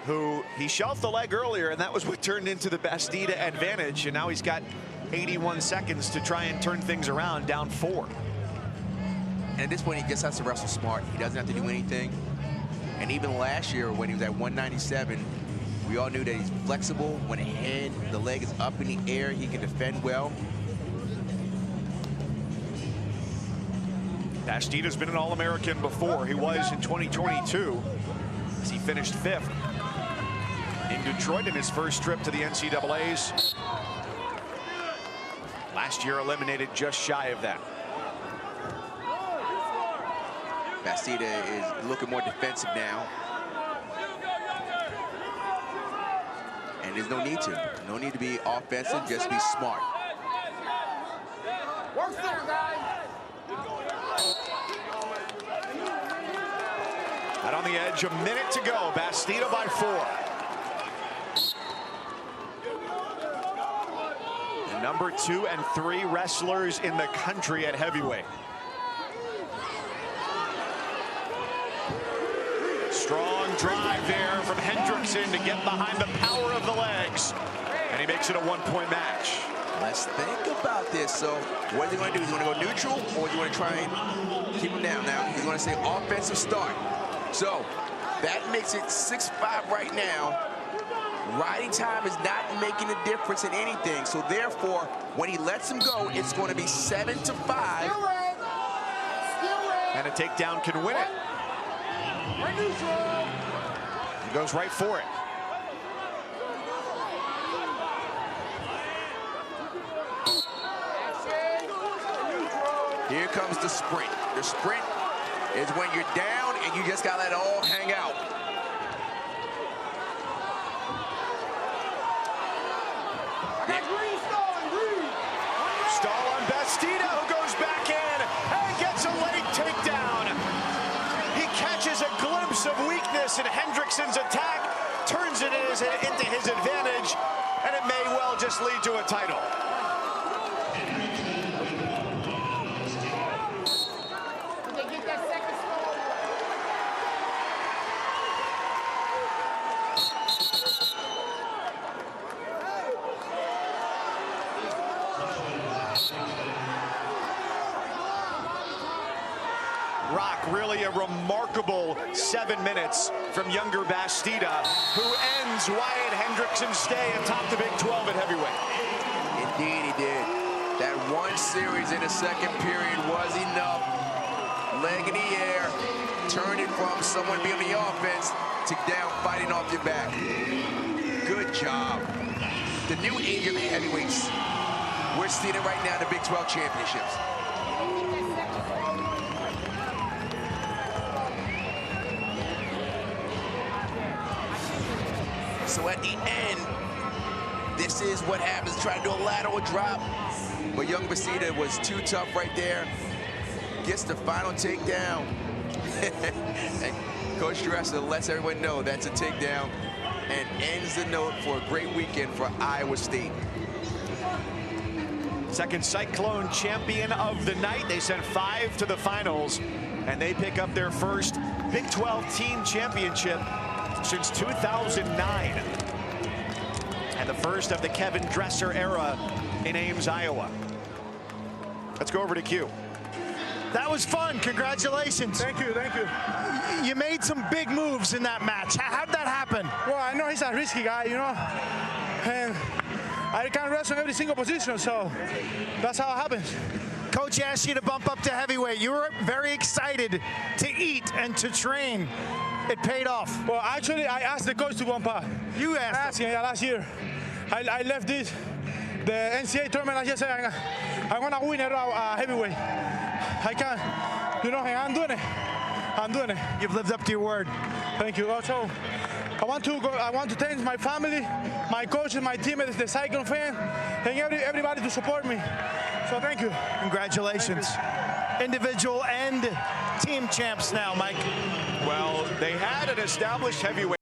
who he shelved the leg earlier, and that was what turned into the Bastida advantage. And now he's got 81 seconds to try and turn things around, down 4. And at this point, he just has to wrestle smart. He doesn't have to do anything. And even last year, when he was at 197, we all knew that he's flexible. When the leg is up in the air, he can defend well. Bastida's been an All-American before. He was in 2022 as he finished 5th in Detroit in his first trip to the NCAAs. Last year eliminated just shy of that. Bastida is looking more defensive now. And there's no need to. No need to be offensive, just be smart. Work there, guys. Out on the edge, a minute to go. Bastida by 4. The number 2 and 3 wrestlers in the country at heavyweight. Strong drive there from Hendrickson to get behind the power of the legs. And he makes it a 1-point match. Let's think about this. So what is he going to do? He's going to go neutral, or is he going to try and keep him down? Now he's going to say offensive start. So that makes it 6-5 right now. Riding time is not making a difference in anything. So therefore, when he lets him go, it's going to be 7-5. And a takedown can win it. He goes right for it. Here comes the sprint. The sprint is when you're down and you just got to let it all hang out. Stall on Bastida, who goes back in and gets a late takedown. He catches a glimpse of weakness in Hendrickson's attack, turns it into his advantage, and it may well just lead to a title. Rock, really a remarkable 7 minutes from younger Bastida, who ends Wyatt Hendrickson's stay atop the Big 12 at heavyweight. Indeed, he did. That one series in the second period was enough. Leg in the air, turned it from someone being on the offense to down fighting off your back. Good job. The new age of heavyweights. We're seeing it right now in the Big 12 championships. So at the end, this is what happens. Try to do a lateral drop, but young Bastida was too tough right there. Gets the final takedown. And Coach Dressler lets everyone know that's a takedown and ends the note for a great weekend for Iowa State. Second Cyclone champion of the night. They sent 5 to the finals, and they pick up their first Big 12 team championship since 2009. And the first of the Kevin Dresser era in Ames, Iowa. Let's go over to Q. That was fun. Congratulations. Thank you, thank you. You made some big moves in that match. How'd that happen? Well, I know he's a risky guy, you know, and I can't wrestle in every single position, so that's how it happens. Coach asked you to bump up to heavyweight. You were very excited to eat and to train. It paid off. Well, actually, I asked the coach to bump up. You asked him? Yeah, last year. I left the NCAA tournament. I just said, I'm going to win at heavyweight. I can't, you know, and I'm doing it. I'm doing it. You've lived up to your word. Thank you. Also, I want to thank my family, my coaches, my teammates, the Cyclone fan, and everybody to support me. So thank you. Congratulations. Thank you. Individual and team champs now, Mike. Well, they had an established heavyweight